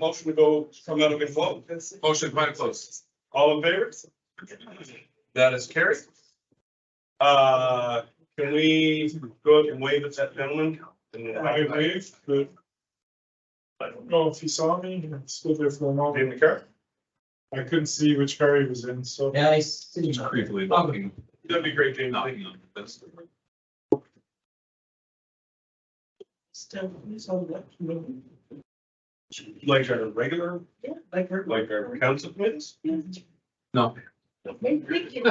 motion to go come out of and vote. Motion to come out of close. All in favor? That is carried. Can we go up and wave at that gentleman? I waved, but I don't know if he saw me. I stood there for a In moment. the car? I couldn't see which car he was in, so. Yeah, I see. Just briefly knocking, That'd be great, James. knocking on this. Like our regular, Yeah, like her. like our council committees? No. Thank you.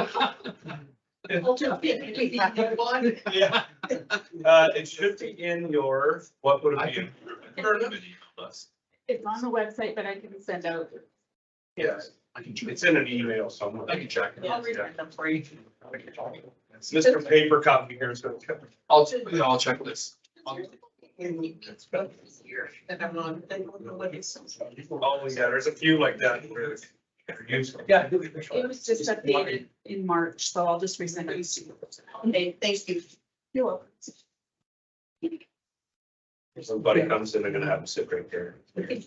Yeah. It should be in your, what would I it be? can. It's on the website, but I can send out. Yes, I can check. it's in an email somewhere. I can check. I'll resend them for you. Mr. Paper Copy here is going to. I'll check this. Oh, yeah, there's a few like that. where they're useful. Yeah. It was just updated in March, so I'll just resend it. Okay, thank you. You're welcome. If somebody comes in, they're gonna have to sit right there. It's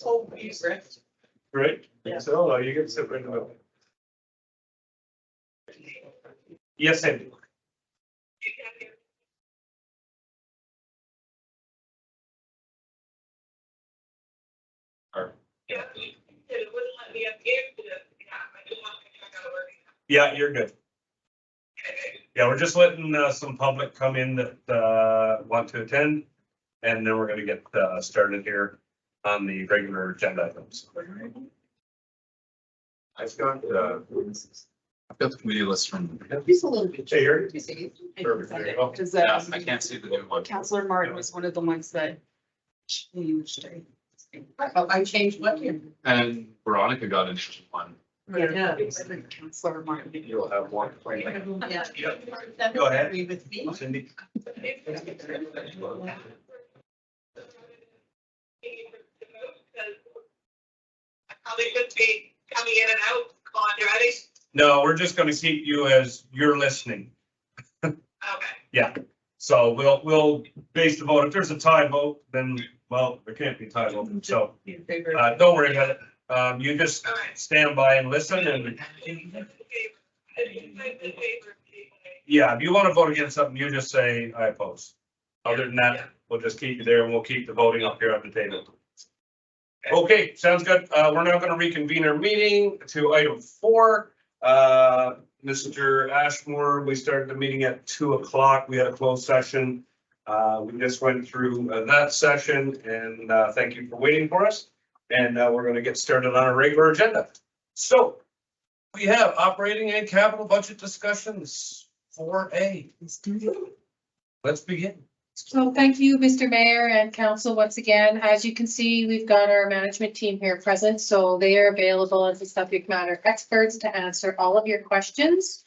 whole piece, right? Right? Yeah. So, you can sit right in the middle. Yes, Andy. Yeah, it wouldn't let me up here to the, I just want to check out working. Yeah, you're good. Yeah, we're just letting some public come in that want to attend. And then we're gonna get started here on the regular agenda items. I've got the committee list from, Just a little bit. Hey, you're- Because yeah, I can't see the new one. Councillor Martin was one of the ones that changed. I changed what here? And Veronica got an one. Yeah. Councillor Martin. You'll have one. Yeah. Go ahead. Agree with me. Cindy. Probably could be coming in and out, on ready? No, we're just gonna keep you as you're listening. Okay. So we'll base the vote. If there's a tie vote, then, well, there can't be a tie vote. So, don't worry about it. You just All right. stand by and listen and, yeah, if you want to vote against something, you just say, I oppose. Other than that, we'll just keep you there and we'll keep the voting up here at the table. Okay, sounds good. We're now gonna reconvene our meeting to item 4. Mr. Ashmore, we started the meeting at 2 o'clock. We had a closed session. We just went through that session and thank you for waiting for us. And we're gonna get started on our regular agenda. So we have operating and capital budget discussions 4A. Let's begin. So thank you, Mr. Mayor and council. Once again, as you can see, we've got our management team here present, so they are available as the subject matter experts to answer all of your questions.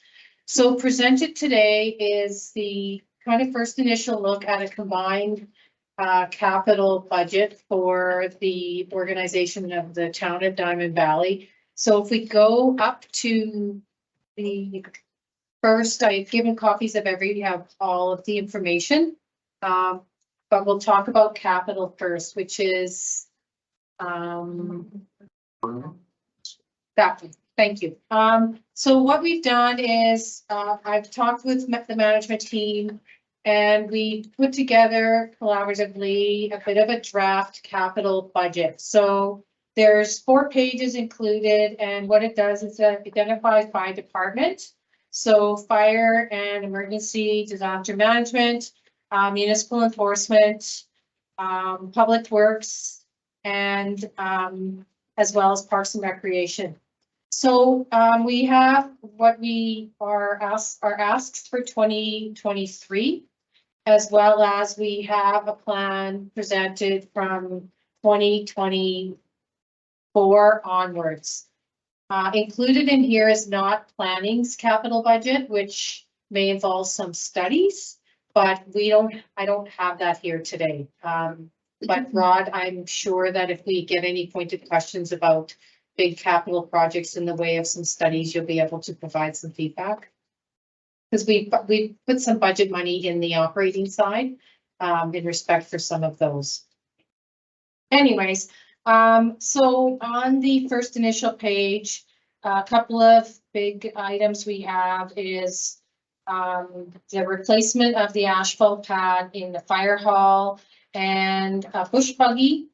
So presented today is the kind of first initial look at a combined capital budget for the organization of the town of Diamond Valley. So if we go up to the first, I've given copies of you have all of the information. But we'll talk about capital first, which is that one. Thank you. So what we've done is I've talked with the management team and we put together collaboratively a bit of a draft capital budget. So there's 4 pages included, and what it does is it identifies by department. So fire and emergency disaster management, municipal enforcement, public works, and as well as parks and recreation. So we have what we are asked for 2023, as well as we have a plan presented from 2024 onwards. Included in here is not planning's capital budget, which may involve some studies. But I don't have that here today. But Rod, I'm sure that if we get any pointed questions about big capital projects in the way of some studies, you'll be able to provide some feedback. Because we put some budget money in the operating side, in respect for some of those. Anyways, so on the first initial page, a couple of big items we have is the replacement of the asphalt pad in the fire hall and a push buggy,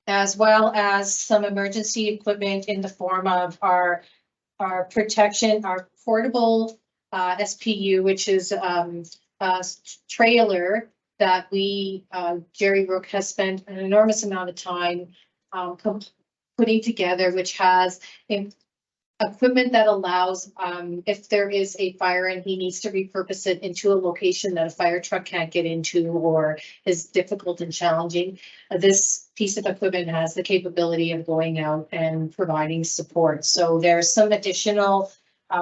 as well as some emergency equipment in the form of our protection, our portable SPU, which is a trailer that we, Jerry Rook has spent an enormous amount of time putting together, which has equipment that allows, if there is a fire and he needs to repurpose it into a location that a fire truck can't get into or is difficult and challenging, this piece of equipment has the capability of going out and providing support. So there's some additional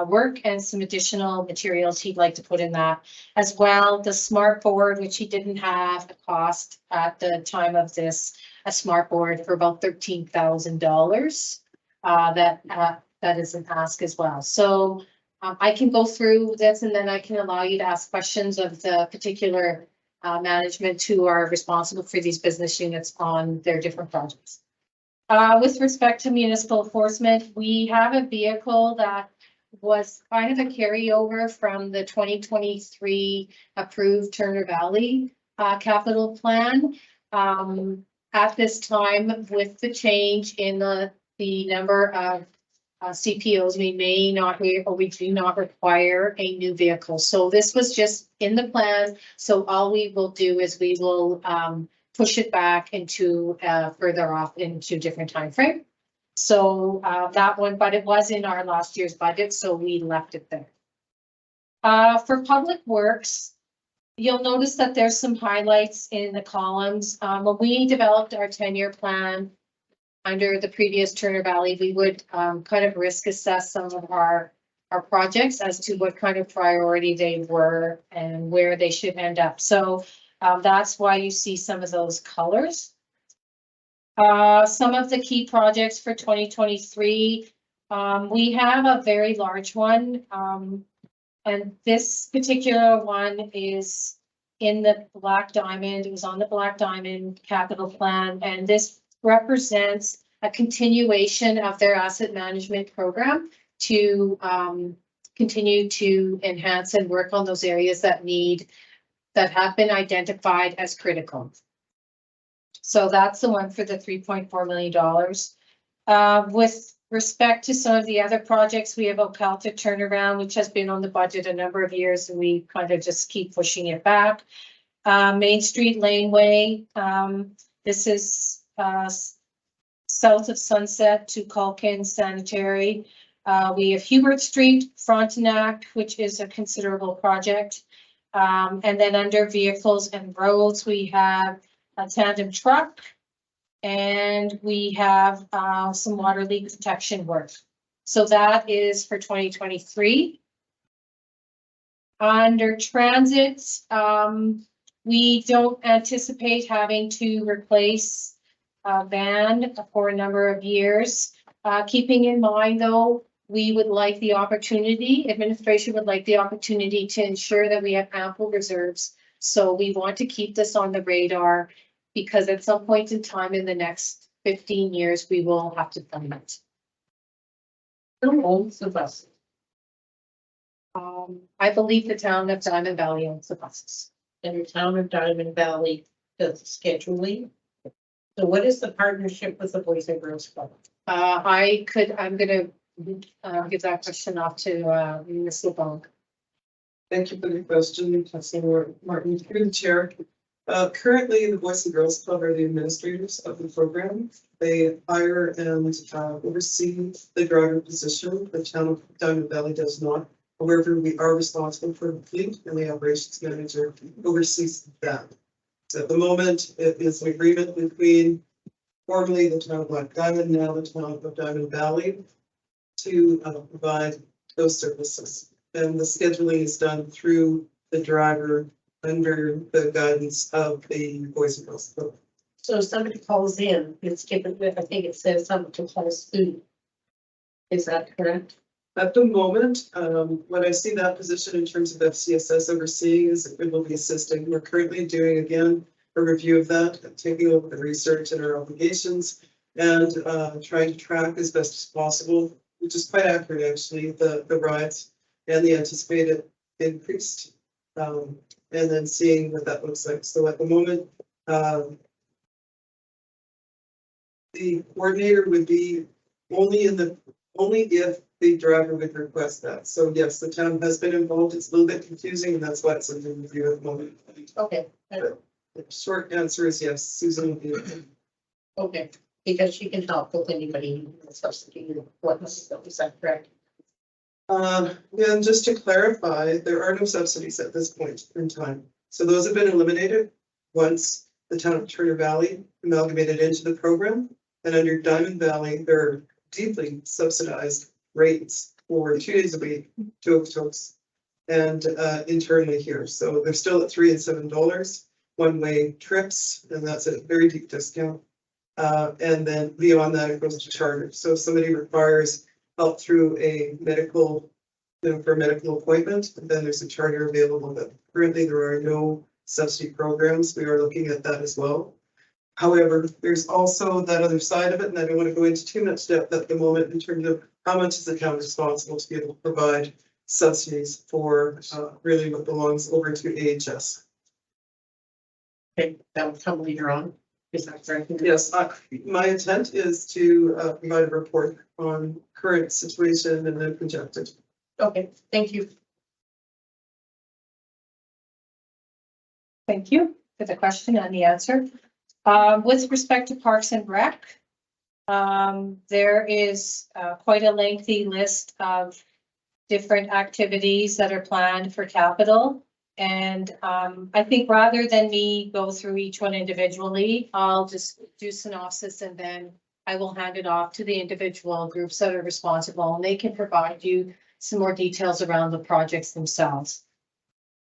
work and some additional materials he'd like to put in that. As well, the smart board, which he didn't have a cost at the time of this, a smart board for about $13,000. That is an ask as well. So I can go through this and then I can allow you to ask questions of the particular management who are responsible for these business units on their different projects. With respect to municipal enforcement, we have a vehicle that was kind of a carryover from the 2023 approved Turner Valley capital plan. At this time, with the change in the number of CPOs, we may not, or we do not require a new vehicle. So this was just in the plan. So all we will do is we will push it back into further off into different time frame. So that one, but it was in our last year's budget, so we left it there. For public works, you'll notice that there's some highlights in the columns. When we developed our 10-year plan under the previous Turner Valley, we would kind of risk assess some of our projects as to what kind of priority they were and where they should end up. So that's why you see some of those colors. Some of the key projects for 2023, we have a very large one. And this particular one is in the Black Diamond. It was on the Black Diamond capital plan, and this represents a continuation of their asset management program to continue to enhance and work on those areas that have been identified as critical. So that's the one for the $3.4 million. With respect to some of the other projects, we have Ocalta turnaround, which has been on the budget a number of years, and we kind of just keep pushing it back. Main Street Laneway, this is south of Sunset to Culkin Sanitary. We have Hubert Street, Frontenac, which is a considerable project. And then under vehicles and roads, we have a tandem truck, and we have some water leak detection work. So that is for 2023. Under transit, we don't anticipate having to replace a van for a number of years. Keeping in mind, though, we would like the opportunity, administration would like the opportunity to ensure that we have ample reserves. So we want to keep this on the radar, because at some point in time in the next 15 years, we will have to fund it. Who owns the buses? I believe the town of Diamond Valley owns the buses. And the town of Diamond Valley does the scheduling. So what is the partnership with the Boys and Girls Club? I'm gonna give that question off to Ms. LeBlanc. Thank you for the question, Councilor Martin, through the chair. Currently, the Boys and Girls Club are the administrators of the program. They hire and oversee the driver position. The town of Diamond Valley does not. However, we are responsible for the fleet, and the operations manager oversees that. So at the moment, it is an agreement between formerly the town of Black Diamond, now the town of Diamond Valley, to provide those services. And the scheduling is done through the driver under the guidance of the Boys and Girls Club. So if somebody calls in, it's given, I think it says something to call student. Is that correct? At the moment, when I see that position in terms of FCSS overseeing is it will be assisting. We're currently doing again a review of that, taking over the research and our obligations and trying to track as best as possible, which is quite accurate actually, the rides and the anticipated increased. And then seeing what that looks like. So at the moment, the coordinator would be only if the driver would request that. So yes, the town has been involved. It's a little bit confusing and that's why it's under review at the moment. Okay, The short answer is yes, Susan will be. okay, because she can help with anybody who wants subsidy or whatnot, is that correct? And just to clarify, there are no subsidies at this point in time. So those have been eliminated once the town of Turner Valley amalgamated into the program. And under Diamond Valley, there are deeply subsidized rates for 2 days a week to Okotoks and internally here. So they're still at $3 and $7 one-way trips, and that's a very deep discount. And then beyond that, it goes to charter. So if somebody requires help through a medical, for a medical appointment, then there's a charter available. But currently there are no subsidy programs. We are looking at that as well. However, there's also that other side of it, and I don't want to go into too much depth at the moment in terms of how much is the town responsible to be able to provide subsidies for really what belongs over to AHS. Okay, that will come later on, is that correct? Yes, my intent is to provide a report on current situation and then projected. Okay, thank you. Thank you for the question and the answer. With respect to Parks and Rec, there is quite a lengthy list of different activities that are planned for capital. And I think rather than me go through each one individually, I'll just do synopsis and then I will hand it off to the individual groups that are responsible and they can provide you some more details around the projects themselves.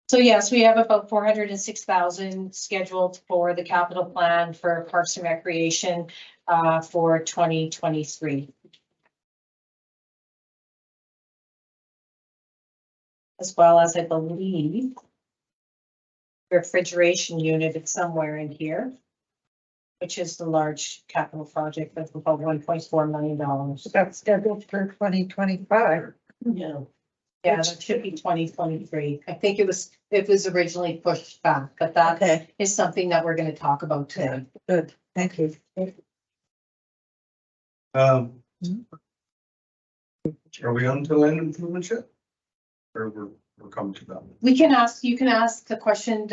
So yes, we have about 406,000 scheduled for the capital plan for Parks and Recreation for 2023. As well as I believe refrigeration unit is somewhere in here, which is the large capital project of about $1.4 million. That's scheduled for 2025. Yeah. Yeah, that should be 2023. I think it was originally pushed back, but that is something that we're going to talk about today. Good, thank you. Are we on to land improvement yet? Or we're coming to that? You can ask the question,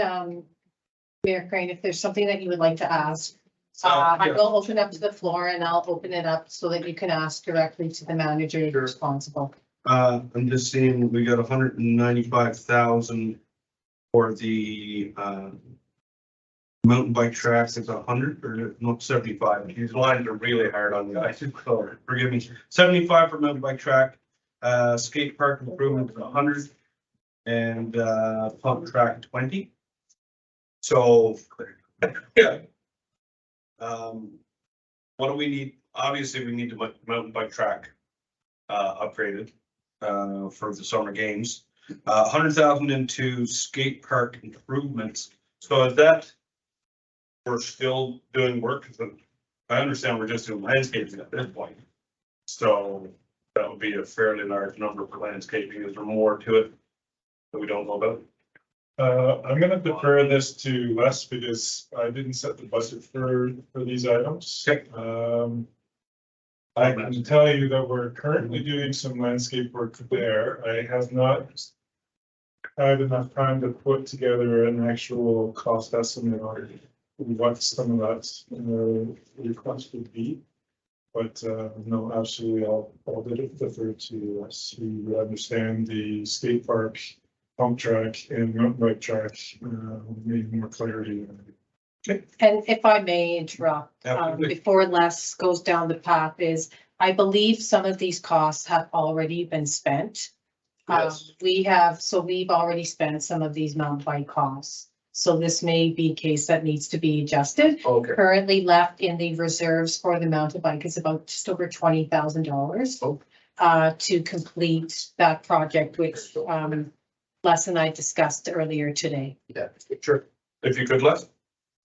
Mayor Crane, if there's something that you would like to ask. I will open up to the floor and I'll open it up so that you can ask directly to the manager responsible. I'm just seeing we got 195,000 for the mountain bike tracks. It's 100 or not 75. These lines are really hard on you guys. So forgive me. 75 for mountain bike track. Skate park improvement is 100 and pump track 20. So yeah. What do we need? Obviously, we need the mountain bike track upgraded for the summer games. 100,000 into skate park improvements. So is that we're still doing work? I understand we're just doing landscaping at this point. So that would be a fairly large number for landscaping. Is there more to it that we don't know about? I'm gonna defer this to Les because I didn't set the budget for these items. Okay. I can tell you that we're currently doing some landscape work there. I have not had enough time to put together an actual cost estimate on what some of that request would be. But no, absolutely, I'll defer to us who understand the skate park, pump track and mountain bike track, need more clarity. And if I may interrupt, Absolutely. before Les goes down the path is, I believe some of these costs have already been spent. Yes. We've already spent some of these mountain bike costs. So this may be a case that needs to be adjusted. Okay. Currently left in the reserves for the mountain bike is about just over $20,000. Oh. to complete that project, which, Les and I discussed earlier today. Yeah. Sure. If you could, Les?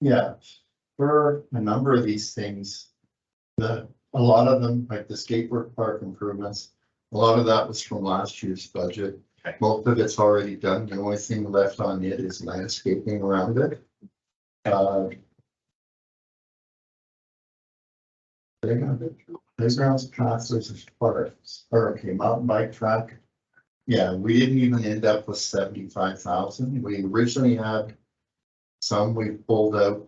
Yeah, for a number of these things, a lot of them, like the skateboard park improvements, a lot of that was from last year's budget. Okay. Most of it's already done. The only thing left on it is landscaping around it. Playgrounds, classes, parks, or okay, mountain bike track. Yeah, we didn't even end up with 75,000. We originally had some, we pulled out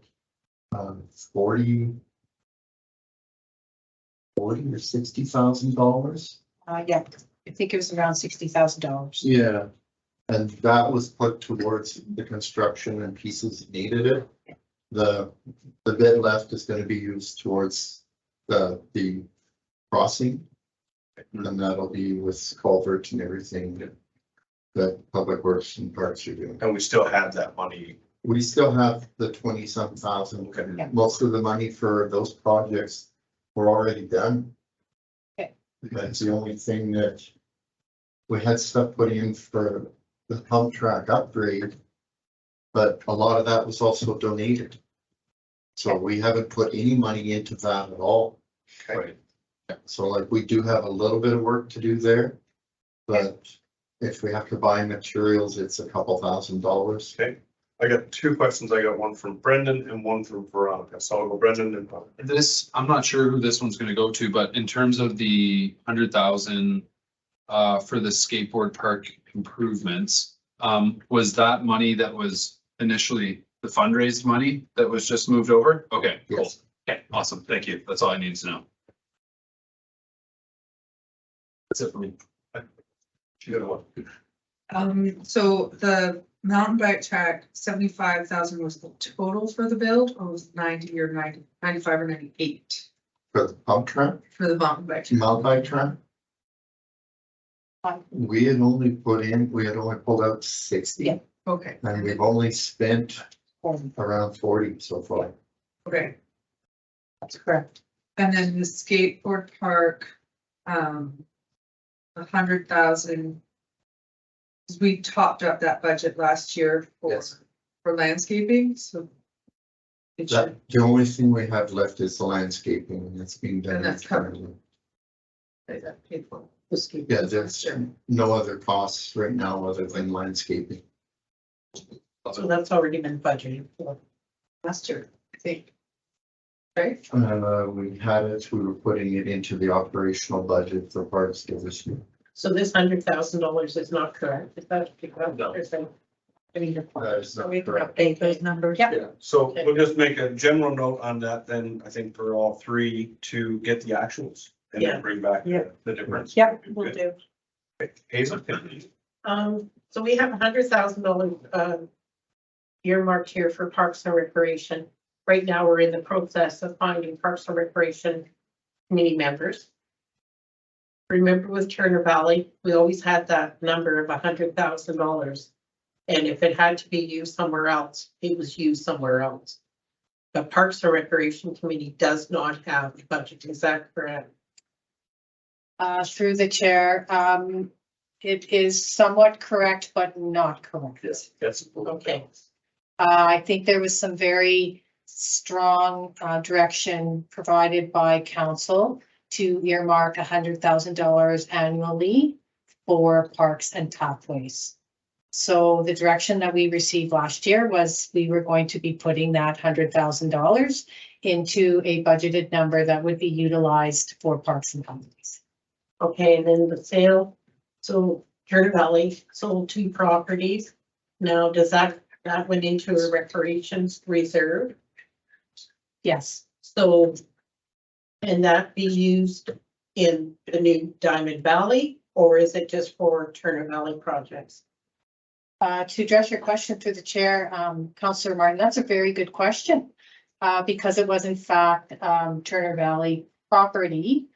40 or $60,000. Yeah, I think it was around $60,000. Yeah. And that was put towards the construction and pieces that needed it. The bit left is gonna be used towards the crossing. And that'll be with culverts and everything that Public Works and Parks are doing. And we still have that money. We still have the 20-some thousand. Okay. Most of the money for those projects were already done. Okay. That's the only thing that we had stuff put in for the pump track upgrade. But a lot of that was also donated. So we haven't put any money into that at all. Right. So like we do have a little bit of work to do there. But if we have to buy materials, it's a couple $1,000s. Okay. I got two questions. I got one from Brendan and one from Veronica. So I'll go Brendan and This, I'm not sure who this one's gonna go to, but in terms of the 100,000 for the skateboard park improvements, was that money that was initially the fundraised money that was just moved over? Okay, cool. Yes. Okay, awesome. Thank you. That's all I need to know. That's it for me. you got one. So the mountain bike track, 75,000 was the total for the build, or was 90 or 95 or 98 For the pump track, for the mountain bike? track? mountain bike track. We had only pulled out 60. Yeah. Okay, And we've only spent around 40 so far. okay. That's correct. And then the skateboard park, 100,000. We topped up that budget last year Yes. for landscaping, so. It should, The only thing we have left is the landscaping and it's being done. And that's covered. internally. they got paid for. Yeah, there's no other costs right now other than landscaping. So that's already been budgeted for last year, I think. Right? We had it, we were putting it into the operational budget for parks this year. So this $100,000 is not correct, is that? No. I mean, That is so not we can correct. update those numbers. Yep. Yeah, so we'll just make a general note on that then, I think for all three to get the actuals. And Yeah. then bring back Yeah. the difference. Yep, Will do. Hazel? So we have $100,000 earmarked here for Parks and Recreation. Right now, we're in the process of finding Parks and Recreation committee members. Remember with Turner Valley, we always had that number of $100,000. And if it had to be used somewhere else, it was used somewhere else. The Parks and Recreation Committee does not have a budget, is that correct? Through the chair, it is somewhat correct, but not correct. Yes. Yes. Okay. I think there was some very strong direction provided by council to earmark $100,000 annually for parks and pathways. So the direction that we received last year was we were going to be putting that $100,000 into a budgeted number that would be utilized for parks and pathways. Okay, and then the sale, so Turner Valley sold 2 properties. Now, does that went into a recreations reserve? Yes, So, can that be used in the new Diamond Valley, or is it just for Turner Valley projects? to address your question through the chair, Councillor Martin, that's a very good question. Because it was in fact Turner Valley property.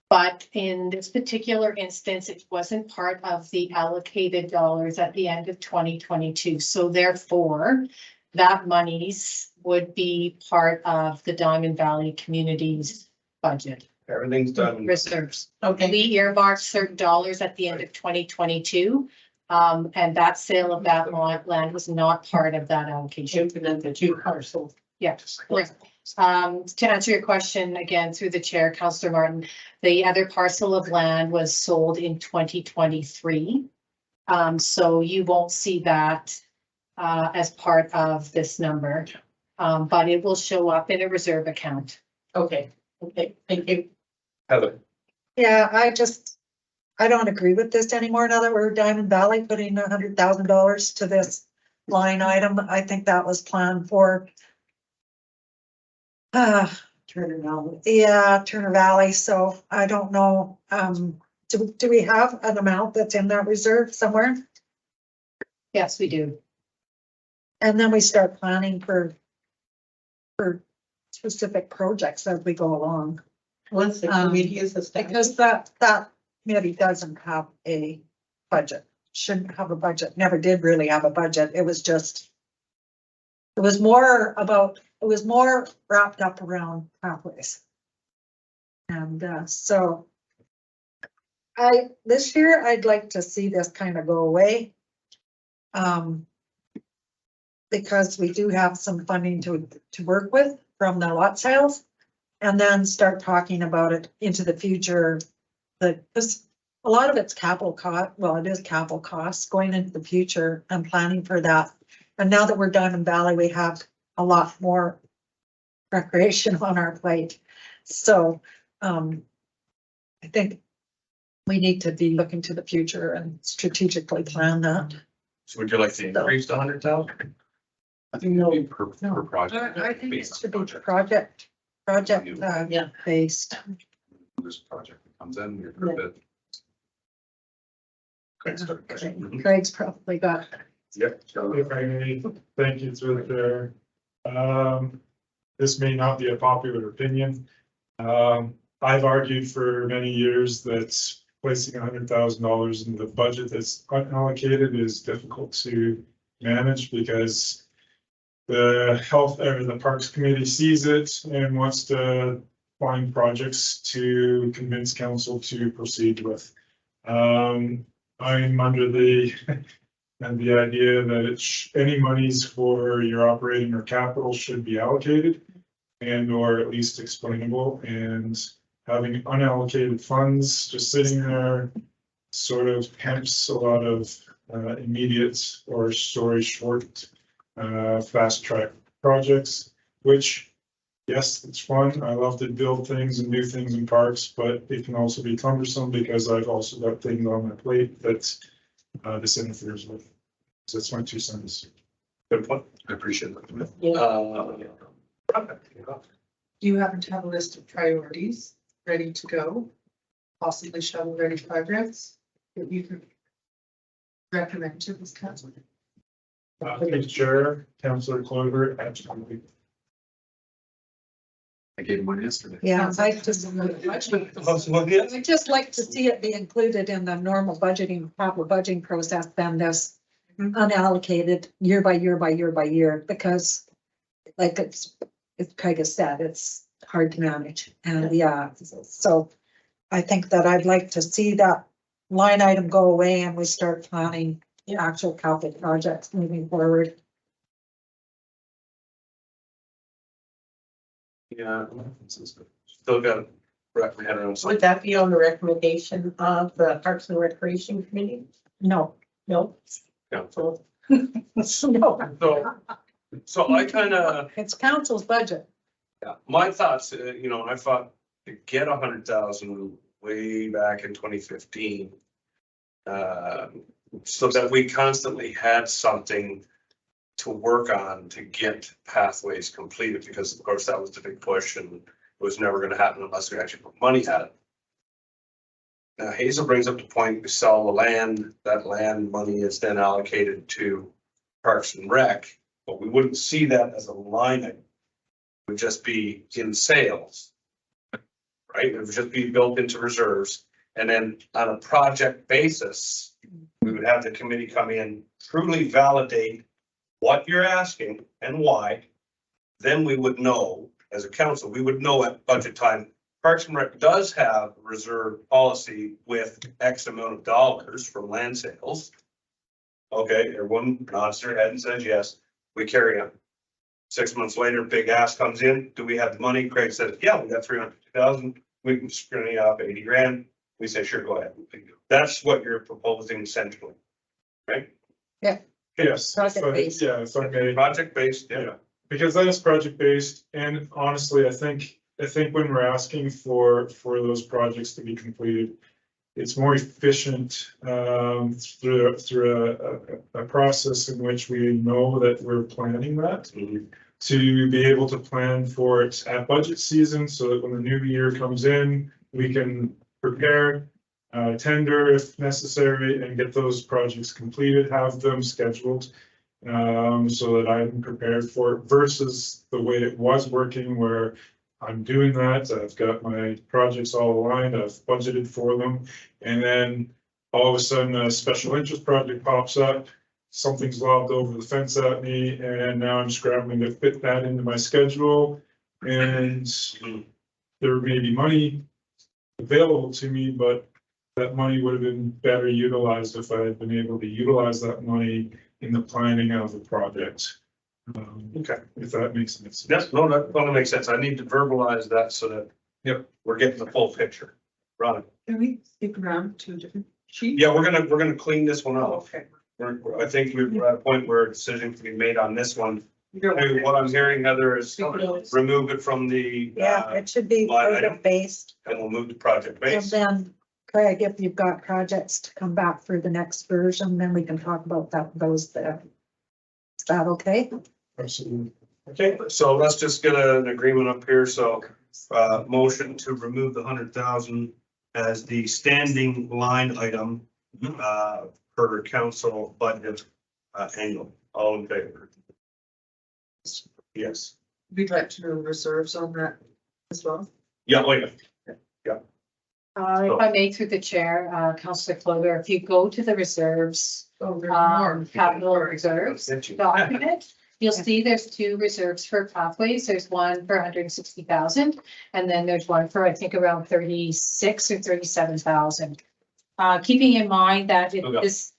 But in this particular instance, it wasn't part of the allocated dollars at the end of 2022. So therefore, that monies would be part of the Diamond Valley Communities budget. Everything's done. reserves. Okay, We earmarked certain dollars at the end of 2022. And that sale of that land was not part of that allocation. implement the two parcels. Yeah. To answer your question again through the chair, Councillor Martin, the other parcel of land was sold in 2023. So you won't see that as part of this number. But it will show up in a reserve account. Okay, thank you. Heather. Yeah, I don't agree with this anymore now that we're Diamond Valley putting $100,000 to this line item. I think that was planned for. Turn around. Yeah, Turner Valley, so I don't know, do we have an amount that's in that reserve somewhere? Yes, we do. And then we start planning for specific projects as we go along. Once the committee is established. Because that committee doesn't have a budget, shouldn't have a budget, never did really have a budget. It was just, it was more wrapped up around pathways. And so this year, I'd like to see this kind of go away. Because we do have some funding to work with from the lot sales. And then start talking about it into the future. Because a lot of it's capital cost, well, it is capital costs going into the future and planning for that. And now that we're Diamond Valley, we have a lot more recreation on our plate. So I think we need to be looking to the future and strategically plan that. So would you like to increase the 100,000? I think it'll be per project. I think it should be project Yeah. based. This project that comes in, we approve it. Craig's probably got. Yep. If I may, thank you through the chair. This may not be a popular opinion. I've argued for many years that placing $100,000 in the budget that's unallocated is difficult to manage because the health or the Parks Committee sees it and wants to find projects to convince council to proceed with. I'm under the idea that any monies for your operating or capital should be allocated and or at least explainable, and having unallocated funds just sitting there sort of hemps a lot of immediate or story short fast track projects, which yes, it's fun. I love to build things and do things in parks, but it can also be cumbersome because I've also got things on my plate that this interferes with. So that's my 2 cents. Good point. I appreciate that. Do you happen to have a list of priorities ready to go? Possibly shovel-ready projects that you could recommend to this council? Chair, Councillor Clover, absolutely. I gave him one yesterday. Yeah, I'd just like to see it be included in the normal budgeting, proper budgeting process than this unallocated year by year by year by year, because like it's Craig has said, it's hard to manage. And yeah, so I think that I'd like to see that line item go away and we start planning the actual capital projects moving forward. Yeah. Still got to wrap my head around. Would that be on the recommendation of the Parks and Recreation Committee? No, No. Council. no, So I kind of, it's council's budget. yeah, my thoughts, I thought to get 100,000 way back in 2015. So that we constantly had something to work on to get pathways completed, because of course that was the big push and it was never going to happen unless we actually put money at it. Now Hazel brings up the point, we sell the land, that land money is then allocated to Parks and Rec, but we wouldn't see that as a line item. It would just be in sales. Right, it would just be built into reserves, and then on a project basis, we would have the committee come in, truly validate what you're asking and why. Then we would know, as a council, we would know at budget time Parks and Rec does have reserve policy with X amount of dollars from land sales. Okay, everyone nods their head and says yes, we carry on. 6 months later, big ass comes in, do we have the money? Craig says, yeah, we got 350,000, we can screw it up 80 grand. We say, sure, go ahead. That's what you're proposing essentially, right? Yes. Project based. Yeah, if I may. Project based, yeah. Yeah, because that is project based, and honestly, I think when we're asking for those projects to be completed, it's more efficient through a process in which we know that we're planning that. To be able to plan for it at budget season, so that when the new year comes in, we can prepare, tender if necessary, and get those projects completed, have them scheduled. So that I'm prepared for it versus the way it was working where I'm doing that, I've got my projects all aligned, I've budgeted for them. And then all of a sudden, a special interest project pops up, something's lobbed over the fence at me, and now I'm scrambling to fit that into my schedule. And there may be money available to me, but that money would have been better utilized if I had been able to utilize that money in the planning of the project. Okay. If that makes sense. Yes, no, that totally makes sense. I need to verbalize that so that. Yep. We're getting the full picture. Ron. Can we skip around to a different sheet? Yeah, we're gonna clean this one Oh, up. okay. I think we're at a point where a decision can be made on this one. You don't- Hey, what I'm hearing, Heather, is remove it from the. Yeah, it should be line item. project based. And we'll move to project And base. then, Craig, if you've got projects to come back for the next version, then we can talk about those there. Is that okay? Absolutely. Okay, so let's just get an agreement up here. So, motion to remove the 100,000 as the standing line item, per council budget, annual. All in favor? Yes. We'd like to know reserves on that as well. Yeah, wait. If I may through the chair, Councillor Clover, if you go to the reserves, capital reserves document, you'll see there's two reserves for pathways. There's one for 160,000, and then there's one for, I think, around 36 or 37,000. Keeping in mind that it is,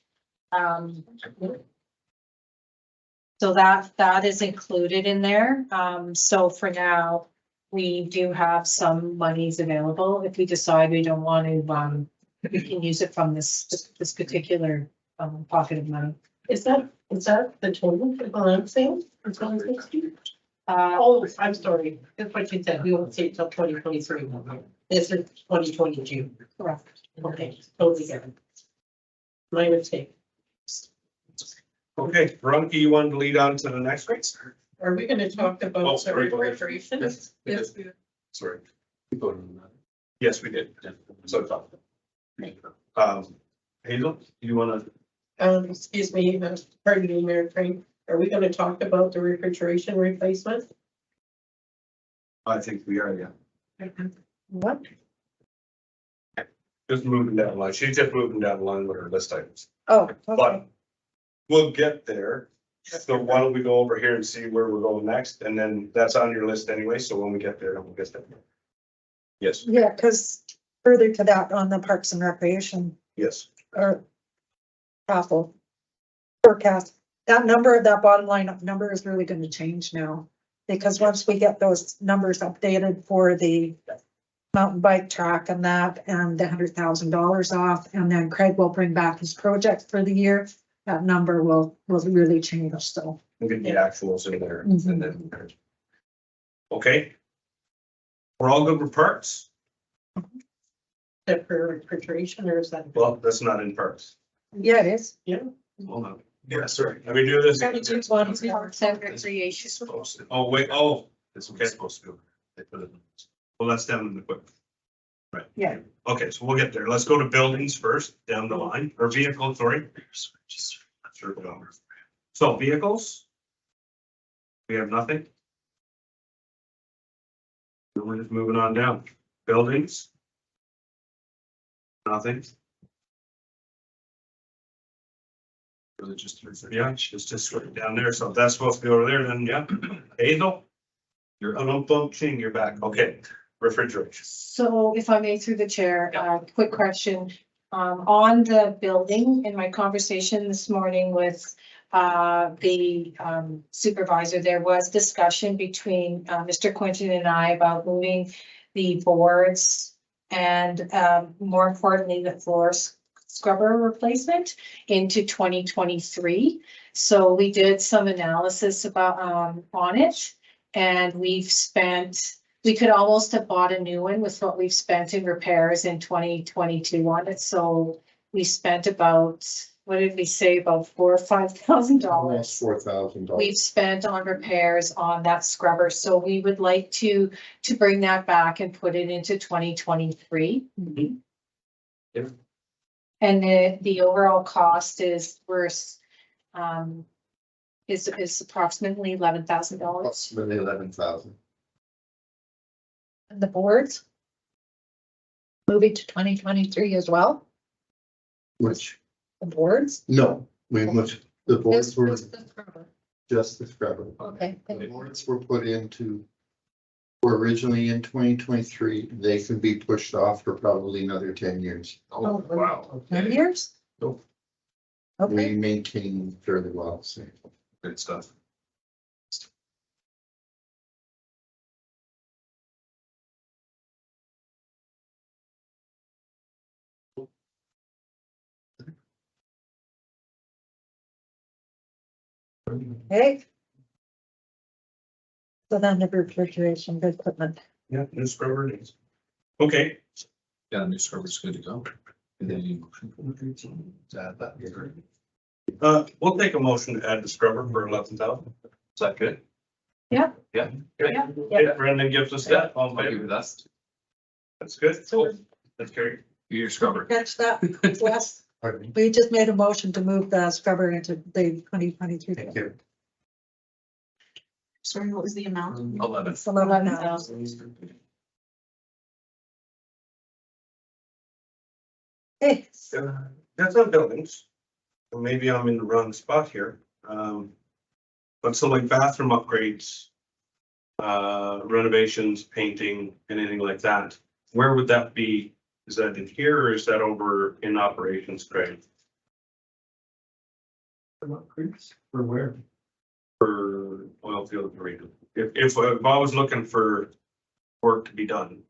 so that is included in there. So for now, we do have some monies available. If we decide we don't want to, we can use it from this particular pocket of money. Is that the total for balancing? Uh, Oh, I'm sorry, that's what you said, we won't see it till 2023. This is 2022. correct. Okay, totally get it. My mistake. Okay, Veronica, you wanted to lead on to the next one? Are we gonna talk Oh, about the sorry, go ahead. refrigeration? Yes, we Yes, did. we- Sorry. We voted on that. Yes, we did. So, Hazel, you wanna? Excuse me, pardon me, Mayor Crane, are we gonna talk about the refrigeration replacement? I think we are, yeah. What? Just moving down the line. She's just moving down the line with her list items. Oh, okay. But we'll get there. So why don't we go over here and see where we're going next? And then that's on your list anyway. So when we get there, we'll get there. Yes, Yeah, because further to that on the Parks and Recreation yes. or capital forecast, that number, that bottom line number is really going to change now. Because once we get those numbers updated for the mountain bike track and that, and the $100,000 off, and then Craig will bring back his project for the year, that number will really change, so. We'll get the actuals in there and Mhm. then. Okay. We're all good with parks? Except for refrigeration, or is that? Well, that's not in parks. Yeah, it is. Hold on. Yeah, sorry. Let me do this. Parks and Recreation. Oh, wait, oh, it's okay. Supposed to go. They put it in. Well, that's down in the quick. Right. Yeah. Okay, so we'll get there. Let's go to buildings first, down the line, or vehicles, sorry. Sure, go. So vehicles? We have nothing? Then we're just moving on down. Buildings? Nothing? Really just. Yeah, it's just right down there. So if that's supposed to be over there, then yeah. Hazel? You're ching, you're back. Okay. refrigeration. So if I may, through the chair, quick question. On the building, in my conversation this morning with the supervisor, there was discussion between Mr. Quinton and I about moving the boards and more importantly, the floor scrubber replacement into 2023. So we did some analysis about on it, and we've spent, we could almost have bought a new one with what we've spent in repairs in 2022 on it. So we spent about, what did we say, about $4,000 or $5,000? Almost $4,000. We've spent on repairs on that scrubber. So we would like to bring that back and put it into 2023. Yeah. And the overall cost is worse, is approximately $11,000. Approximately 11,000. And the boards? Moving to 2023 as well, Which, the boards? no, we moved, the boards Just were just the scrubber. just the scrubber. Okay, thank The you. boards were put into, were originally in 2023. They could be pushed off for probably another 10 years. Oh, Wow. 10 years? Nope. Okay, We maintain fairly well, so. Good stuff. okay. So then the refrigeration equipment. Yeah, new scrubber needs. Okay, Yeah, new scrubber's good to go. And then you to add that here. we'll take a motion to add the scrubber for 11,000. Is that good? Yeah. Yeah. Yeah. Yeah, Brendan gives us that. All in favor? That's That's good. Cool. That's carried. your scrubber. Catch that, Wes? Pardon me? We just made a motion to move the scrubber into the 2023. Thank you. Sorry, what was the amount? 11. It's 11,000. Hey, That's on buildings. And maybe I'm in the wrong spot here. But so like bathroom upgrades, renovations, painting, anything like that, where would that be? Is that in here or is that over in operations, Craig? For where? For oil field marina? If I was looking for work to be done,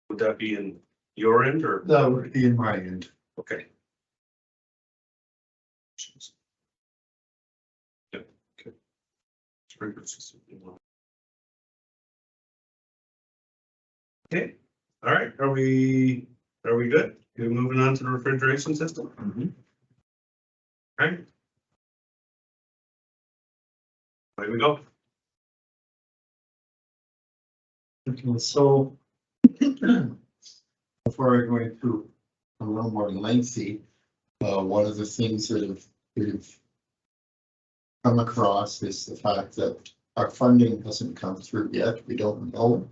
would that be in your end or? That would be in my end. Okay. Yep, okay. Sprinkler system. Okay, all right, are we good? We're moving on to the refrigeration system? All right. There we go. Okay, so before I go into a little more lengthy, one of the things that we've come across is the fact that our funding hasn't come through yet. We don't know.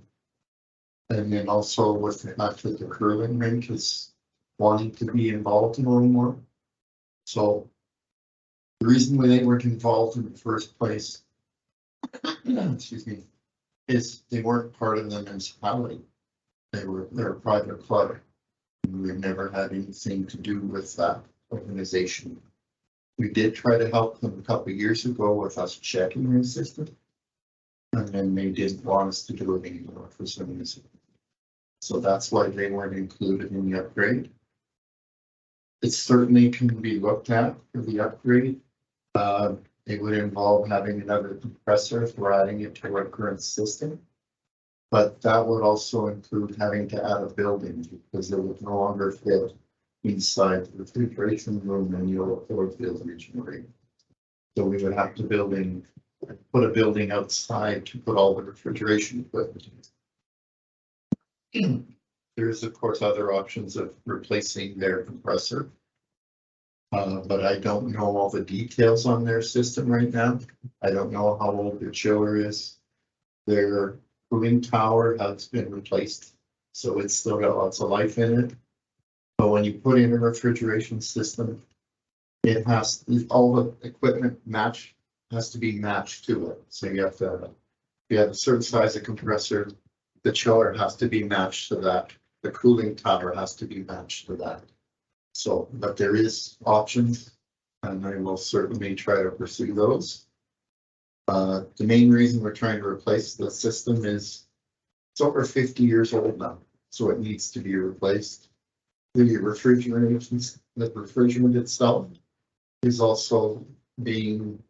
And then also with the fact that the curling rink is wanting to be involved in a little more. So the reason why they weren't involved in the first place, excuse me, is they weren't part of the municipality. They're a private club. And we've never had anything to do with that organization. We did try to help them a couple of years ago with us checking their system. And then they didn't want us to do it anymore for some reason. So that's why they weren't included in the upgrade. It certainly can be looked at for the upgrade. It would involve having another compressor for adding it to our current system. But that would also include having to add a building because it would no longer fit inside the refrigeration room and your oil field regenerate. So we would have to put a building outside to put all the refrigeration equipment in. There's of course other options of replacing their compressor. But I don't know all the details on their system right now. I don't know how old their chiller is. Their cooling tower has been replaced, so it's still got lots of life in it. But when you put in a refrigeration system, it has, all the equipment has to be matched to it. So you have a certain size of compressor, the chiller has to be matched to that. The cooling tower has to be matched to that. So, but there is options and I will certainly try to pursue those. The main reason we're trying to replace the system is it's over 50 years old now, so it needs to be replaced. The refrigerant itself is also being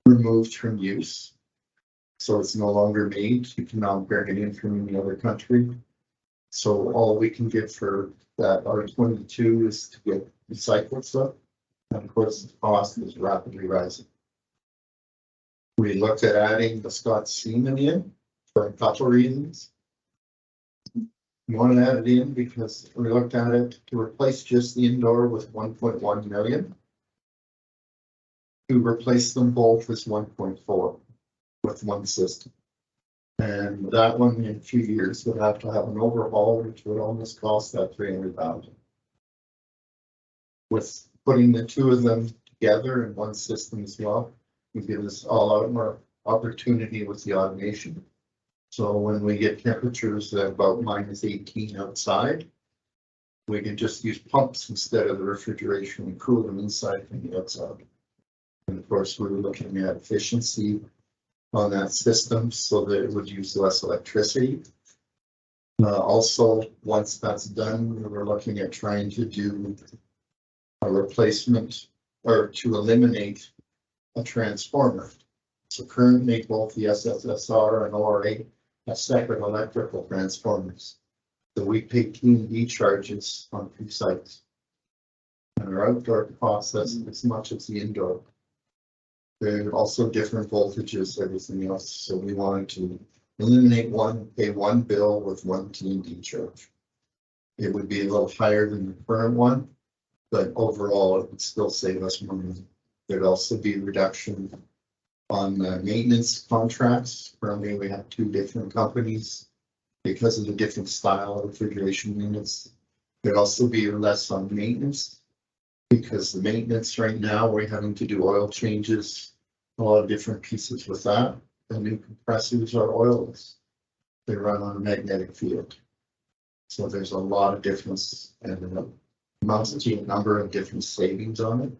removed from use. So it's no longer made. You cannot bring it in from any other country. So all we can get for that R22 is to get recycled stuff. And of course, the cost is rapidly rising. We looked at adding the Scott Seaman in for a couple of reasons. We want to add it in because we looked at it to replace just the indoor with 1.1 million. To replace them both is 1.4 with one system. And that one in a few years would have to have an overhaul, which would almost cost that 300,000. With putting the two of them together in one system as well, would give us all out more opportunity with the automation. So when we get temperatures at about -18 outside, we can just use pumps instead of the refrigeration and cool them inside from the outside. And of course, we're looking at efficiency on that system so that it would use less electricity. Also, once that's done, we're looking at trying to do a replacement or to eliminate a transformer. So currently both the SSSR and ORA have separate electrical transformers. So we pay T&D charges on 2 sites. And our outdoor costs us as much as the indoor. There are also different voltages, everything else. So we wanted to eliminate one, pay one bill with one T&D charge. It would be a little higher than the current one, but overall it would still save us money. There'd also be a reduction on the maintenance contracts. Currently, we have 2 different companies because of the different style of refrigeration units. There'd also be less on maintenance because the maintenance right now, we're having to do oil changes, a lot of different pieces with that. The new compressors are oilless. They run on a magnetic field. So there's a lot of difference and amounts to a number of different savings on it.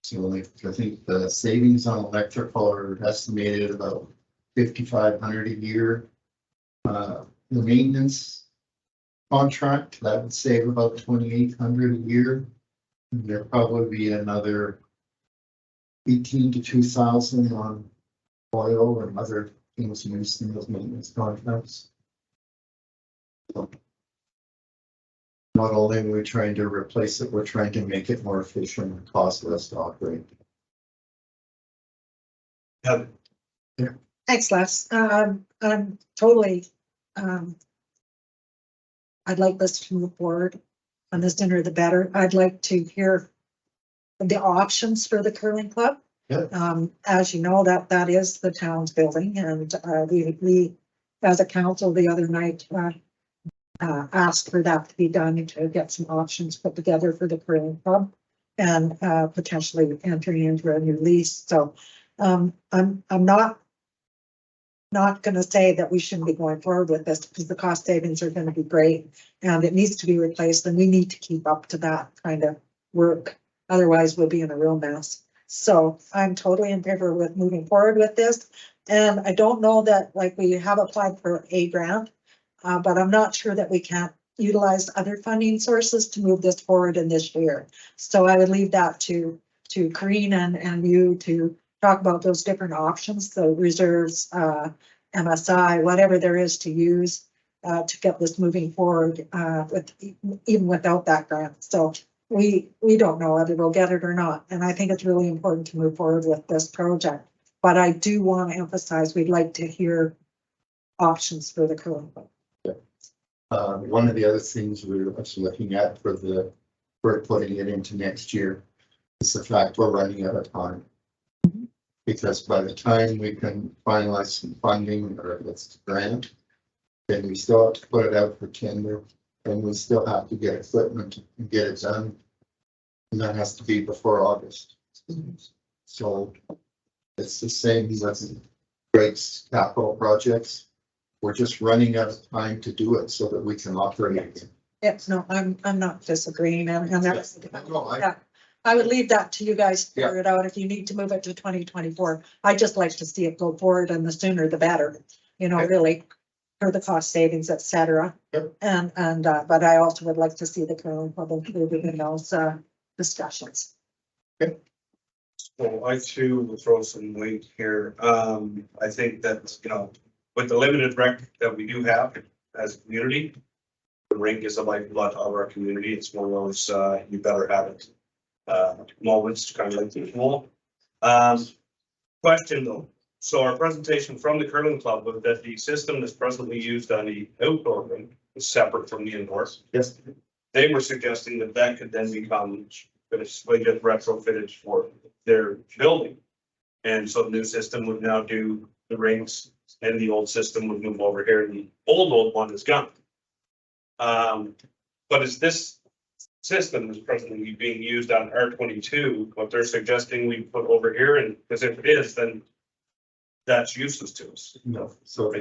So I think the savings on electrical are estimated about 5,500 a year. The maintenance contract, that would save about 2,800 a year. And there'll probably be another 18 to 2,000 on oil and other things used in those maintenance contracts. So not only are we trying to replace it, we're trying to make it more efficient and cost less to operate. Thanks, Les. I'm totally, I'd like this to move forward on the sooner the better. I'd like to hear the options for the curling club. Yeah. As you know, that is the town's building, and we as a council the other night asked for that to be done to get some options put together for the curling club and potentially entering into a new lease. So I'm not going to say that we shouldn't be going forward with this because the cost savings are going to be great and it needs to be replaced, and we need to keep up to that kind of work. Otherwise, we'll be in a real mess. So I'm totally in favor with moving forward with this. And I don't know that, like, we have applied for a grant, but I'm not sure that we can't utilize other funding sources to move this forward in this year. So I would leave that to Karine and you to talk about those different options, the reserves, MSI, whatever there is to use to get this moving forward with even without that grant. So we don't know whether we'll get it or not. And I think it's really important to move forward with this project. But I do want to emphasize, we'd like to hear options for the curling club. One of the other things we're actually looking at for putting it into next year is the fact we're running out of time. Because by the time we can finalize some funding or if it's a grant, then we still have to put it out for tender, and we still have to get equipment and get it done. And that has to be before August. So it's the same as Greg's capital projects. We're just running out of time to do it so that we can operate again. Yes, no, I'm not disagreeing, and that's. No, I- Yeah, I would leave that to you guys to Yeah. figure it out if you need to move it to 2024. I just like to see it go forward, and the sooner the better, you know, Okay. really, for the cost savings, et cetera. Yep. And, but I also would like to see the current public included in those, discussions. Well, I too will throw some weight here. I think that, you know, with the limited rec that we do have as a community, the rink is the lifeblood of our community. It's one of those, you better have it, moments, kind of like the pool. Question though, so our presentation from the curling club was that the system that's presently used on the outdoor rink is separate from the indoor. Yes, They were suggesting that that could then become basically just retrofitted for their building. And so the new system would now do the rinks and the old system would move over here and the old one is gone. But is this system is presently being used on R22, what they're suggesting we put over here? And because if it is, then that's useless to us. no, so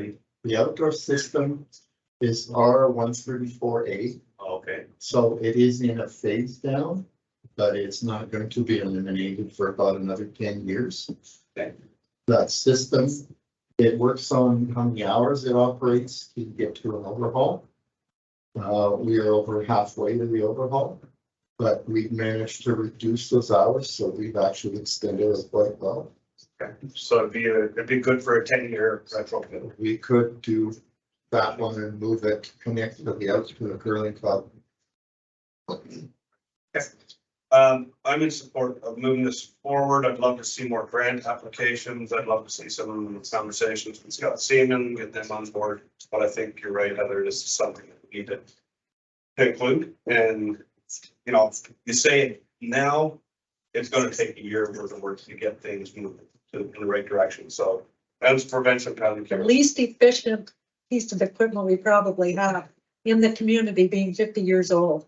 the outdoor system is R134A. Okay, So it is in a phase down, but it's not going to be eliminated for about another 10 years. Okay. That system, it works on how many hours it operates to get to an overhaul. We are over halfway to the overhaul, but we've managed to reduce those hours, so we've actually extended it quite well. okay. So it'd be good for a 10-year retrofit. We could do that one and move it, connect to the curling club. I'm in support of moving this forward. I'd love to see more grant applications. I'd love to see some conversations with Scott Seaman, get them on board. But I think you're right, Heather, this is something that we need to include. And, you know, you say it now, it's gonna take a year worth of work to get things moving in the right direction. So that's prevention kind of The care. least efficient piece of equipment we probably have in the community being 50 years old.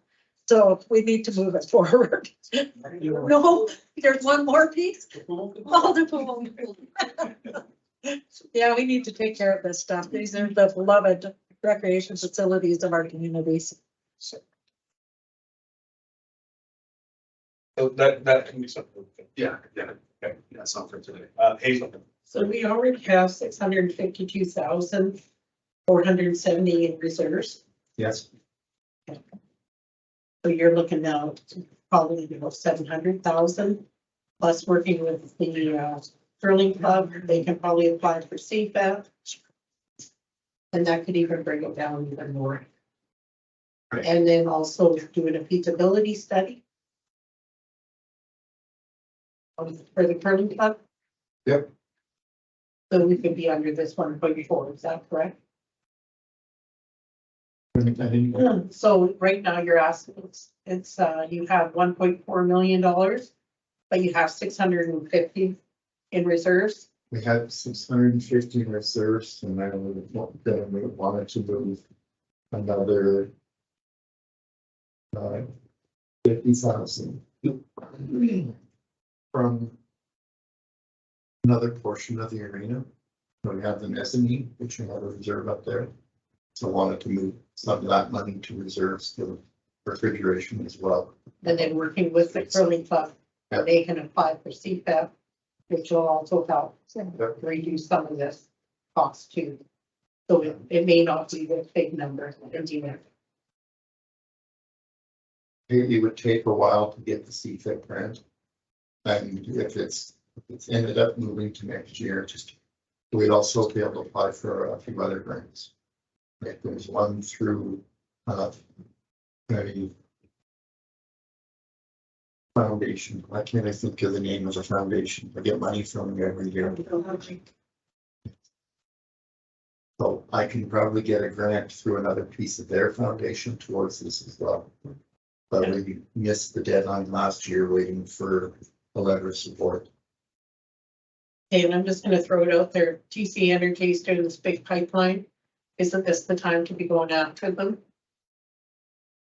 So we need to move it forward. No, there's one more piece. Oh, the pool. Yeah, we need to take care of this stuff. These are the beloved recreation facilities of our communities. So that can be something. Yeah, okay, that's not for today. Hazel. So we already have 652,470 in reserves. Yes. So you're looking now to probably, 700,000 plus working with the curling club, they can probably apply for CFAP. And that could even bring it down even more. Right. And then also doing a feasibility study. For the curling club. Yep. So we could be under this 1.4, is that correct? So right now you're asking, it's you have $1.4 million, but you have 650 in reserves. We had 650 in reserves and then we wanted to move another 50,000 from another portion of the arena. We have the mezzanine, which we have a reserve up there. So I wanted to move some of that money to reserves for refrigeration as well. And then working with the curling club, Yeah. they can apply for CFAP, which will also help Yeah. reduce some of this cost too. So it may not be a big number in the end. It would take a while to get the CFIP grant. And if it's ended up moving to next year, we'd also be able to apply for a few other grants. Like there's one through a foundation. Why can't I think of the name of the foundation? I get money from them every year. So I can probably get a grant through another piece of their foundation towards this as well. But we missed the deadline last year waiting for a letter of support. Okay, and I'm just gonna throw it out there, TC Energy is doing this big pipeline. Isn't this the time to be going after them?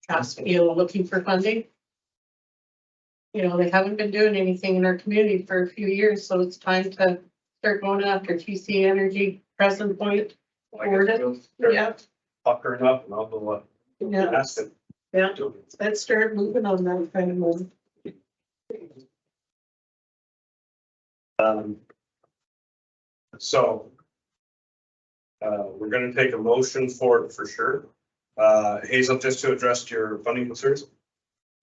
Looking for funding? They haven't been doing anything in our community for a few years, so it's time to start going after TC Energy, Present Point, Yeah, Puckering up and I'll go, yeah, ask it. yeah. Let's start moving on that kind of move. So. We're gonna take a motion for it for sure. Hazel, just to address your funding concerns.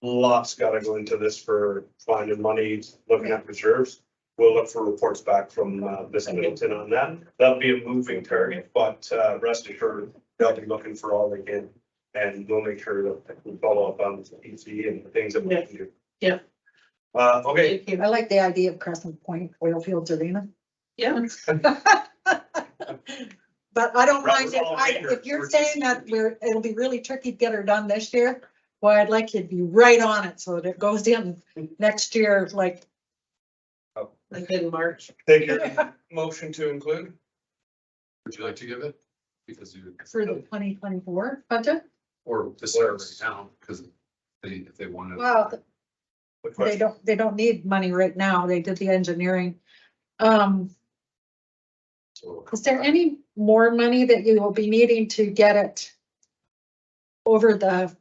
Lots gotta go into this for finding money, looking at reserves. We'll look for reports back from Ms. Middleton on that. That'll be a moving target, but rest assured, they'll be looking for all they can. And we'll make sure that we follow up on the PC and the things that we can do. Yeah. Okay, Thank you. I like the idea of Crescent Point Oil Fields Arena. Yeah. But I don't That mind was if all I, Rangers. if you're saying that it'll be really tricky to get her done this year. Well, I'd like you to be right on it so that it goes in next year, like. Like in March. take your motion to include. Would you like to give it? Because you, For the 2024 budget. or the start right now, because if they want to. Well, What they question? don't need money right now. They did the engineering. Is there any more money that you will be needing to get it over the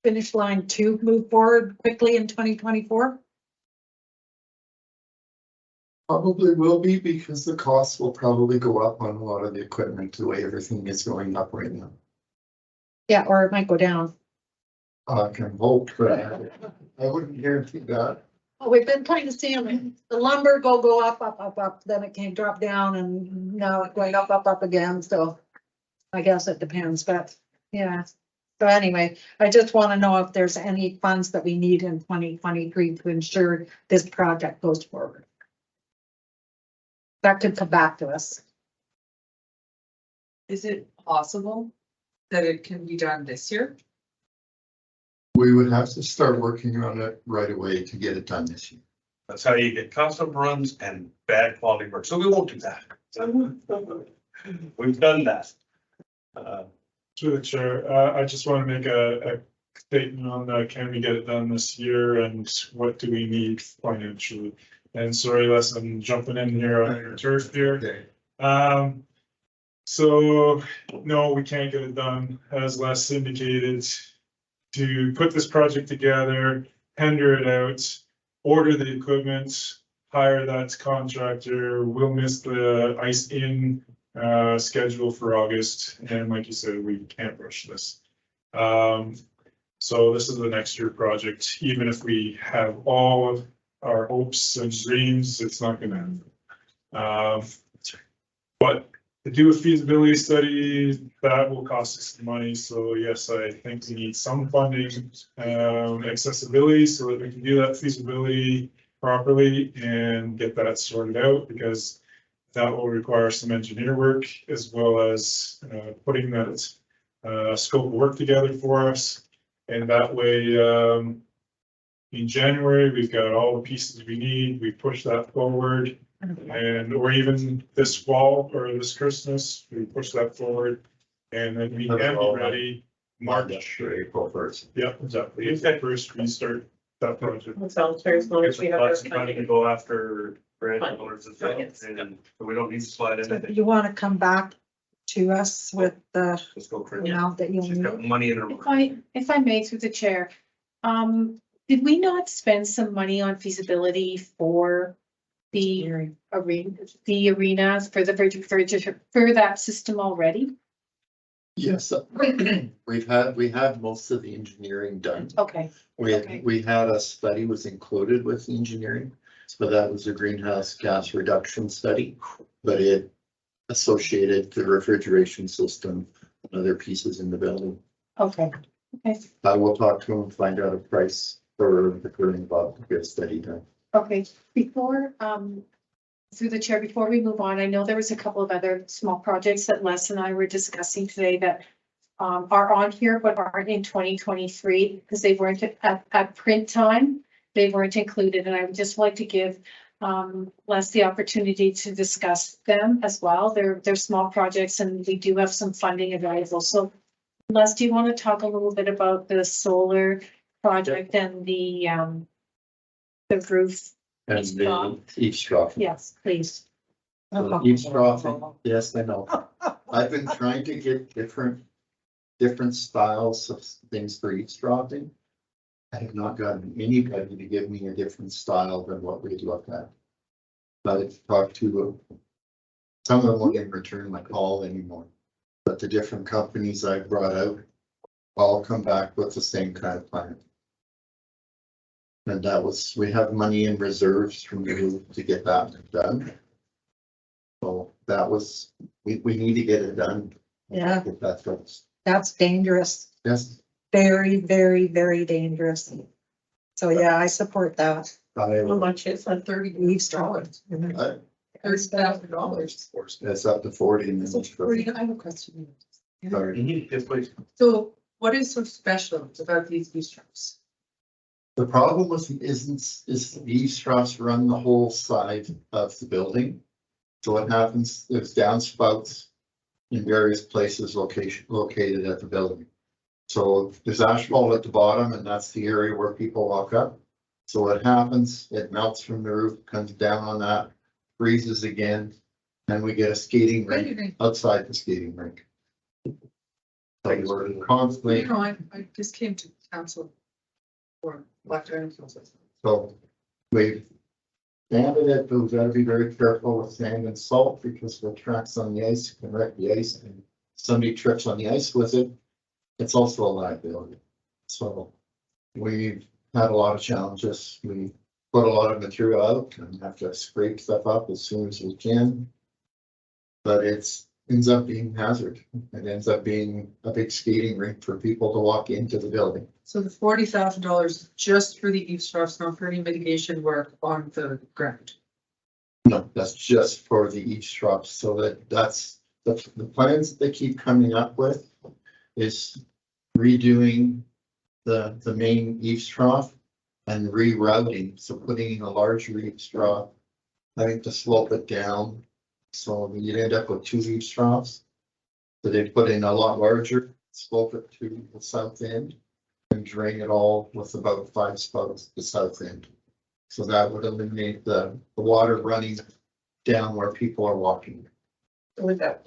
finish line to move forward quickly in 2024? Probably will be because the costs will probably go up on a lot of the equipment, the way everything is going up right now. Yeah, or it might go down. I can hope, but I wouldn't guarantee that. Oh, we've been kind of seeing the lumber go up, then it can drop down and now it's going up again, so. I guess it depends, but yeah. So anyway, I just want to know if there's any funds that we need in 2023 to ensure this project goes forward. That could come back to us. Is it possible that it can be done this year? We would have to start working on it right away to get it done this year. That's how you get custom runs and bad quality work. So we won't do that. We've done that. Through the chair, I just want to make a statement on can we get it done this year and what do we need financially? And sorry, Les, I'm jumping in here on your turf here. Okay. So no, we can't get it done, as Les indicated. To put this project together, tender it out, order the equipment, hire that contractor. We'll miss the ice in schedule for August, and like you said, we can't rush this. So this is the next year project. Even if we have all of our hopes and dreams, it's not gonna happen. But to do a feasibility study, that will cost us some money. So yes, I think we need some funding, accessibility, so that we can do that feasibility properly and get that sorted out, because that will require some engineer work as well as putting that scope of work together for us. And that way, in January, we've got all the pieces we need. We push that forward. And, or even this fall or this Christmas, we push that forward and then we can be ready March. April 1st. Yep, exactly. April 1st, we start that project. That sounds fair as long as we have. our Lots of money to funding. go after grant owners as well, Yes. and we don't need to slide So anything. you want to come back to us with the Let's go crazy. amount that you'll She's got need? money in her. If I may, through the chair, did we not spend some money on feasibility for the arenas for that system already? Yes, we had most of the engineering done. Okay, Okay. We had a study was included with the engineering, so that was a greenhouse gas reduction study, but it associated the refrigeration system and other pieces in the building. okay, okay, I will talk to him and find out a price for the current Bob to get a study done. okay. Before, through the chair, before we move on, I know there was a couple of other small projects that Les and I were discussing today that are on here, but aren't in 2023 because they weren't at print time. They weren't included, and I would just like to give Les the opportunity to discuss them as well. They're small projects and we do have some funding available. So Les, do you want to talk a little bit about the solar project and the roof? And the eavesdropping. Yes, please. Eavesdropping, yes, I know. I've been trying to get different styles of things for eavesdropping. I have not gotten anybody to give me a different style than what we look at. I've talked to, some of them won't even return my call anymore. But the different companies I brought out all come back with the same kind of plan. And that was, we have money in reserves from you to get that done. So that was, we need to get it done. Yeah. If that's what's, That's dangerous. yes, Very, very, very dangerous. So yeah, I support that. How I, much is that? Eavesdropping. $30,000. it's up to 40 and then. I have a question. Sorry. Yes, please. So what is so special about these eavesdrops? The problem with is the eavesdrops run the whole side of the building. So what happens, there's downspouts in various places located at the building. So there's asphalt at the bottom and that's the area where people walk up. So what happens, it melts from the roof, comes down on that, freezes again, and we get a skating rink outside the skating rink. So we're constantly, You know, I just came to council for Black Diamond Council. so we've sanded it, but we've got to be very careful with sand and salt because the tracks on the ice can wreck the ice and somebody trips on the ice with it. It's also a liability. So we've had a lot of challenges. We put a lot of material out and have to scrape stuff up as soon as we can. But it's ends up being hazard. It ends up being a big skating rink for people to walk into the building. So the $40,000 just for the eavesdrops, not for any mitigation work on the ground. No, that's just for the eavesdrops. So that's the plans that they keep coming up with is redoing the main eavesdrop and rerouting. So putting in a larger eavesdrop, having to slope it down. So you'd end up with two eavesdrops. So they put in a lot larger, slope it to the south end and drain it all with about 5 spouts to the south end. So that would eliminate the water running down where people are walking. With that.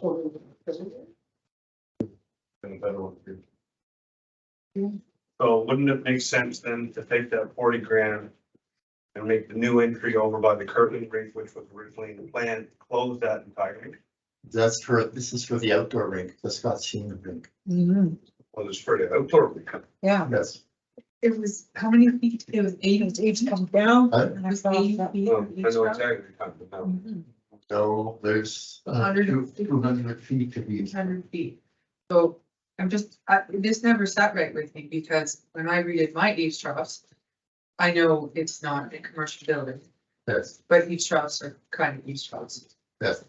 So wouldn't it make sense then to take that 40 grand and make the new entry over by the Kirtland rink, which was originally in the plan, close that entirely? This is for the outdoor rink, the Scott Senior rink. Mhm. Well, it's for the outdoor rink. Yeah. Yes. It was, how many feet? It was 80. Each comes down. Huh? and It I was saw 80 that. feet Well, of I know eavesdrop. exactly what you're talking about. Mhm. So there's 200 feet to be. 100 feet. So I'm just, this never sat right with me because when I redid my eavesdrops, I know it's not a commercial building, Yes, but eavesdrops are kind of eavesdrops. yes.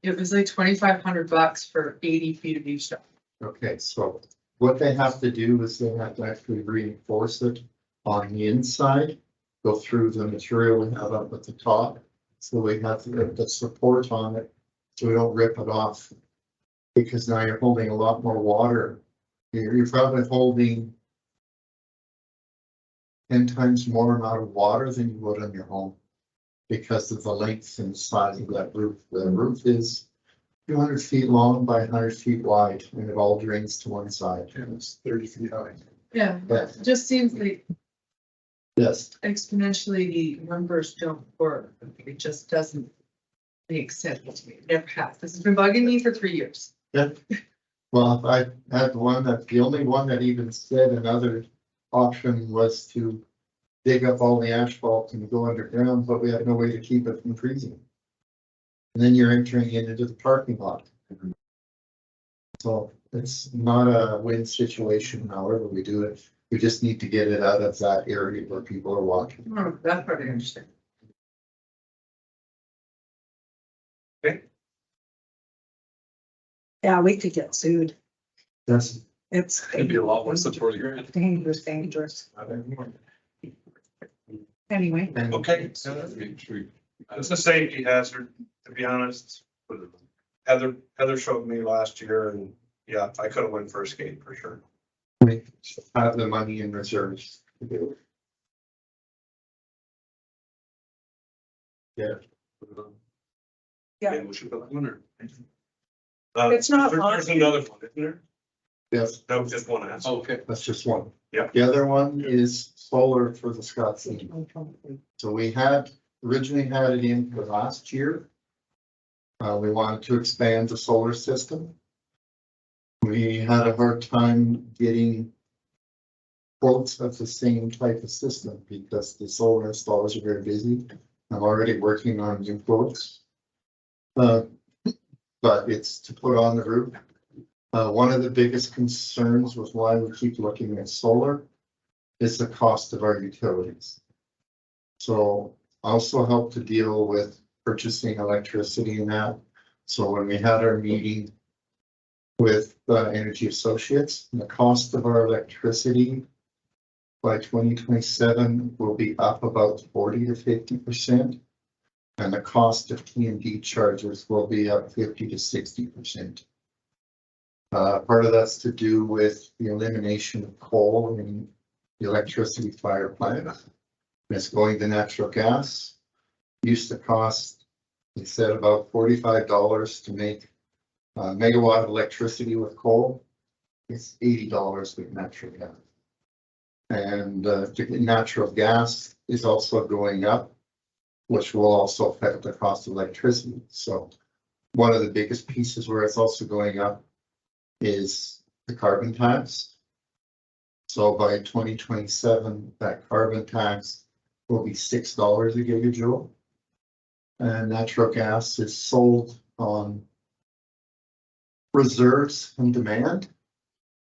It was like $2,500 for 80 feet of eavesdrop. Okay, so what they have to do is they have to actually reinforce it on the inside, go through the material we have up at the top. So we have to put the support on it, so we don't rip it off. Because now you're holding a lot more water. You're probably holding 10 times more amount of water than you would on your home. Because of the length and size of that roof. The roof is 200 feet long by 100 feet wide, and it all drains to one side. And it's 30 feet high. Yeah, Yes, it just seems like yes. exponentially the numbers don't work. It just doesn't make sense to me. It never has. This has been bugging me for 3 years. Yeah. Well, I had one the only one that even said another option was to dig up all the asphalt and go underground, but we had no way to keep it from freezing. And then you're entering it into the parking lot. So it's not a win situation, however we do it. We just need to get it out of that area where people are walking. Oh, that's what I understand. Yeah, we could get sued. That's. It's It'd be a lot worse than 40 grand. dangerous, dangerous. Anyway, Okay, it's a safety hazard, to be honest. Heather showed me last year and yeah, I could have went for a skate for sure. We have the money in reserves to do it. Yeah. Yeah. Maybe we should put that one there. It's not There's on. another one, isn't there? Yes, That was just one answer. Okay. that's just one. Yeah. The other one is solar for the Scott City. So we had originally had it in for last year. We wanted to expand the solar system. We had a hard time getting quotes of the same type of system because the solar installers are very busy. I'm already working on new quotes. But it's to put on the roof. One of the biggest concerns with why we keep looking at solar is the cost of our utilities. So also help to deal with purchasing electricity and that. So when we had our meeting with Energy Associates, the cost of our electricity by 2027 will be up about 40 to 50%. And the cost of T&D charges will be up 50 to 60%. Part of that's to do with the elimination of coal in the electricity fire plant. It's going to natural gas. Used to cost, it said about $45 to make a megawatt of electricity with coal. It's $80 with natural gas. And natural gas is also going up, which will also affect the cost of electricity. So one of the biggest pieces where it's also going up is the carbon tax. So by 2027, that carbon tax will be $6 a gigajoule. And natural gas is sold on reserves and demand.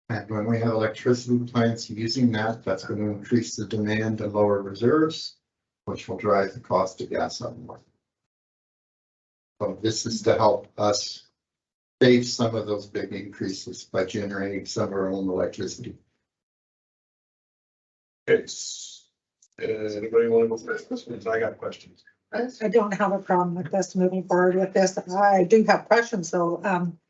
And when we have electricity plants using that, that's going to increase the demand and lower reserves, which will drive the cost of gas up more. So this is to help us save some of those big increases by generating some of our own electricity. Okay. Anybody want to go first? I got questions. I don't have a problem with this, moving forward with this. I do have questions though.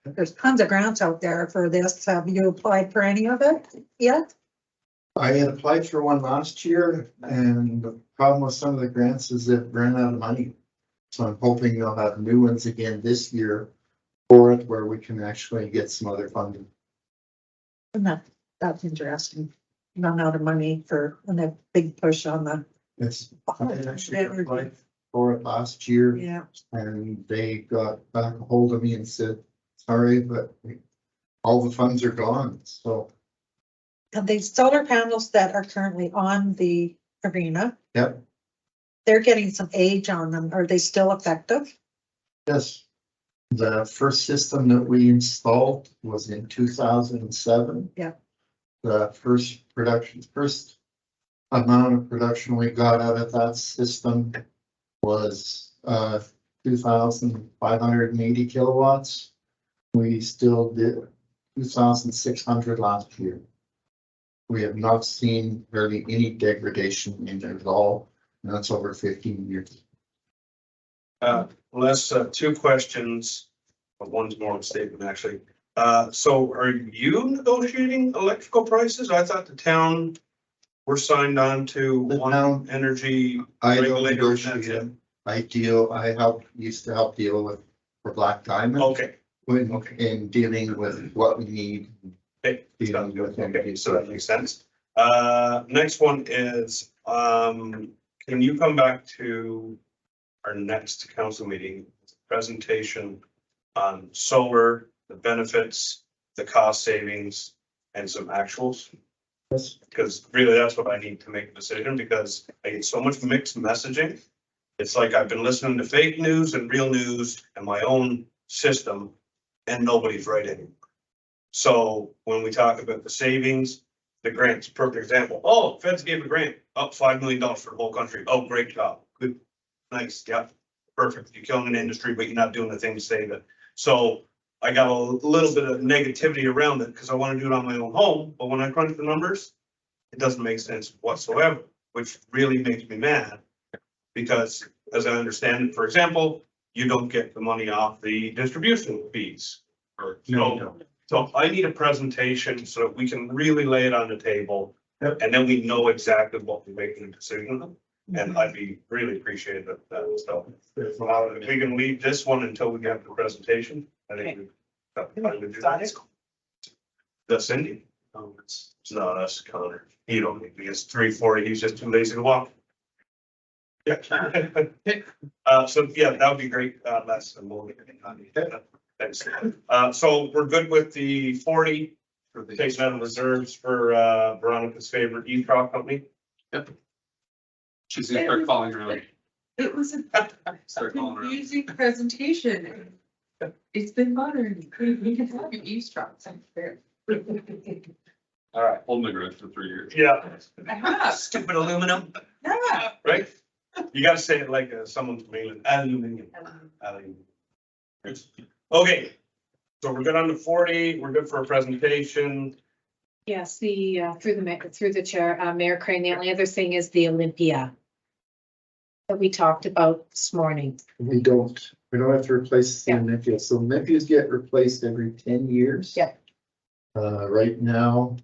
There's tons of grants out there for this. Have you applied for any of it yet? I had applied for one last year, and the problem with some of the grants is they've ran out of money. So I'm hoping they'll have new ones again this year for it, where we can actually get some other funding. And that's interesting. Run out of money for, and a big push on the. It's, I actually applied for it last year, Yeah, and they got back a hold of me and said, sorry, but all the funds are gone, so. and the solar panels that are currently on the arena, Yep, they're getting some age on them. Are they still effective? yes. The first system that we installed was in 2007. Yeah. The first amount of production we got out of that system was 2,580 kilowatts. We still did 2,600 last year. We have not seen really any degradation in it at all, and that's over 15 years. Les, two questions, but one's more of a statement, actually. So are you negotiating electrical prices? I thought the town were signed on to The one town- energy I don't regulator. and that's it. negotiate. I used to help deal with for Black Diamond. Okay, In dealing with what we need. okay, Dealing with okay, so that makes sense. Next one is, can you come back to our next council meeting, presentation on solar, the benefits, the cost savings, and some actuals? Yes. Because really, that's what I need to make a decision, because I get so much mixed messaging. It's like I've been listening to fake news and real news and my own system, and nobody's right anymore. So when we talk about the savings, the grants, perfect example. Oh, feds gave a grant, up $5 million for the whole country. Oh, great job. Good. Nice. Yeah, perfect. You're killing an industry, but you're not doing the thing to save it. So I got a little bit of negativity around it because I want to do it on my own home. But when I crunch the numbers, it doesn't make sense whatsoever, which really makes me mad. Because as I understand it, for example, you don't get the money off the distribution fees. So I need a presentation so that we can really lay it on the table. Yep. And then we know exactly what we're making a decision on. And I'd be really appreciative of that, so. If we can leave this one until we get the presentation, I think. I would do that. The Cindy, it's not us, Connor, he don't need to be, it's 3:40, he's just too lazy to walk. Yeah. So, yeah, that would be great, Les, and we'll. Thanks. So we're good with the 40, For the- taking out of reserves for, Veronica's favorite e-crop company. Yep. She's gonna start calling around. It was a Start calling around. confusing presentation. It's been bothering me. We can have an eavesdrop. All right. Holding the grudge for 3 years. Yeah. I have, Stupid aluminum, yeah. right? You gotta say it like someone's mailing aluminum. Aluminum. Okay, so we're good on the 40, we're good for a presentation. Yes, through the chair, Mayor Crane, the only other thing is the Olympia that we talked about this morning. We don't have to replace the Olympia, so Olympias get replaced every 10 years. Yeah. Right now.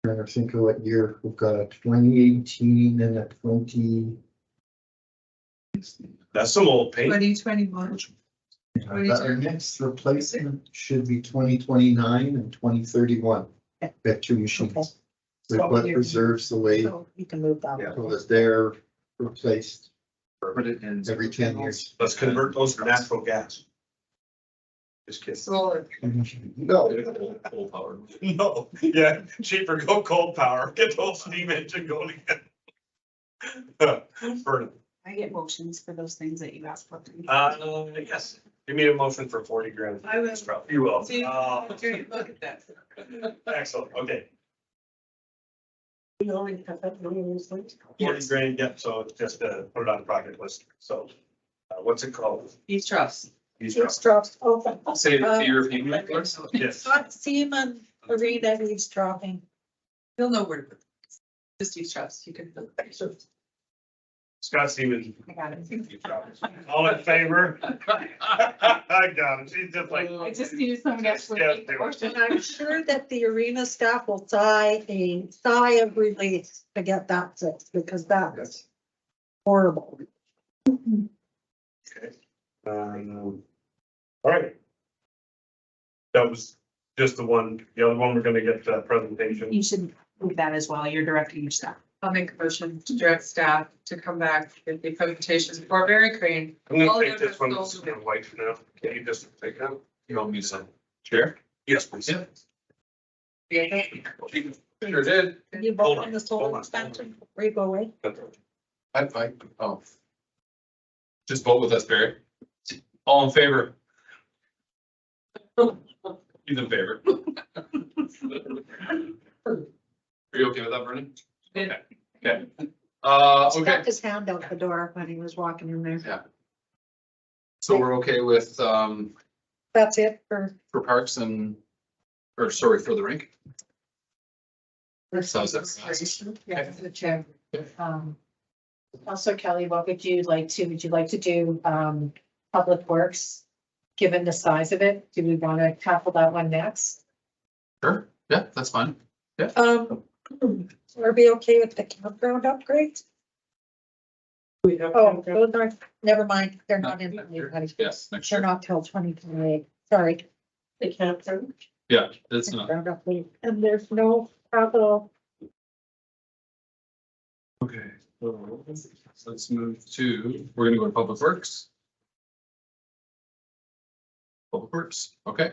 Trying to think of what year, we've got a 2018 and a 20. That's some old paint. 2021. Our next replacement should be 2029 and 2031. Okay. Got two Okay. machines. We put reserves away So you can move that. so that they're replaced Put it in. every 10 years. Let's convert those to natural gas. Just kidding. Solar. No, Full power. No, yeah, cheaper, go cold power, get the whole steam engine going again. Burn. I get motions for those things that you asked for. Yes, give me a motion for 40 grand. I will. You will. See, Oh, okay, look at that. excellent, okay, We only have that many years left. 40 grand, yep, so it's just put it on the project list, so. What's it called? Eavesdrops. Eavesdrops, okay. Say the European. please. Yes. Seaman Arena eavesdropping. You'll know where to put it. Just eavesdrops, you can. Scott Stevens. I got it. All in favor? I got it, she's just like. I just needed someone to actually Yeah, make the do it. motion. And I'm sure that the arena staff will sigh a sigh of relief to get that fixed, because that's horrible. Okay. All right. That was just the one, the other one, we're gonna get the presentation. You should move that as well. You're directing your staff. I'll make a motion to direct staff to come back with the presentations for Barry Crane. I'm All gonna take of this them one, are this is sold. my wife now, can you just take it out? You want me to chair? Yes, please. Yeah. Yeah. Sure did. Can you Hold vote on, on the hold solar on. expansion before you go away? Oh. Just vote with us, Barry. All in favor? He's in favor. Are you okay with that, Bernie? Yeah. Okay. He Okay, stuck his hand out the door when he was walking in there. so we're okay with, That's it for. parks and, or sorry, for the rink? So is that- Yeah, the chair. Also, Kelly, what would you like to do, Public Works? Given the size of it, do we want to tackle that one next? Sure, yeah, that's fine. Are we okay with the campground upgrades? We have. Oh, those are, never mind, they're not in. Yes, next They're year. not till 2028. Sorry. The campground. Yeah, it's not. Campground upgrade. And there's no capital. Okay, so let's move to, we're gonna go to Public Works. Public Works, okay.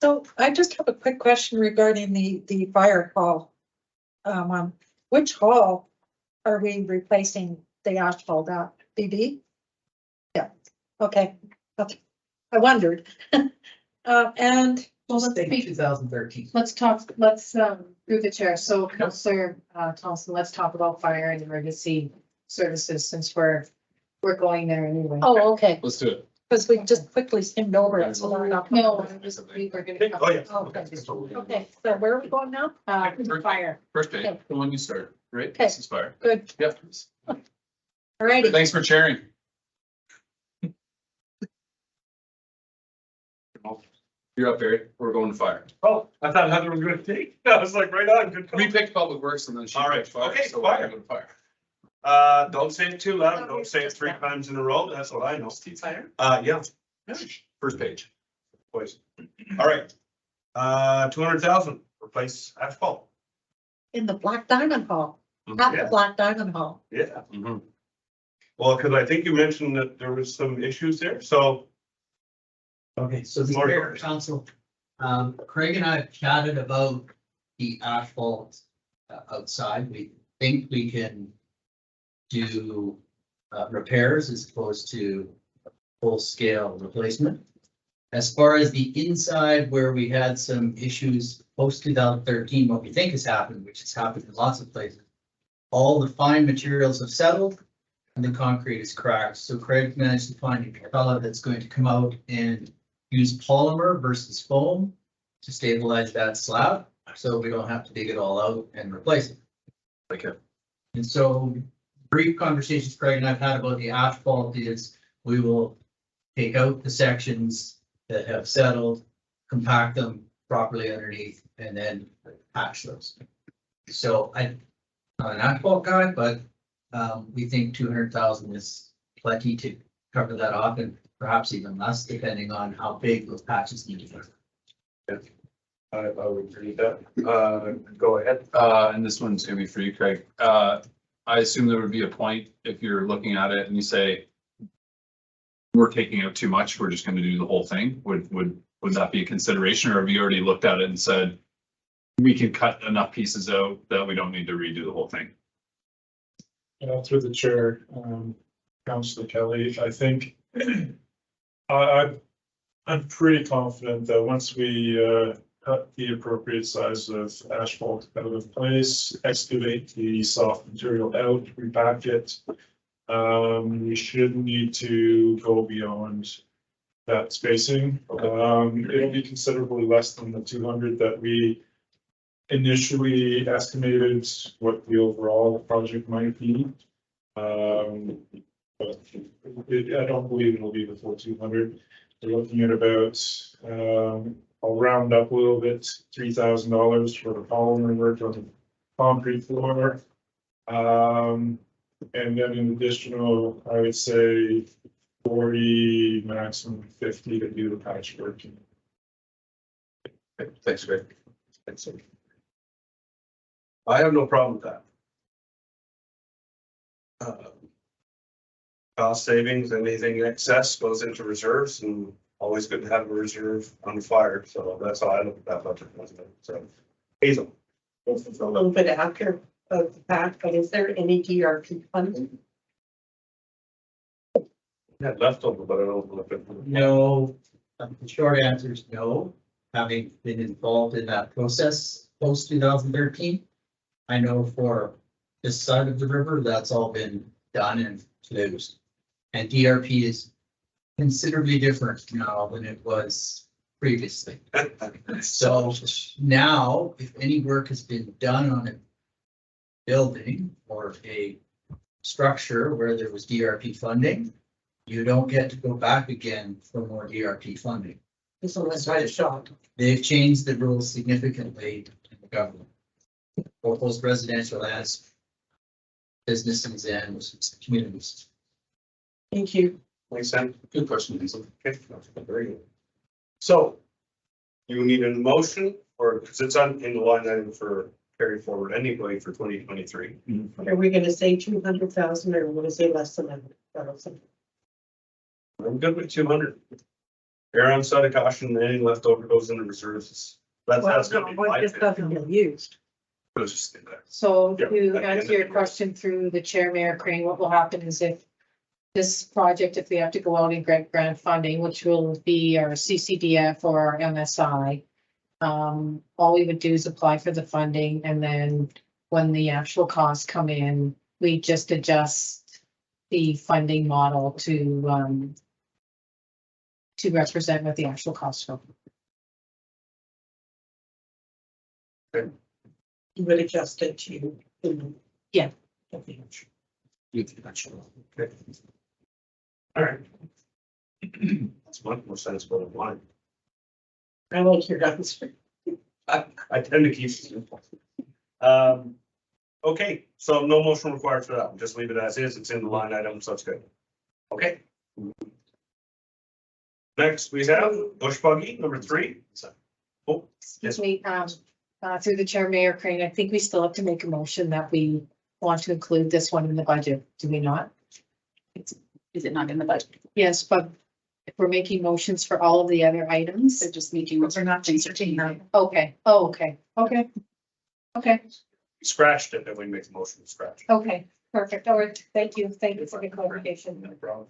So I just have a quick question regarding the fire hall. Which hall are we replacing the asphalt at? BB? Yeah, okay. Okay. I wondered. And Well, let's speak, 2013. let's talk, through the chair. So Counselor Thompson, let's talk about fire and emergency services since we're going there anyway. oh, okay, Let's do it. because we just quickly skimmed over it, so we're not. No, we were gonna. Oh, yeah. Okay, okay, so where are we going now? Fire. First day, the one you start, right? Okay. This is fire. Good, Yep. alrighty. Thanks for sharing. You're up, Barry. We're going to fire. Oh, I thought Heather was gonna take. I was like, right on, good call. We picked public works and then she All right, picked fire. okay, So we're fire. gonna go to fire. Don't say it too loud, don't say it 3 times in a row, that's what I know. Fire. Yeah, First page. boys. All right. 200,000, replace asphalt. In the Black Diamond Hall, at the Yeah, Black Diamond Hall. yeah. Mhm. Well, because I think you mentioned that there was some issues there, so. Okay, so the Marty. Mayor Council, Craig and I have chatted about the asphalt outside. We think we can do repairs as opposed to full-scale replacement. As far as the inside where we had some issues post 2013, what we think has happened, which has happened in lots of places, all the fine materials have settled and the concrete is cracked. So Craig managed to find a fella that's going to come out and use polymer versus foam to stabilize that slab, so we don't have to dig it all out and replace it. Okay. And so brief conversations Craig and I've had about the asphalt is we will take out the sections that have settled, compact them properly underneath, and then patch those. So I'm not an asphalt guy, but we think 200,000 is plenty to cover that off, and perhaps even less, depending on how big those patches need to be. I would agree with that. Go ahead. And this one's gonna be for you, Craig. I assume there would be a point if you're looking at it and you say, we're taking out too much, we're just gonna do the whole thing. Would that be a consideration, or have you already looked at it and said, we can cut enough pieces out that we don't need to redo the whole thing? Through the chair, Councillor Kelly, I think I'm pretty confident that once we cut the appropriate size of asphalt out of place, excavate the soft material out, repack it, we shouldn't need to go beyond that spacing. It'll be considerably less than the 200 that we initially estimated what the overall project might be. But I don't believe it'll be the full 200. We're looking at about, I'll round up a little bit, $3,000 for the polymer work on the concrete floor. And then an additional, I would say 40, maximum 50 to do the patchwork. Thanks, Greg. Thanks. I have no problem with that. Cost savings, anything in excess goes into reserves, and always good to have a reserve on fire, so that's how I look at that budget. So, Hazel. This is a little bit after of the fact, but is there any DRP funding? Had leftover, but I don't look at. No, the short answer is no, having been involved in that process post 2013. I know for this side of the river, that's all been done and closed. And DRP is considerably different now than it was previously. So now, if any work has been done on a building or a structure where there was DRP funding, you don't get to go back again for more DRP funding. This one was right shot. They've changed the rules significantly in the government. Both those residential as businesses and communities. Thank you. Makes sense. Good question, Hazel. Okay, very good. So you need a motion, or because it's on in the line item for carry forward anyway for 2023. Are we gonna say 200,000 or want to say less than 100,000? I'm good with 200. Err on side of caution, any leftover goes into reserves. That's gonna be my It doesn't get used. Let's just do that. So Yeah, to at the answer end your of the- question through the chair, Mayor Crane, what will happen is if this project, if we have to go out and get grant funding, which will be our CCDF or our MSI, all we would do is apply for the funding, and then when the actual costs come in, we just adjust the funding model to represent what the actual costs are. You would adjust it to. Yeah. Okay. All right. That's much more sensible than mine. I like your answer. I tend to keep it simple. Okay, so no motion required for that. Just leave it as is. It's in the line item, so it's good. Okay. Next, we have bush buggy, number 3. Oh, yes, Excuse me, through the chair, Mayor Crane, I think we still have to make a motion that we want to include this one in the budget, do we not? Is it not in the budget? Yes, but if we're making motions for all of the other items, They're just making. We're not changing that. okay, oh, okay, okay. Okay, scratched it, and we make the motion to scratch. okay, perfect, all right, thank you for the clarification. No problem.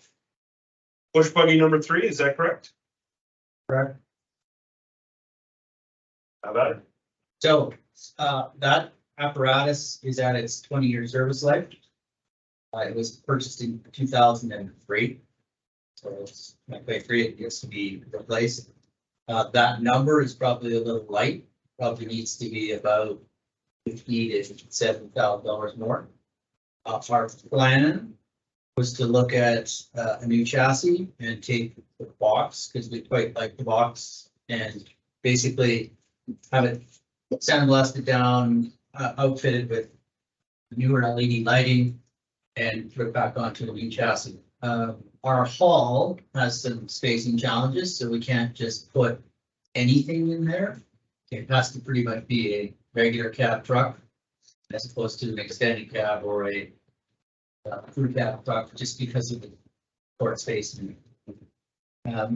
Bush buggy number 3, is that correct? Correct. How about it? So, that apparatus is at its 20-year service life. It was purchased in 2003. So it's not quite free, it needs to be replaced. That number is probably a little light, probably needs to be about $50,000 to $70,000 more. Our plan was to look at a new chassis and take the box, because we quite like the box, and basically have it sandblasted down, outfitted with newer LED lighting, and put it back onto the new chassis. Our hall has some spacing challenges, so we can't just put anything in there. It has to pretty much be a regular cab truck as opposed to an extended cab or a crew cab truck, just because of the port spacing.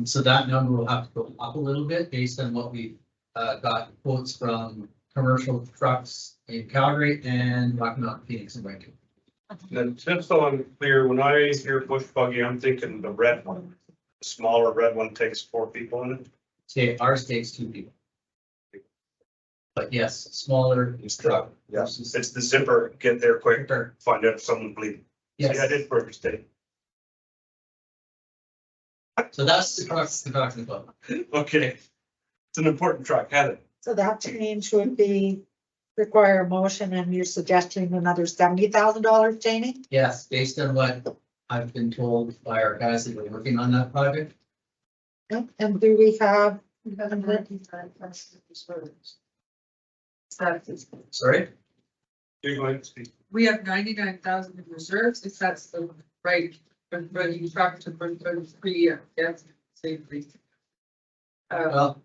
So that number will have to go up a little bit based on what we've got quotes from commercial trucks in Calgary and Rocky Mountain, Phoenix, and Rankin. Then just so I'm clear, when I hear bush buggy, I'm thinking the red one. The smaller red one takes 4 people in it. Okay, ours takes 2 people. But yes, smaller truck. versus- It's the zipper, get there quick, Quicker. find out if someone's bleeding. Yes. Yeah, I did first day. So that's the truck we're talking about. Okay. It's an important truck, had it. So that change would be require a motion, and you're suggesting another $70,000, Janie? Yes, based on what I've been told by our guys that are working on that project. And do we have, Sorry? You're going to speak. We have 99,000 in reserves, if that's the right, but you talk to, for 3 years, yes, safely. Well,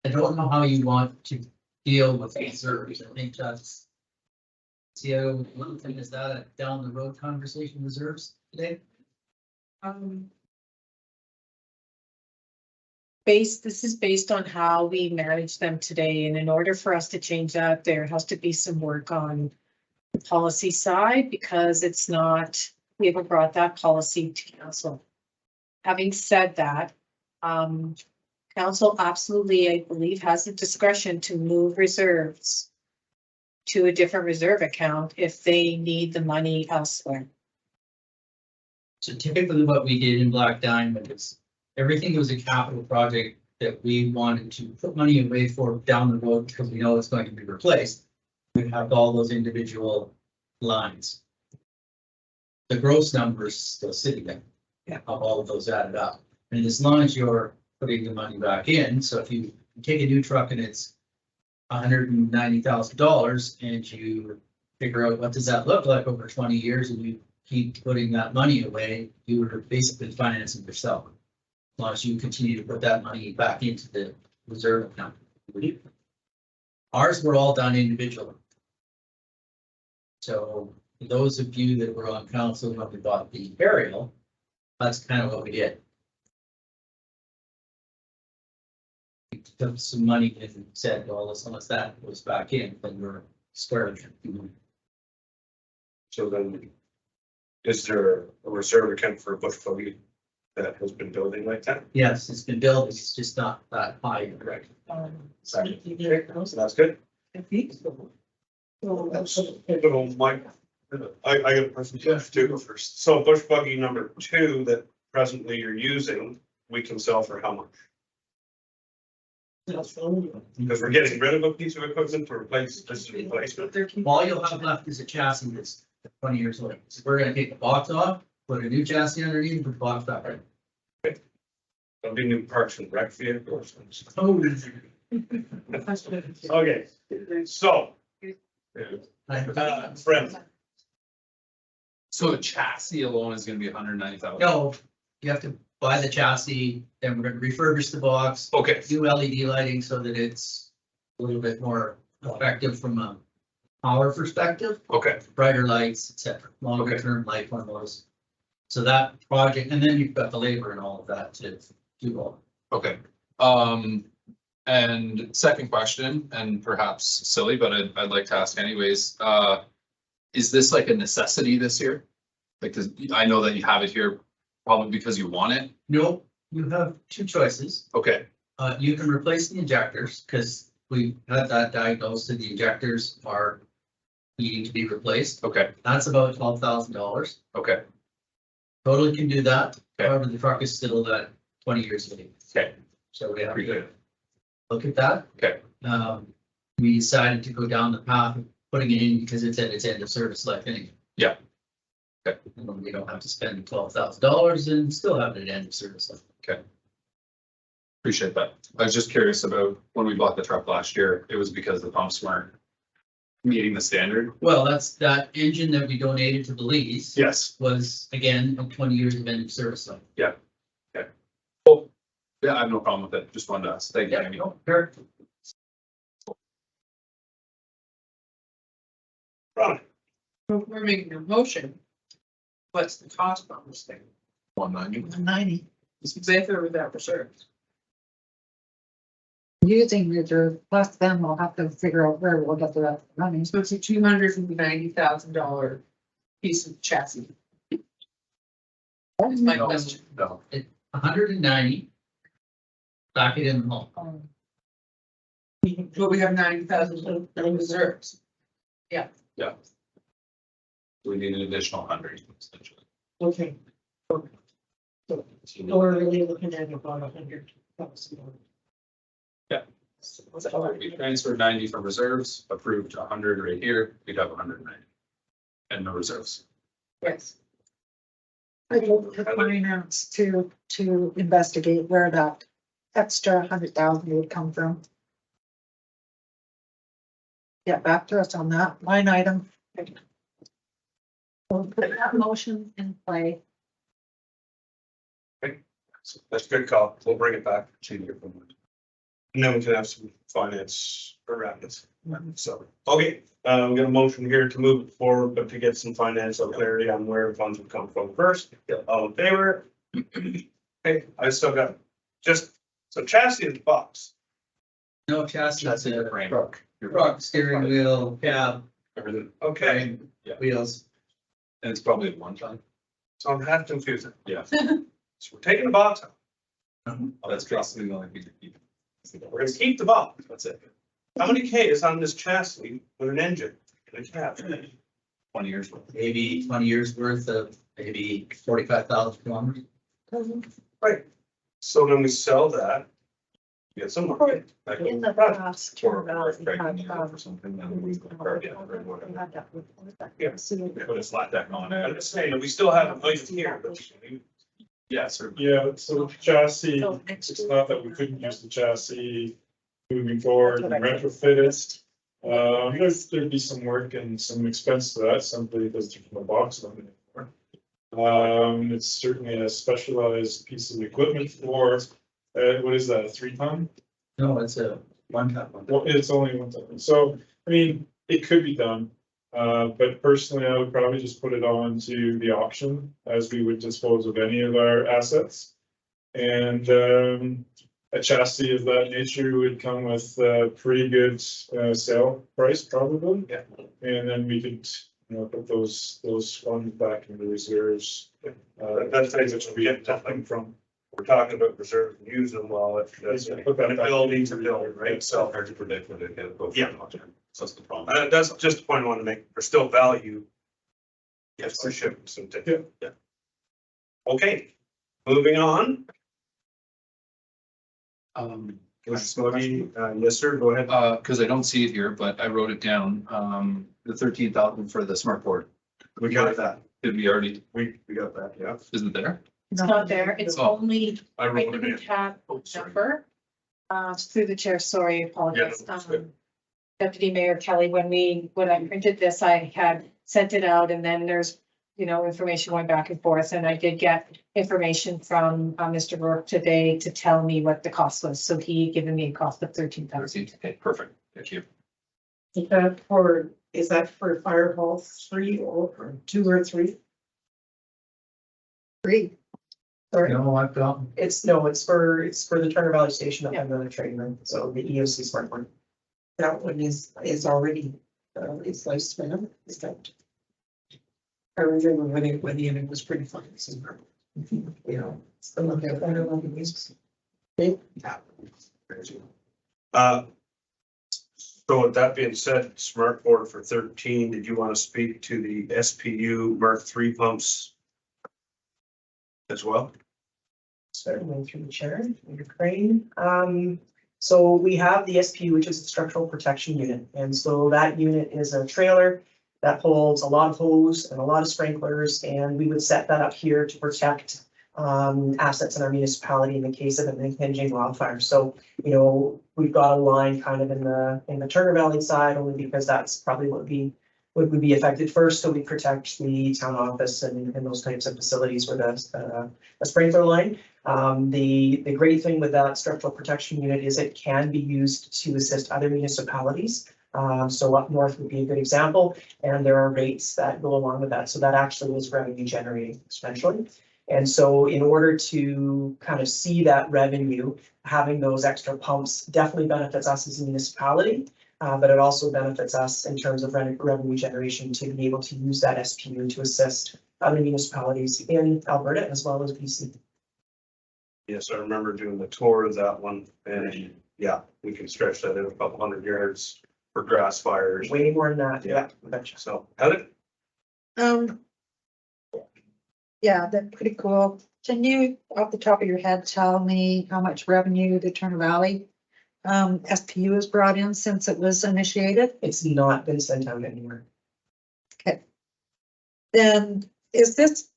I don't know how you want to deal with reserves. I think that's. See, one thing is that a down the road conversation reserves today. This is based on how we manage them today, and in order for us to change that, there has to be some work on the policy side, because it's not, we haven't brought that policy to council. Having said that, council absolutely, I believe, has the discretion to move reserves to a different reserve account if they need the money elsewhere. So typically what we did in Black Diamond is everything was a capital project that we wanted to put money away for down the road because we know it's going to be replaced. We have all those individual lines. The gross numbers still sitting there. Yeah. Of all of those added up. And as long as you're putting the money back in, so if you take a new truck and it's $190,000 and you figure out what does that look like over 20 years and you keep putting that money away, you are basically financing yourself. As long as you continue to put that money back into the reserve account. Ours were all done individually. So for those of you that were on council when we bought the burial, that's kind of what we did. We took some money and said, well, as long as that goes back in, then we're square again. So then, is there a reserve account for a bush buggy that has been building like that? Yes, it's been built, it's just not that high, correct? So that's good. Mike, I got a question too first. So bush buggy number 2 that presently you're using, we can sell for how much? Because we're getting rid of a piece of equipment to replace this replacement. All you'll have left is a chassis that's 20 years old. So we're gonna take the box off, put a new chassis underneath, and put the box back in. There'll be new parks and rec vehicles. Oh. Okay, so, Fred, So a chassis alone is gonna be 190,000. No, you have to buy the chassis, then we're gonna refurbish the box, Okay, do LED lighting so that it's a little bit more effective from a power perspective, okay, brighter lights, et cetera, longer Okay. term life on those. So that project, and then you've got the labor and all of that to do all. okay. And second question, and perhaps silly, but I'd like to ask anyways, is this like a necessity this year? Like, 'cause I know that you have it here probably because you want it. No, you have two choices. Okay, You can replace the injectors, because we had that diagnosed that the injectors are needing to be replaced. okay, That's about $12,000. okay, Totally can do that. Okay. However, the truck is still that 20 years old. okay, So we have pretty to good. look at that. Okay. We decided to go down the path of putting it in because it's at its end of service life anyway. Yeah. Okay. And then we don't have to spend $12,000 and still have it at end of service life. Appreciate that. I was just curious about when we bought the truck last year, it was because the pumps weren't meeting the standard. Well, that's that engine that we donated to the lease. Yes. Was again, 20 years of end of service life. Oh, yeah, I have no problem with it. Just wanted to ask. Thank you, Amy. no, sure. Ron, We're making a motion. What's the cost on this thing? 190. 90, With or without reserves? using reserve, plus then we'll have to figure out where we'll get the rest of the money. So it's a $290,000 piece of chassis. That's my No, question. no. 190. Back it in the hole. But we have 90,000 in reserves. We need an additional 100 essentially. Okay. So we're really looking at about 100,000. Yeah. So we transferred 90 from reserves, approved 100 right here, we'd have 190. And no reserves. Yes. I'd look to finance to investigate where that extra 100,000 would come from. Get back to us on that line item. We'll put that motion in play. that's a good call. We'll bring it back to you. And then we can have some finance around it. So, okay, we got a motion here to move it forward, but to get some financial clarity on where funds would come from first. All in favor? Okay, I still got just, so chassis is box. No chassis, That's in your it's frame. truck, steering wheel, cab, Everything. Okay, wheels. And it's probably at one time. so I'm half confused. Yeah. So we're taking the box out. That's basically the only thing to keep. We're gonna keep the box. That's it. How many K is on this chassis with an engine and a cab? 20 years. Maybe 20 years worth of maybe 45,000 kilometers. Right. So then we sell that. Get some money. In the past. Or something, then we. Put a flat deck on I'm it. just saying, we still have a million here, but Yes, or Yeah, so chassis, So next it's year- not that we couldn't use the chassis moving forward and retrofit it. There'd be some work and some expense to that, simply because there's no box on it anymore. It's certainly a specialized piece of equipment for, what is that, a 3-ton? No, it's a one-time one. Well, it's only 1 ton, so, I mean, it could be done. But personally, I would probably just put it on to the auction as we would dispose of any of our assets. And, a chassis of that nature would come with a pretty good, sale price probably. Yeah. And then we could, put those funds back into reserves. that's things that we get nothing from. We're talking about reserve and use them while that's, and it all needs a bill, right? So, hard to predict when they get both. Yeah. So that's the problem. that's just the point I want to make. There's still value. Yes, for shipping some ticket. Yeah. Okay, moving on. Yes, sir, go ahead. Cause I don't see it here, but I wrote it down, the 13,000 for the smart board. We got that. Did we already, We got that, yeah. isn't it there? It's not there. It's Oh. only, I I wrote it didn't in. have Oh, the sorry. number. Through the chair, sorry, I apologize. Yeah, that's good. Deputy Mayor Kelly, when I printed this, I had sent it out and then there's, information going back and forth. And I did get information from, Mr. Rourke today to tell me what the cost was. So he given me a cost of 13,000. Okay, perfect. Thank you. Is that for fire hall 3 or 2 or 3? 3. Sorry, No, I've got, it's for the Turner Valley Station up in the training room, so the EOC smart one. That one is already, it's lifespan, is that? I remember when the unit was pretty fun, so, still up there, I don't know the music. So with that being said, smart board for 13, did you want to speak to the SPU Mark III pumps as well? Certainly through the chair, your crane. So we have the SPU, which is the structural protection unit. And so that unit is a trailer that holds a lot of hose and a lot of sprinklers. And we would set that up here to protect assets in our municipality in the case of an impending wildfire. So, we've got a line kind of in the Turner Valley side, only because that's probably what would be affected first. So we protect the town office and those types of facilities with a sprinkler line. The great thing with that structural protection unit is it can be used to assist other municipalities. So up north would be a good example, and there are rates that go along with that. So that actually is revenue generating essentially. And so in order to kind of see that revenue, having those extra pumps definitely benefits us as a municipality. But it also benefits us in terms of revenue generation to be able to use that SPU to assist other municipalities in Alberta as well as BC. Yes, I remember doing the tour of that one, and yeah, we can stretch that in a couple 100 yards for grass fires. Way more than that, Yeah. yeah. So, Heather? Yeah, that's pretty cool. Can you, off the top of your head, tell me how much revenue the Turner Valley SPU has brought in since it was initiated? It's not been sent out anywhere. Okay. Then is this,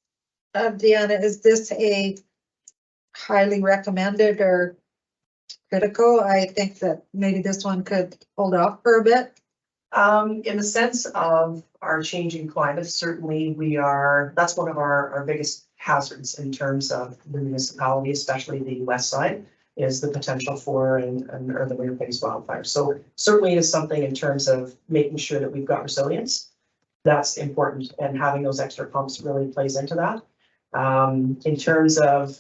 Deanna, is this a highly recommended or critical? I think that maybe this one could hold off for a bit. In the sense of our changing climate, certainly that's one of our biggest hazards in terms of the municipality, especially the west side, is the potential for an early winter-phase wildfire. So certainly it is something in terms of making sure that we've got resilience. That's important, and having those extra pumps really plays into that. In terms of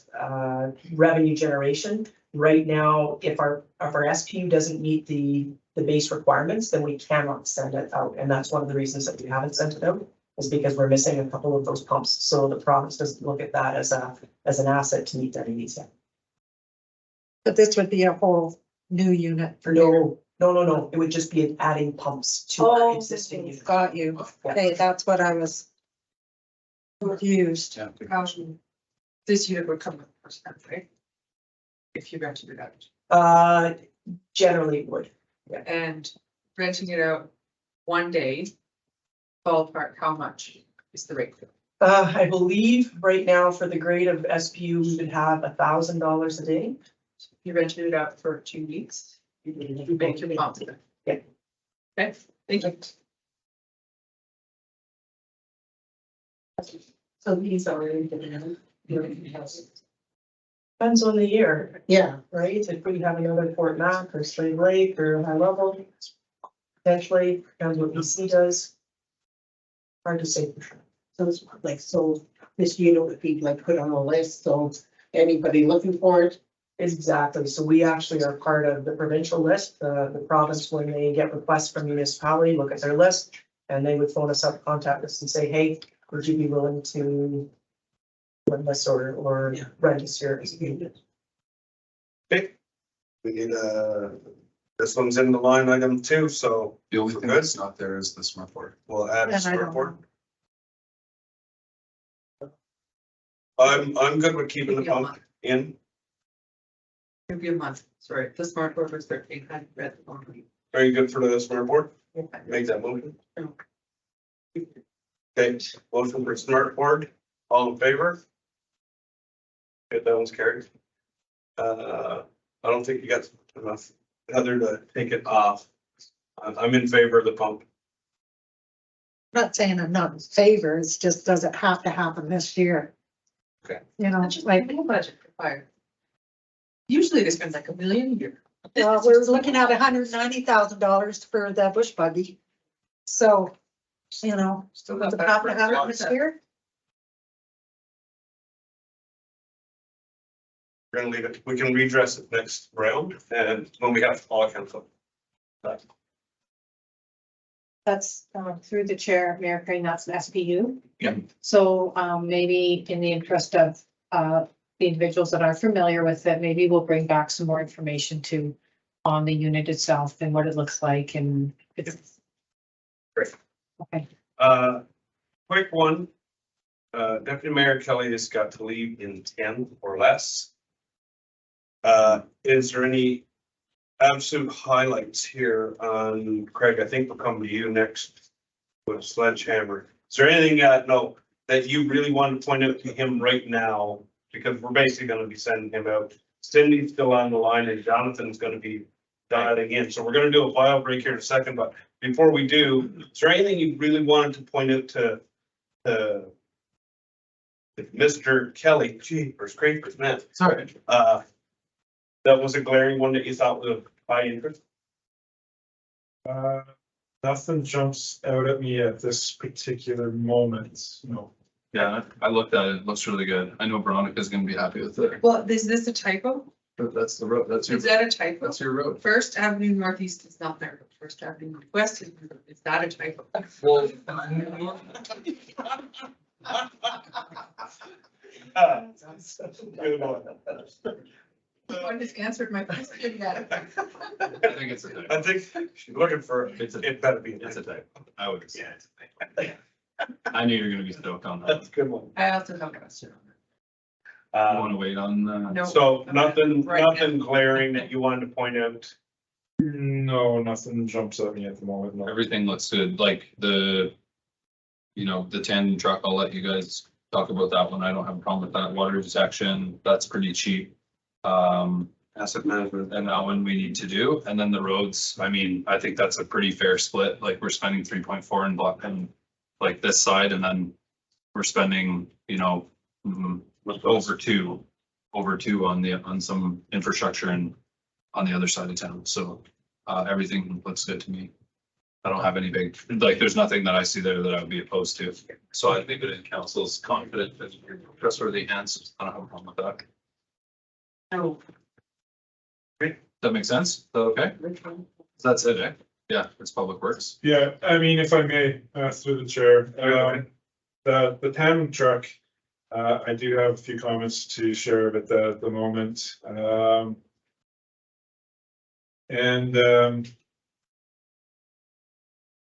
revenue generation, right now, if our SPU doesn't meet the base requirements, then we cannot send it out. And that's one of the reasons that we haven't sent it out, is because we're missing a couple of those pumps. So the province doesn't look at that as an asset to meet their needs yet. But this would be a whole new unit for No. It would just be adding pumps to our existing unit. Got you. Okay, that's what I was confused. This unit would come with a percent, right? If you rented it out. Generally it would. And renting it out one day, ballpark, how much is the rate? I believe right now for the grade of SPU, we would have $1,000 a day. You rented it out for 2 weeks, you make your pump. Yeah. Okay, thank you. So these are depends on the year. Yeah. Right, if we have another Fort Mac or Slave Lake or High Level, potentially, depends what BC does. Hard to say for sure. So it's like, so this unit would be like put on a list, so anybody looking for it. Exactly, so we actually are part of the provincial list, the province, when they get requests from municipality, look at their list. And they would phone us up, contact us and say, hey, would you be willing to rent this or rent us your unit? Okay. We need this one's in the line item 2, so The only We're thing good. that's not there is the smart board. we'll add a And I smart don't board. I'm good with keeping the pump in. It'd be a month, sorry, the smart board was 13, I read the wrong. Are you good for the smart board? Make that motion. Okay, motion for smart board, all in favor? Okay, that one's carried. I don't think you got enough Heather to take it off. I'm in favor of the pump. Not saying I'm not in favor, it's just, does it have to happen this year? Okay. You know, That's just like, like a budget for fire. Usually they spend like $1 million a year. we're looking at $190,000 for the bush buggy. So, you know, Still does got it that have to for happen one this set. year? We're gonna leave it. We can redress it next round and when we have all council. That's through the chair, Mayor Crane, that's an SPU. Yeah. So maybe in the interest of the individuals that are familiar with it, maybe we'll bring back some more information to on the unit itself and what it looks like and it's. Great. Okay. Quick one. Deputy Mayor Kelly has got to leave in 10 or less. Is there any absolute highlights here on Craig? I think we'll come to you next with Sledgehammer. Is there anything no that you really want to point out to him right now? Because we're basically going to be sending him out. Cindy's still on the line and Jonathan's going to be dialing in. So we're going to do a file break here in a second. But before we do, is there anything you really wanted to point out to Mr. Kelly? Gee, or Scrapers, man. Sorry. That was a glaring one that you thought was of high interest? Nothing jumps out at me at this particular moment, no. Yeah, I looked at it. It looks really good. I know Veronica's gonna be happy with it. Well, is this a typo? But that's the road. That's your, Is that a typo? that's your road. First Avenue Northeast is not there, but First Avenue West is that a typo? Well, Good one. I just answered my question yet. I think it's a type. I think she's looking for, It's a, it better be. it's a type. I would say. Yeah. I knew you were gonna be stoked on that. That's a good one. I also have a question on it. You wanna wait on, No. So nothing, Right now. nothing glaring that you wanted to point out? No, nothing jumps at me at the moment, no. everything looks good, like the, you know, the tandem truck, I'll let you guys talk about that one. I don't have a problem with that. Water detection, that's pretty cheap. Asset management, and that one we need to do. And then the roads, I mean, I think that's a pretty fair split. Like we're spending 3.4 in block and like this side, and then we're spending, you know, over two on some infrastructure and on the other side of town. So everything looks good to me. I don't have any big, like, there's nothing that I see there that I would be opposed to. So I think that council's confident that you're trustworthy hands. I don't have a problem with that. Oh. That makes sense? Is that okay? That's it, eh? Yeah, it's Public Works. Yeah, I mean, if I may, through the chair, the tandem truck, I do have a few comments to share at the moment.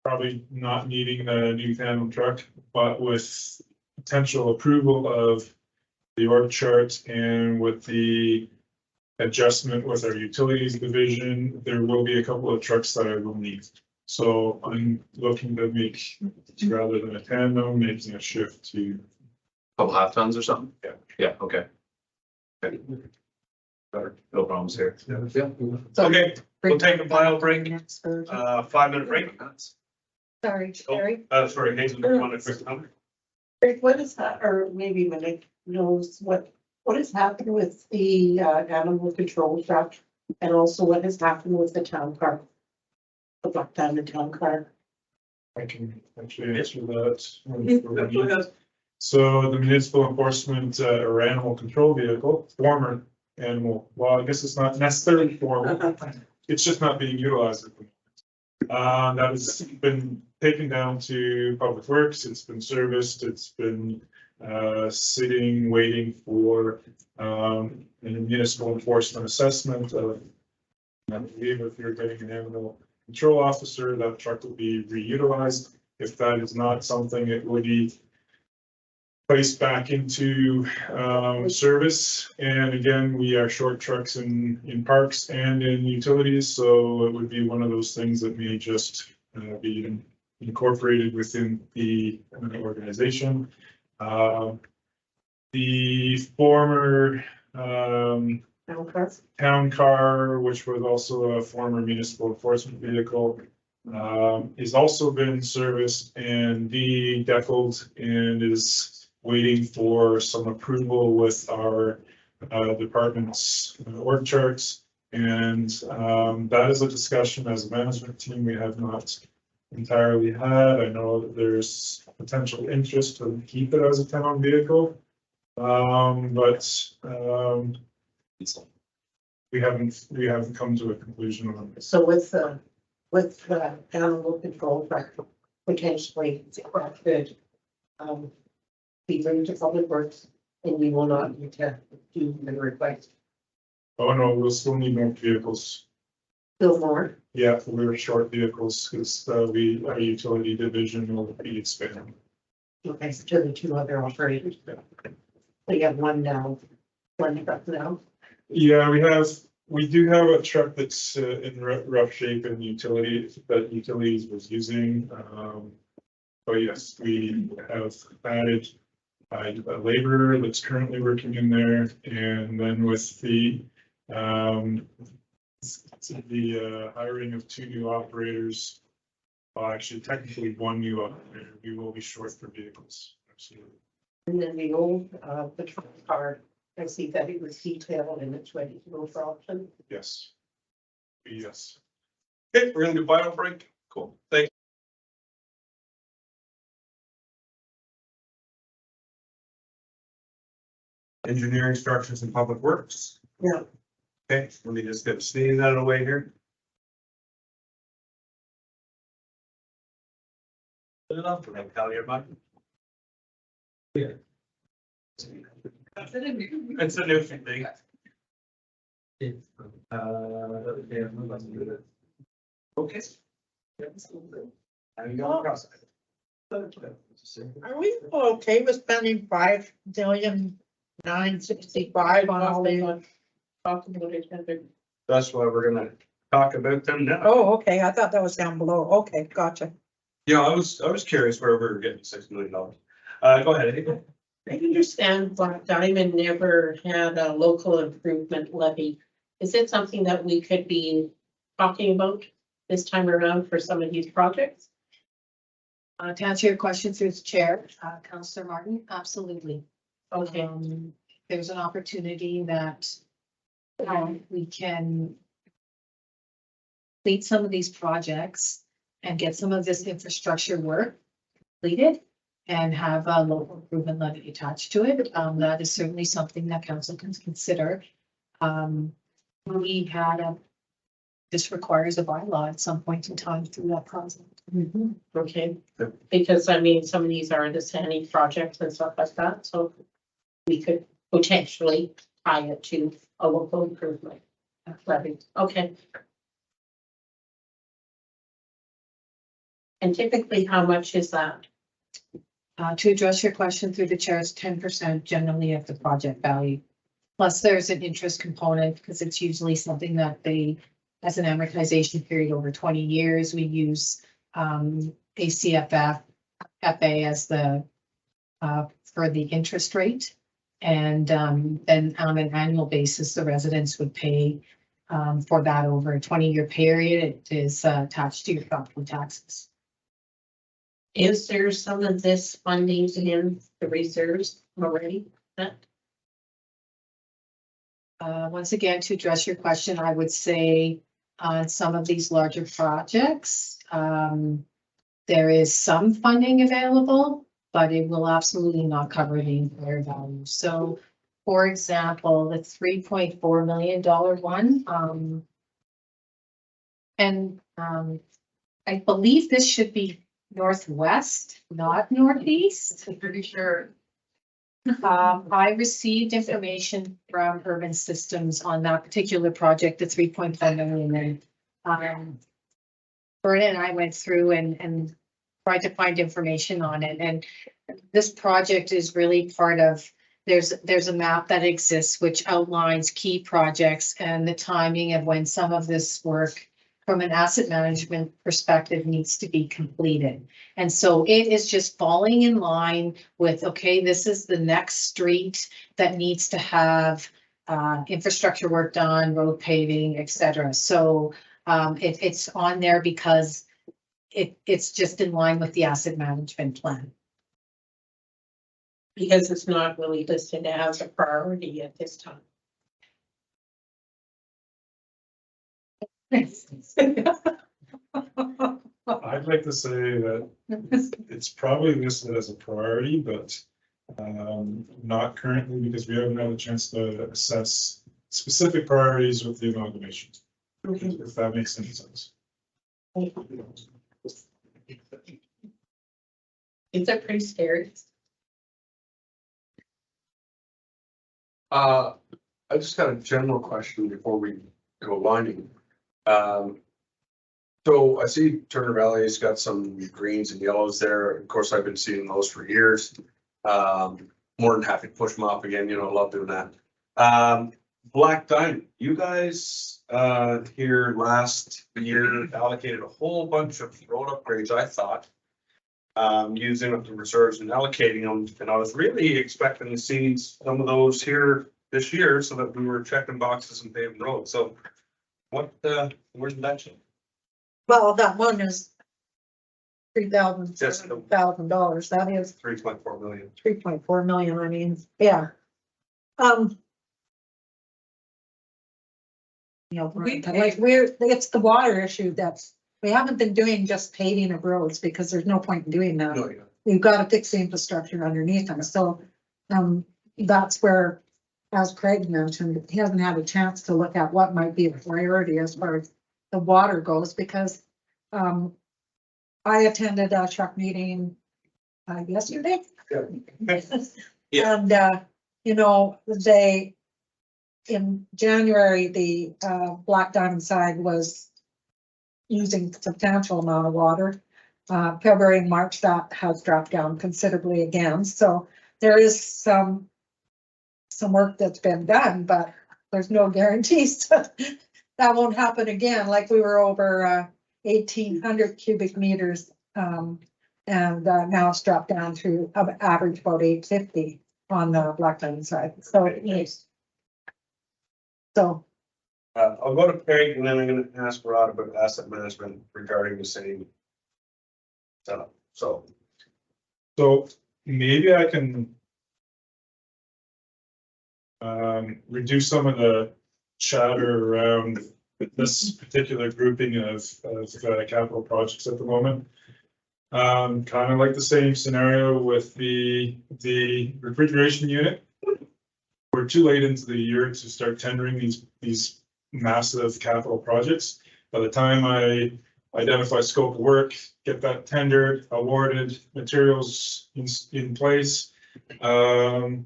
Probably not needing a new tandem truck, but with potential approval of the org chart and with the adjustment with our utilities division, there will be a couple of trucks that I will need. So I'm looking to make, rather than a tandem, making a shift to. Couple half tons or something? Yeah. Yeah, okay. Okay. Better, no problems here. Yeah. Okay, we'll take a file break, Next version. 5-minute break. Sorry, Sherry. Sorry, Hazel, do you want a quick comment? Rick, what is that, or maybe Monique knows what has happened with the animal control truck? And also what has happened with the town car? The Black Diamond town car. I can actually answer that. So the municipal enforcement or animal control vehicle, former animal, well, I guess it's not necessarily former, it's just not being utilized at the moment. That has been taken down to Public Works, it's been serviced, it's been sitting, waiting for a municipal enforcement assessment of, I believe if you're getting an animal control officer, that truck will be reutilized. If that is not something, it will be placed back into service. And again, we are short trucks in parks and in utilities, so it would be one of those things that may just be incorporated within the organization. The the former, town car, which was also a former municipal enforcement vehicle, is also been serviced and de-deckled and is waiting for some approval with our department's org charts. And that is a discussion as a management team we have not entirely had. I know that there's potential interest to keep it as a town vehicle. But we haven't come to a conclusion on this. So with the animal control factor, potentially could be bring to public works and we will not need to do the request. Oh, no, we'll still need more vehicles. Still more? Yeah, we're short vehicles because our utility division will be expanding. Okay, to the two other operators. We have one now, one truck now. Yeah, we do have a truck that's in rough shape and utilities was using. But yes, we have added a laborer that's currently working in there, and then with the hiring of 2 new operators, well, actually technically 1 new operator, we will be short for vehicles. Absolutely. And then the old patrol car, I see that it was detailed and it's ready to go for auction. Yes. Yes. Okay, we're gonna do final break. Cool, thank you. Engineering, structures and public works. Yeah. Okay, let me just get sneezing out of the way here. Put it up for them, Kelly, everybody. Yeah. It's a new thing. Okay. Are we okay with spending $5,965,000 on all these? That's why we're gonna talk about them now. Oh, okay, I thought that was down below. Okay, gotcha. Yeah, I was curious where we were getting $6 million. Go ahead. Eddie. I understand Black Diamond never had a local improvement levy. Is it something that we could be talking about this time around for some of these projects? To answer your question through the chair, Councillor Martin, absolutely. Okay. There's an opportunity that we can complete some of these projects and get some of this infrastructure work completed and have a local improvement levy attached to it. That is certainly something that council can consider. We had this requires a bylaw at some point in time through that process. Okay, because I mean, some of these are the Sandy projects and stuff like that, so we could potentially tie it to a local improvement levy. Okay. And typically, how much is that? To address your question through the chair, it's 10% generally of the project value. Plus, there's an interest component because it's usually something that they, as an amortization period over 20 years, we use ACFF FA as the for the interest rate. And then on an annual basis, the residents would pay for that over a 20-year period. It is attached to your property taxes. Is there some of this funding in the reserves already? Once again, to address your question, I would say on some of these larger projects, there is some funding available, but it will absolutely not cover the entire value. So, for example, the $3.4 million one, I believe this should be northwest, not northeast. I'm pretty sure. I received information from Urban Systems on that particular project, the 3.5 million. And Berta and I went through and tried to find information on it. And this project is really part of, there's a map that exists which outlines key projects and the timing of when some of this work from an asset management perspective needs to be completed. And so it is just falling in line with, okay, this is the next street that needs to have infrastructure work done, road paving, et cetera. So it's on there because it's just in line with the asset management plan. Because it's not really listed as a priority at this time. I'd like to say that it's probably listed as a priority, but not currently because we haven't had a chance to assess specific priorities with the amalgamation. If that makes any sense. Is that pretty scary? I just got a general question before we go lining. So I see Turner Valley's got some greens and yellows there. Of course, I've been seeing those for years. More than happy to push them up again, you know, I love doing that. Black Diamond, you guys, here last year allocated a whole bunch of road upgrades, I thought. Using up the reserves and allocating them, and I was really expecting to see some of those here this year so that we were checking boxes and paving roads. So what, where's that change? Well, that one is $3,000, Just the- $7,000. That is 3.4 million. 3.4 million. I mean, yeah. You know, it's the water issue we haven't been doing just paving of roads because there's no point in doing that. No, yeah. We've got to fix the infrastructure underneath them. So, that's where, as Craig mentioned, he hasn't had a chance to look at what might be a priority as far as the water goes, because, I attended a truck meeting, yesterday. Yeah. And, you know, in January, the Black Diamond side was using substantial amount of water. February and March, that has dropped down considerably again. So there is some work that's been done, but there's no guarantees that won't happen again. Like we were over 1,800 cubic meters, and now it's dropped down to average about 850 on the Black Diamond side. So yes. So. I'll go to Craig and then I'm gonna ask Rod about asset management regarding the same setup. So maybe I can reduce some of the chatter around this particular grouping of capital projects at the moment. Kind of like the same scenario with the refrigeration unit. We're too late into the year to start tendering these massive capital projects. By the time I identify scope of work, get that tendered, awarded, materials in place, we'll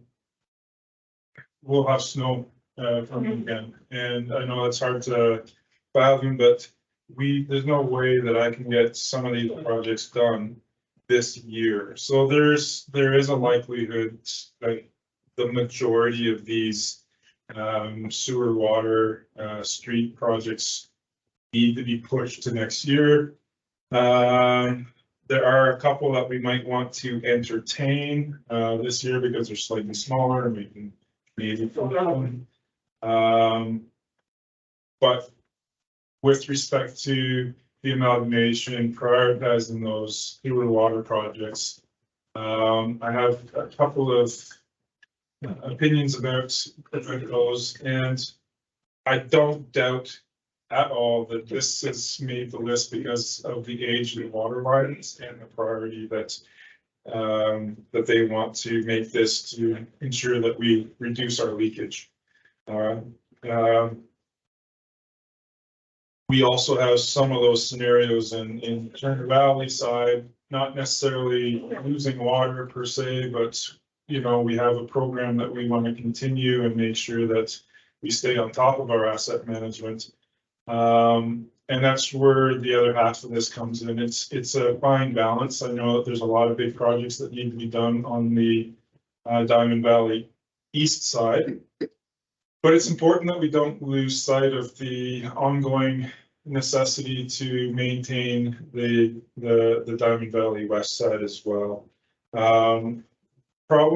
have snow coming again. And I know it's hard to fathom, but there's no way that I can get some of these projects done this year. So there is a likelihood that the majority of these sewer, water, street projects need to be pushed to next year. There are a couple that we might want to entertain this year because they're slightly smaller and we can maybe fill them. But with respect to the amalgamation, prioritizing those sewer water projects, I have a couple of opinions about those, and I don't doubt at all that this has made the list because of the age of the water lines and the priority that that they want to make this to ensure that we reduce our leakage. We also have some of those scenarios in Turner Valley side, not necessarily losing water per se, but you know, we have a program that we want to continue and make sure that we stay on top of our asset management. And that's where the other half of this comes in. It's a fine balance. I know that there's a lot of big projects that need to be done on the Diamond Valley East side. But it's important that we don't lose sight of the ongoing necessity to maintain the Diamond Valley West side as well. Problem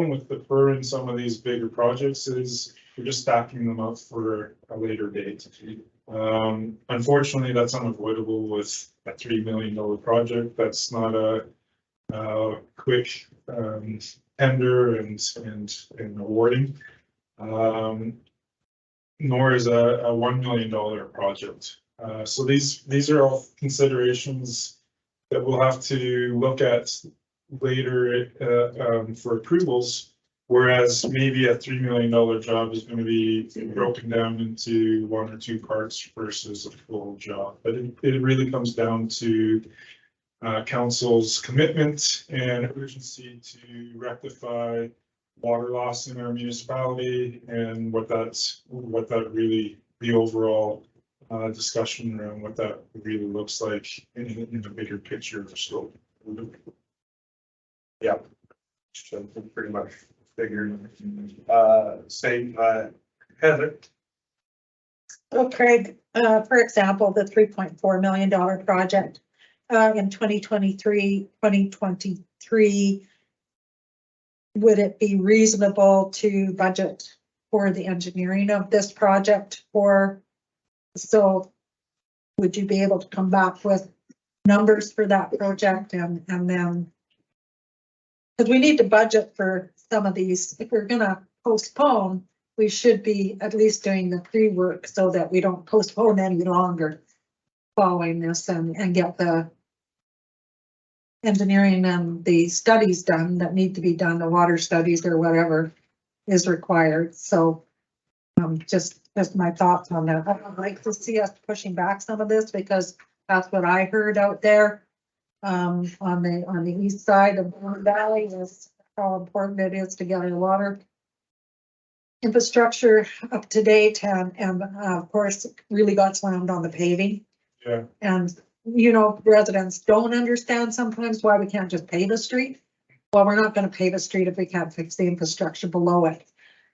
with deferring some of these bigger projects is we're just stacking them up for a later date. Unfortunately, that's unavoidable with a $3 million project. That's not a quick tender and awarding. Nor is a $1 million project. So these are all considerations that we'll have to look at later for approvals. Whereas maybe a $3 million job is going to be broken down into 1 or 2 parts versus a full job. But it really comes down to council's commitment and urgency to rectify water loss in our municipality and what that really, the overall discussion around what that really looks like in the bigger picture. So, Yeah. So pretty much figured, same, Heather. So Craig, for example, the $3.4 million project in 2023, would it be reasonable to budget for the engineering of this project? Or so would you be able to come back with numbers for that project and then? Because we need to budget for some of these. If we're gonna postpone, we should be at least doing the pre-work so that we don't postpone any longer following this and get the engineering and the studies done that need to be done, the water studies or whatever is required. So just my thoughts on that. I would like to see us pushing back some of this because that's what I heard out there on the east side of the valley is how important it is to get our water infrastructure up to date and of course really got slammed on the paving. Yeah. And you know, residents don't understand sometimes why we can't just pave a street. Well, we're not going to pave a street if we can't fix the infrastructure below it.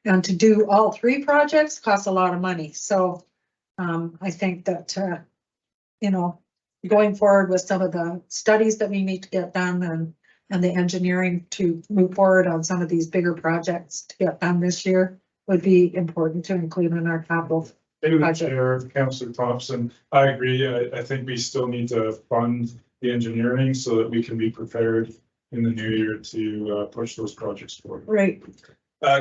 And to do all 3 projects costs a lot of money. So I think that, you know, going forward with some of the studies that we need to get done and the engineering to move forward on some of these bigger projects to get done this year would be important to include in our capital. Chair, Councillor Thompson, I agree. I think we still need to fund the engineering so that we can be prepared in the new year to push those projects forward. Right.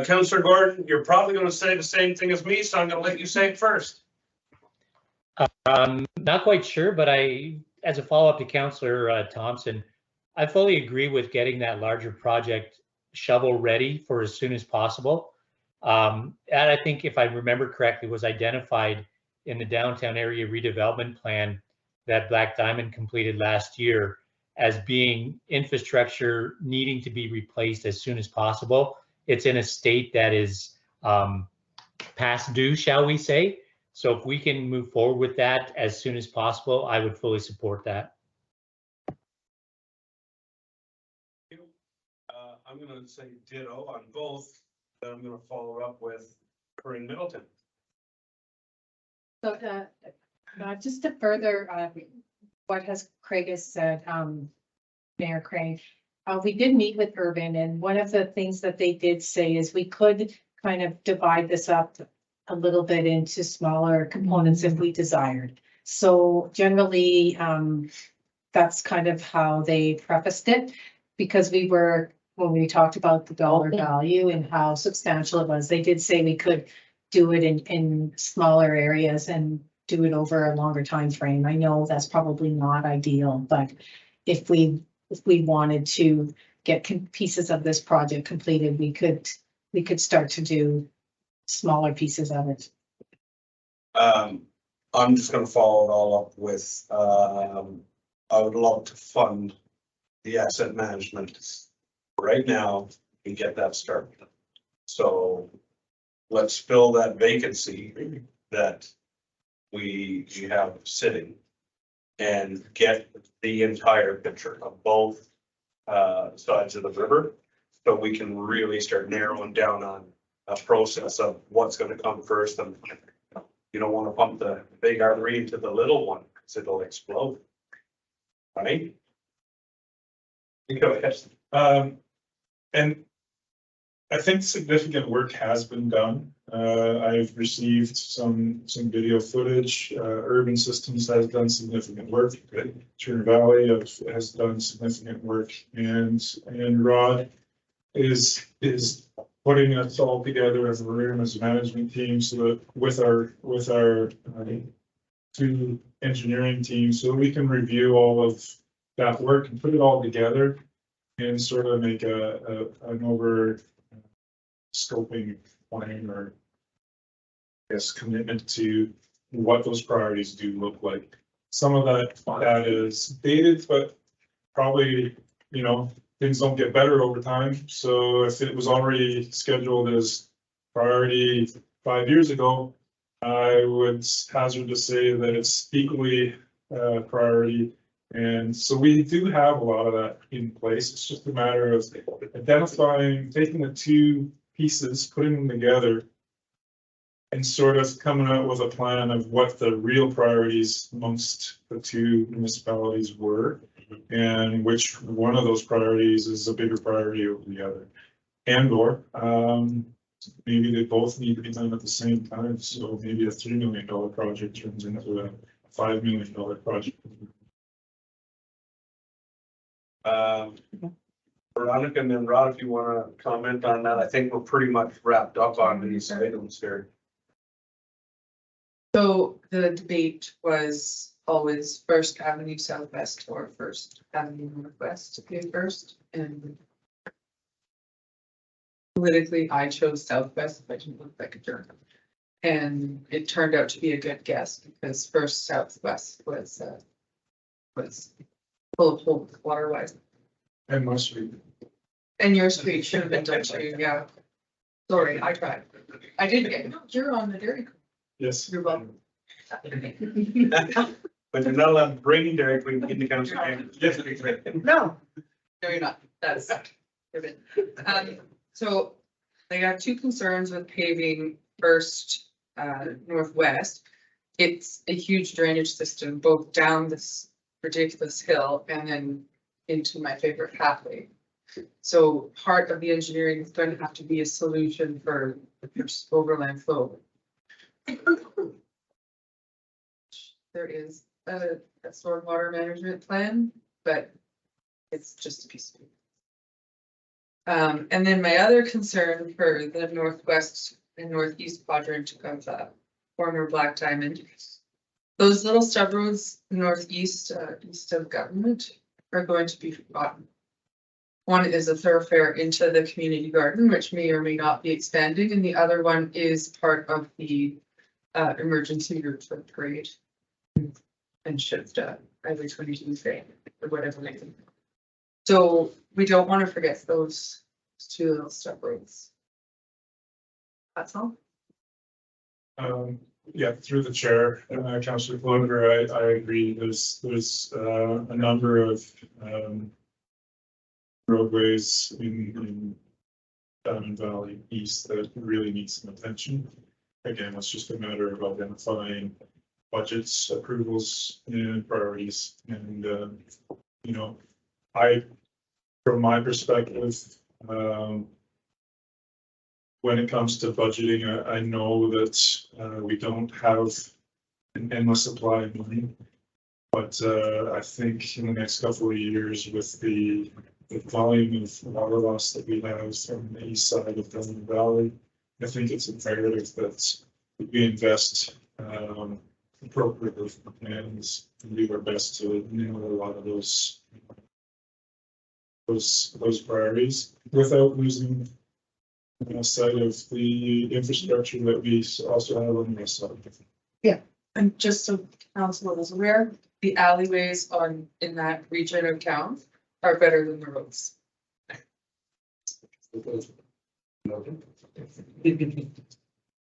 Councillor Gordon, you're probably going to say the same thing as me, so I'm going to let you say it first. Not quite sure, but as a follow-up to Councillor Thompson, I fully agree with getting that larger project shovel ready for as soon as possible. And I think if I remember correctly, was identified in the downtown area redevelopment plan that Black Diamond completed last year as being infrastructure needing to be replaced as soon as possible. It's in a state that is past due, shall we say. So if we can move forward with that as soon as possible, I would fully support that. I'm going to say ditto on both. Then I'm going to follow up with Corinne Middleton. So just to further what Craig has said, Mayor Craig, we did meet with Urban, and one of the things that they did say is we could kind of divide this up a little bit into smaller components if we desired. So generally, that's kind of how they prefaced it, because when we talked about the dollar value and how substantial it was, they did say we could do it in smaller areas and do it over a longer time frame. I know that's probably not ideal, but if we wanted to get pieces of this project completed, we could start to do smaller pieces of it. I'm just gonna follow it all up with, I would love to fund the asset management right now and get that started. So let's fill that vacancy that we have sitting and get the entire picture of both sides of the river. So we can really start narrowing down on a process of what's going to come first. And you don't want to pump the big artery into the little one. it'll explode. Right? Go ahead. And I think significant work has been done. I've received some video footage. Urban Systems has done significant work. Turner Valley has done significant work, and Rod is putting us all together as a room, as a management team, so that with our two engineering teams, so we can review all of that work and put it all together and sort of make an over scoping plan, or I guess commitment to what those priorities do look like. Some of that is dated, but probably, you know, things don't get better over time. So if it was already scheduled as priority 5 years ago, I would hazard to say that it's equally priority. And so we do have a lot of that in place. It's just a matter of identifying, taking the two pieces, putting them together, and sort of coming out with a plan of what the real priorities amongst the two municipalities were, and which one of those priorities is a bigger priority over the other. And or maybe they both need to be done at the same time. So maybe a $3 million project turns into a $5 million project. Veronica and then Rod, if you want to comment on that, I think we're pretty much wrapped up on these items here. So the debate was always First Avenue Southwest or First Avenue Northwest to be first, and politically I chose Southwest, but I didn't look like a jerk. And it turned out to be a good guess because First Southwest was full of hope water-wise. And my street. And your street should have been done too, yeah. Sorry, I tried. I did get, no, you're on the Dairy Queen. Yes. You're welcome. But you're not allowed to bring Dairy Queen in the council. No. No, you're not. That's. So I got two concerns with paving First Northwest. It's a huge drainage system, both down this ridiculous hill and then into my favorite pathway. So part of the engineering is going to have to be a solution for overland flow. There is a stormwater management plan, but it's just a piece of it. And then my other concern for the northwest and northeast quadrant of former Black Diamond, those little stub roads northeast, east of Government are going to be forgotten. One is a thoroughfare into the community garden, which may or may not be expanding, and the other one is part of the emergency route for the grade and shift Highway 22 thing or whatever reason. So we don't want to forget those two little stub roads. That's all. Yeah, through the chair, Councillor Clover, I agree. There's a number of roadways in Diamond Valley East that really need some attention. Again, it's just a matter of identifying budgets, approvals, and priorities. And you know, from my perspective, when it comes to budgeting, I know that we don't have an endless supply of money. But I think in the next couple of years, with the volume of water loss that we have from the east side of Diamond Valley, I think it's imperative that we invest appropriately and do our best to nail a lot of those priorities without losing sight of the infrastructure that we also have on the west side. Yeah, and just so council is aware, the alleyways in that region of town are better than the roads.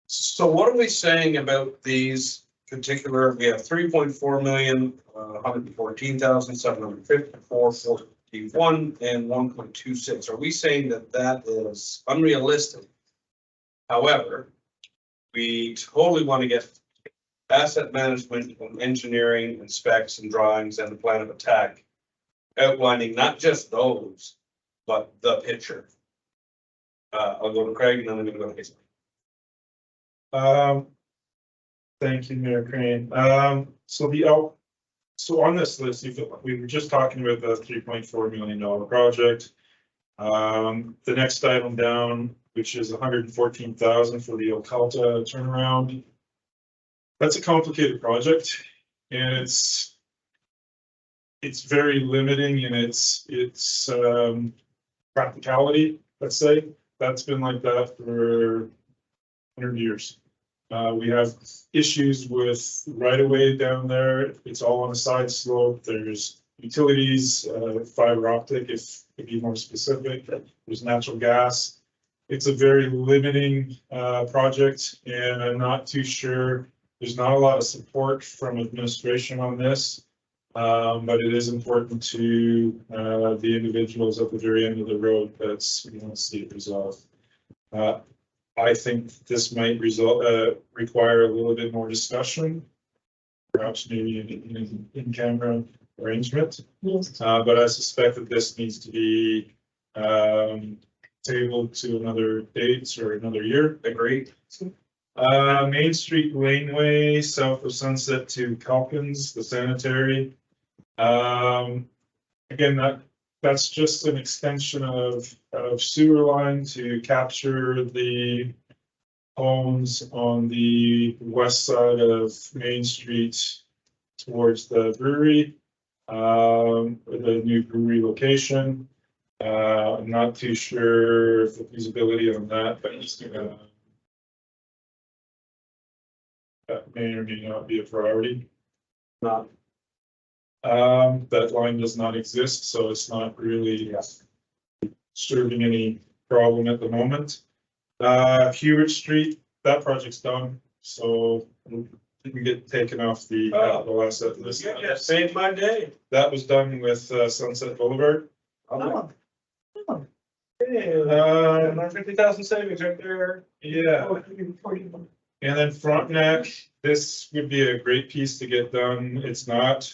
So what are we saying about these particular, we have 3.4 million, 114,754, 41, and 1.26. Are we saying that that is unrealistic? However, we totally want to get asset management and engineering and specs and drawings and the plan of attack. Outlining not just those, but the picture. I'll go to Craig and then I'm gonna go to Hazel. Thank you, Mayor Crane. So on this list, we were just talking about the $3.4 million project. The next item down, which is $114,000 for the Ocalta turnaround. That's a complicated project and it's very limiting in its practicality, let's say. That's been like that for 100 years. We have issues with right of way down there. It's all on a side slope. There's utilities, fiber optic, if to be more specific. There's natural gas. It's a very limiting project, and I'm not too sure. There's not a lot of support from administration on this, but it is important to the individuals at the very end of the road that's we want to see it resolved. I think this might require a little bit more discussion, perhaps maybe in camera arrangement. But I suspect that this needs to be tabled to another date or another year. Agreed. Main Street Laneway, south of Sunset to Calkins, the sanitary. Again, that's just an extension of sewer line to capture the homes on the west side of Main Street towards the brewery, the new brewery location. I'm not too sure if the feasibility on that, but that may or may not be a priority. That line does not exist, so it's not really serving any problem at the moment. Heward Street, that project's done, so it can get taken off the asset list. Yeah, saved my day. That was done with Sunset Boulevard. Oh. Hey, 50,000 savings right there. Yeah. And then Frontenac, this would be a great piece to get done. It's not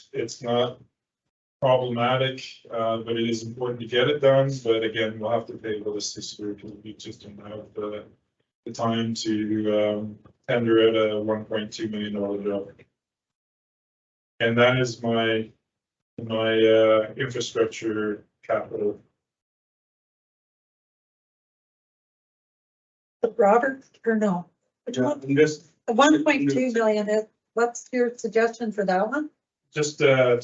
problematic, but it is important to get it done. But again, we'll have to table this year because we just don't have the time to tender at a $1.2 million job. And that is my infrastructure capital. Robert, or no? Which one? Just The 1.2 million, what's your suggestion for that one? Just to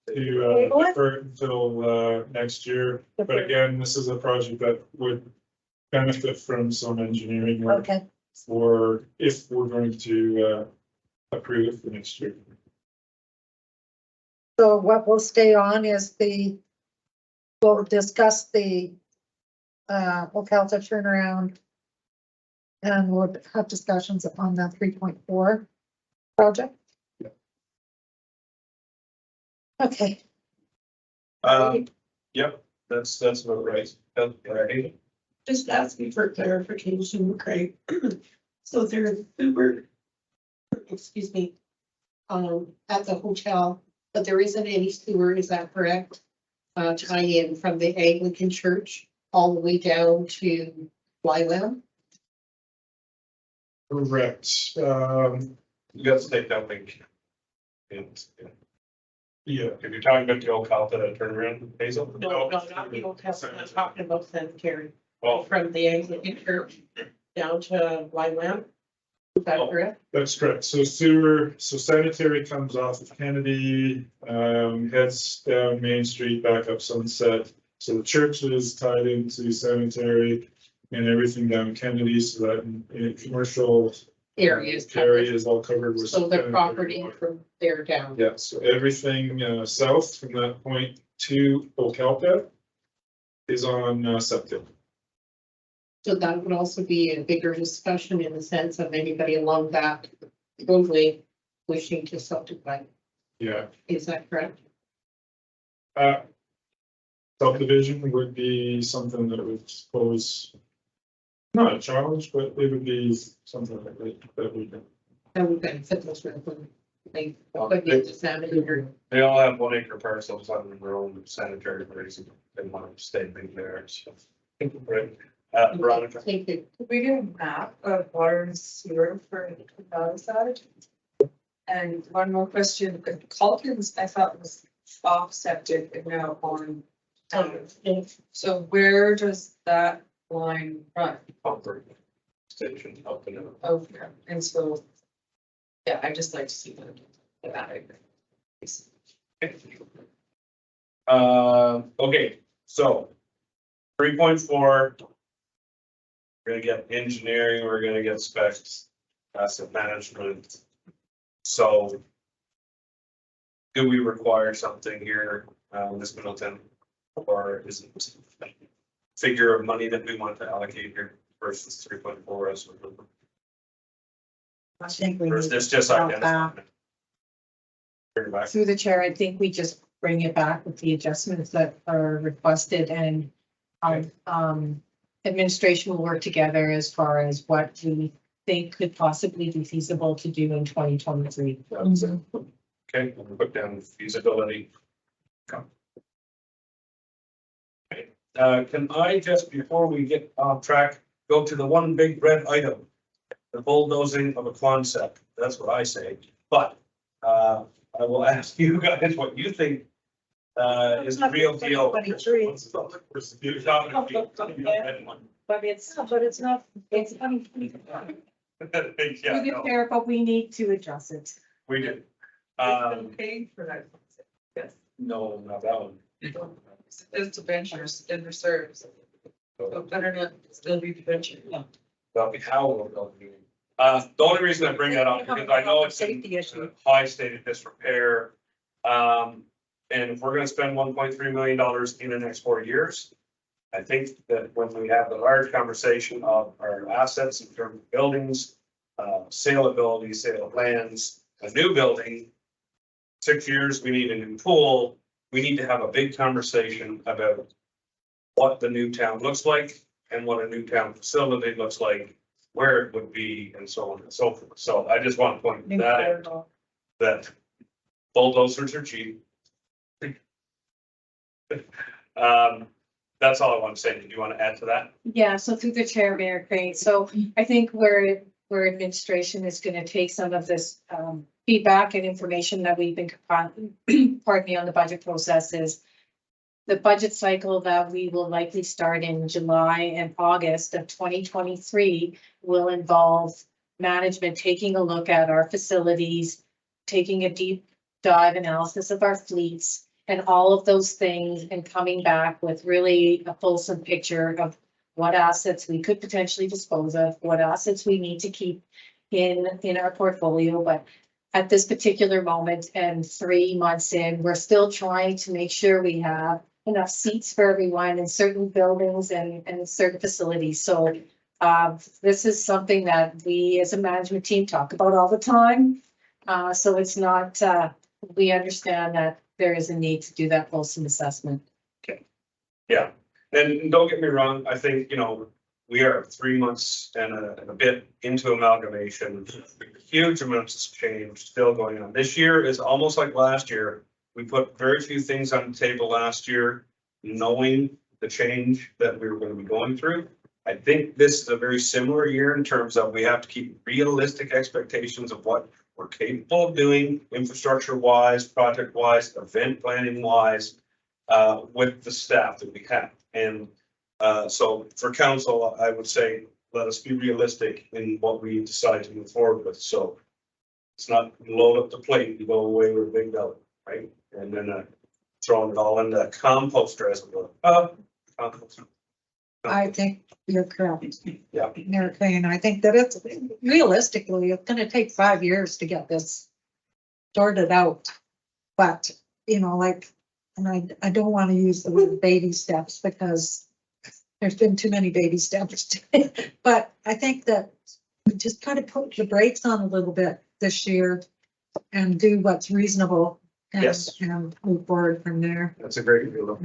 defer it until next year. But again, this is a project that would benefit from some engineering work Okay, for if we're going to approve it for next year. so what will stay on is we'll discuss the Ocalta turnaround. And we'll have discussions on the 3.4 project. Yeah. Okay. Yep, that's about right. Just asking for clarification, Craig. So there's sewer, excuse me, at the hotel, but there isn't any sewer, is that correct? Tie in from the Anglican church all the way down to Wylam? Correct. You got to take that link. Yeah. If you're talking about the Ocalta turnaround, Hazel? No, not the hotel, I'm talking about sanitary, Oh, from the Anglican church down to Wylam. Is that correct? That's correct. So sanitary comes off of Kennedy, heads down Main Street, back up Sunset. So the church is tied into sanitary and everything down Kennedy, so that in commercial Areas. area is all covered with. So the sanitary property water. from there down. Yeah, so everything south from that point to Ocalta is on septic. So that would also be a bigger discussion in the sense of anybody along that roadway wishing to subdivide. Yeah. Is that correct? Subdivision would be something that would pose not a challenge, but it would be something that we do. That would benefit those residents. They, but they just have it here. They all have 1 acre parcels on their own sanitary reason. They want to stay big there. So. Right. Veronica. Take it. Could we get a map of water and sewer for the valley side? And one more question, Calkins, I thought was off septic and now on. So where does that line run? Pumper station up and down. Okay, and so, yeah, I just like to see that. Okay, so 3.4. We're gonna get engineering, we're gonna get specs, asset management. So do we require something here, this Middleton? Or is it a figure of money that we want to allocate here versus 3.4 as we're looking? I think we Or is need this to just drop identifying? back. Bring it back. Through the chair, I think we just bring it back with the adjustments that are requested and administration will work together as far as what we think could possibly be feasible to do in 2023. That's it. Okay, we'll put down feasibility. Okay, can I just, before we get off track, go to the one big red item? The bulldozing of a concept, that's what I say, but I will ask you guys what you think is the real deal. But it's, not, it's funny. Yeah, Through the no, chair, but we need to address it. we did. Paid for that. Yes, No, not that one. it's debentures and reserves. So better not still be debenture. That'll be how we'll go. The only reason I bring that up, because I know it's in Safety issue. high state of disrepair. And if we're gonna spend $1.3 million in the next 4 years, I think that when we have the large conversation of our assets in terms of buildings, saleability, sale of lands, a new building, 6 years, we need a new pool. We need to have a big conversation about what the new town looks like and what a new town facility looks like, where it would be, and so on and so forth. So I just want to point that out, that bulldozers are cheap. That's all I want to say. Did you want to add to that? Yeah, so through the chair, Mayor Crane, so I think where administration is gonna take some of this feedback and information that we've been, pardon me, on the budget process is the budget cycle that we will likely start in July and August of 2023 will involve management taking a look at our facilities, taking a deep dive analysis of our fleets and all of those things and coming back with really a fulsome picture of what assets we could potentially dispose of, what assets we need to keep in our portfolio. But at this particular moment and 3 months in, we're still trying to make sure we have enough seats for everyone in certain buildings and certain facilities. So this is something that we as a management team talk about all the time. So it's not, we understand that there is a need to do that fulsome assessment. Okay. Yeah, and don't get me wrong, I think, we are 3 months and a bit into amalgamation. Huge amounts of change still going on. This year is almost like last year. We put very few things on the table last year, knowing the change that we were going to be going through. I think this is a very similar year in terms of we have to keep realistic expectations of what we're capable of doing, infrastructure wise, project wise, event planning wise, with the staff that we have. And so for council, I would say, let us be realistic in what we decide to move forward with. So it's not load up the plate and go away with a big belly, right? And then throwing it all in the composter as we go. Compost. I think you're correct. Yeah. Mayor Crane, I think that it's realistically, it's gonna take 5 years to get this sorted out. But, and I don't want to use the word baby steps because there's been too many baby steps. But I think that we just kind of put the brakes on a little bit this year and do what's reasonable. And, Yes. and move forward from there. That's a great deal.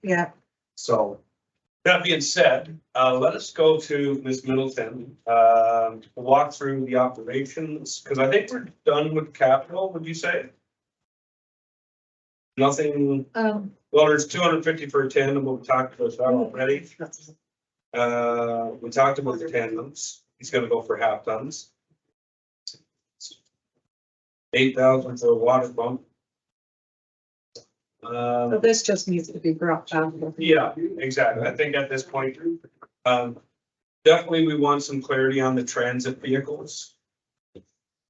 Yeah. So That being said, let us go to Ms. Middleton, walk through the operations, because I think we're done with capital, would you say? Nothing, well, there's 250 for a tandem, but we talked about that already. We talked about the tandems, he's gonna go for half tons. 8,000 for a water pump. So this just needs to be brought down. Yeah, exactly. I think at this point, definitely we want some clarity on the transit vehicles.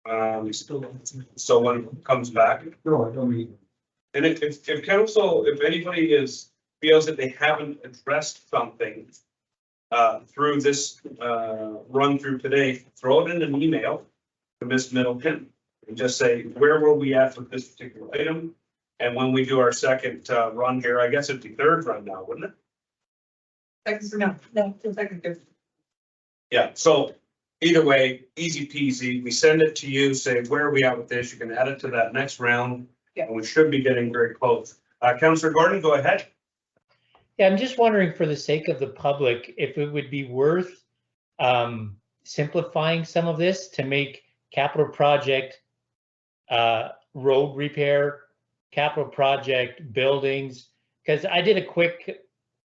So when it comes back. No, I don't mean. And if council, if anybody feels that they haven't addressed something through this run through today, throw it in an email to Ms. Middleton and just say, where were we at with this particular item? And when we do our second run here, I guess it'd be third run now, wouldn't it? No. Yeah, so either way, easy peasy. We send it to you, say, where are we at with this? You can add it to that next round. Yeah. And we should be getting very close. Councillor Gordon, go ahead. Yeah, I'm just wondering for the sake of the public, if it would be worth simplifying some of this to make capital project road repair, capital project buildings, because I did a quick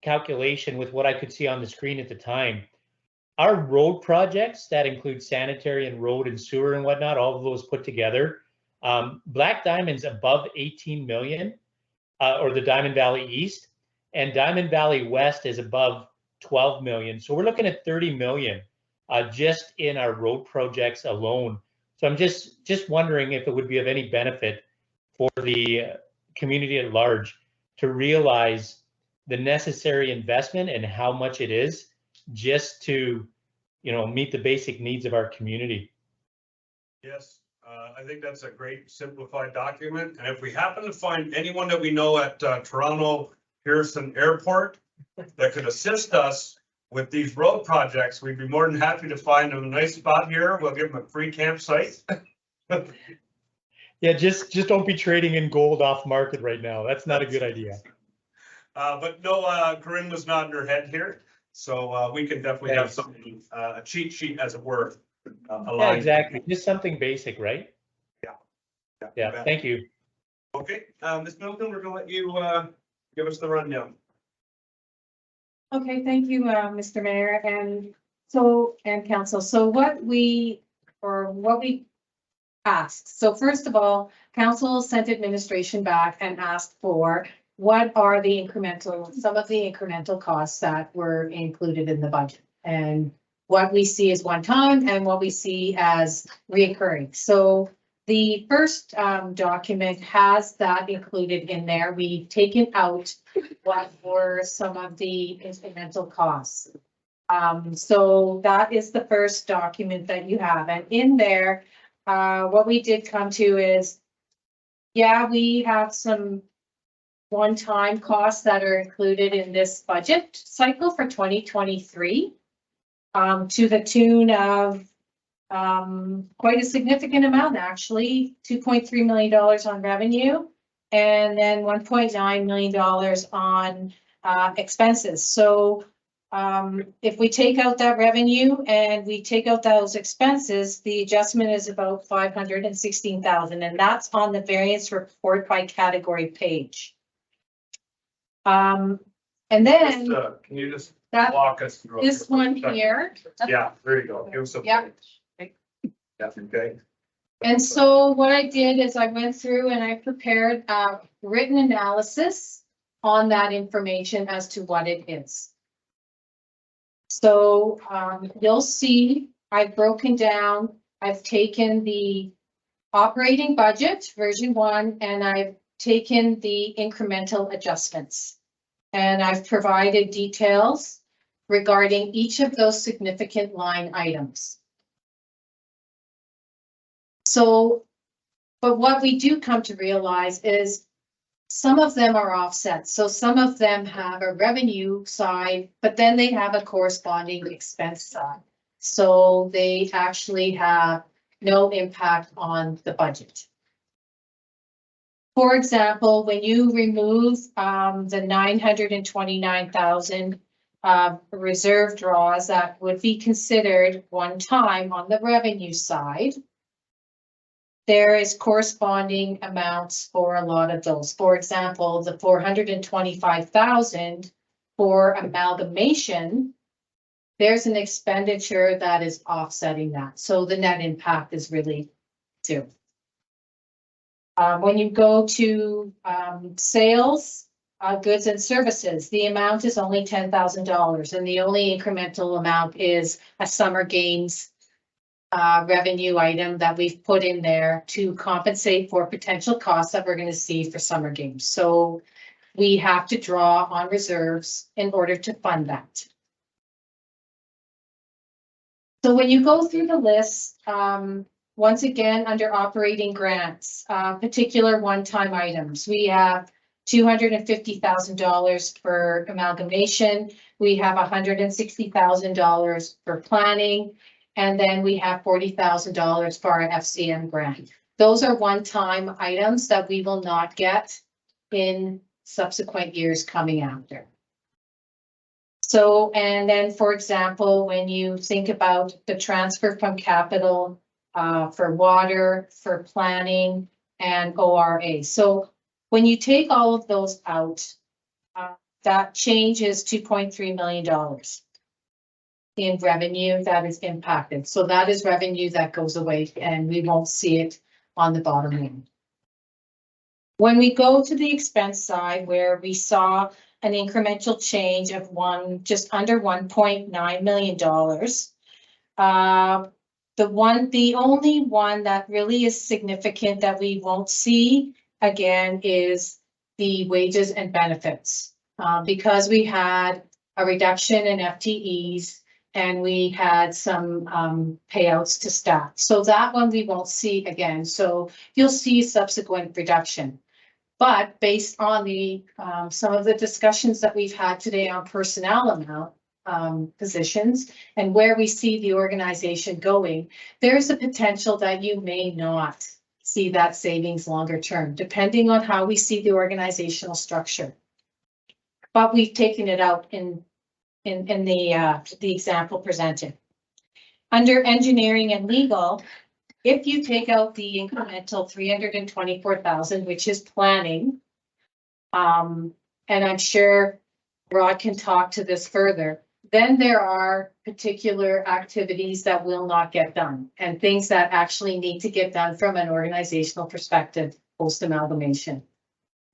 calculation with what I could see on the screen at the time. Our road projects that include sanitary and road and sewer and whatnot, all of those put together, Black Diamond's above 18 million, or the Diamond Valley East, and Diamond Valley West is above 12 million. So we're looking at 30 million just in our road projects alone. So I'm just wondering if it would be of any benefit for the community at large to realize the necessary investment and how much it is just to, meet the basic needs of our community. Yes, I think that's a great simplified document. And if we happen to find anyone that we know at Toronto Pearson Airport that could assist us with these road projects, we'd be more than happy to find them a nice spot here. We'll give them a free campsite. Yeah, just don't be trading in gold off market right now. That's not a good idea. But no, Corinne was nodding her head here. So we can definitely have something, a cheat sheet as it were. Yeah, exactly. Just something basic, right? Yeah, thank you. Okay, Ms. Middleton, we're gonna let you give us the rundown. Okay, thank you, Mr. Mayor and council. So what we asked. So first of all, council sent administration back and asked for what are some of the incremental costs that were included in the budget, and what we see as one time and what we see as reoccurring. So the first document has that included in there. We've taken out what were some of the incremental costs. So that is the first document that you have. And in there, what we did come to is, we have some one-time costs that are included in this budget cycle for 2023 to the tune of quite a significant amount, actually, $2.3 million on revenue, and then $1.9 million on expenses. So if we take out that revenue and we take out those expenses, the adjustment is about $516,000, and that's on the variance report by category page. And then Can you just walk us through this one here. Yeah, there you go. Give us a. Yeah. Yeah, okay. And so what I did is I went through and I prepared a written analysis on that information as to what it is. So you'll see I've broken down, I've taken the operating budget version 1 and I've taken the incremental adjustments. And I've provided details regarding each of those significant line items. So, but what we do come to realize is some of them are offset. So some of them have a revenue side, but then they have a corresponding expense side. So they actually have no impact on the budget. For example, when you remove the $929,000 reserve draws that would be considered one time on the revenue side. There is corresponding amounts for a lot of those. For example, the 425,000 for amalgamation, there's an expenditure that is offsetting that. So the net impact is really zero. When you go to sales, goods and services, the amount is only $10,000, and the only incremental amount is a summer games revenue item that we've put in there to compensate for potential costs that we're going to see for summer games. So we have to draw on reserves in order to fund that. So when you go through the list, once again, under operating grants, particular one-time items, we have $250,000 for amalgamation. We have $160,000 for planning. And then we have $40,000 for our FCM grant. Those are one-time items that we will not get in subsequent years coming after. So, and then, for example, when you think about the transfer from capital for water, for planning, and ORA. So when you take all of those out, that change is $2.3 million. In revenue that is impacted. So that is revenue that goes away and we won't see it on the bottom line. When we go to the expense side where we saw an incremental change of just under $1.9 million, the only one that really is significant that we won't see again is the wages and benefits. Because we had a reduction in FTEs, and we had some payouts to staff. So that one we won't see again. So you'll see subsequent reduction. But based on the some of the discussions that we've had today on personnel amount positions and where we see the organization going, there's a potential that you may not see that savings longer term, depending on how we see the organizational structure. But we've taken it out in the example presented. Under engineering and legal, if you take out the incremental 324,000, which is planning, and I'm sure Rod can talk to this further, then there are particular activities that will not get done and things that actually need to get done from an organizational perspective post-amalgamation.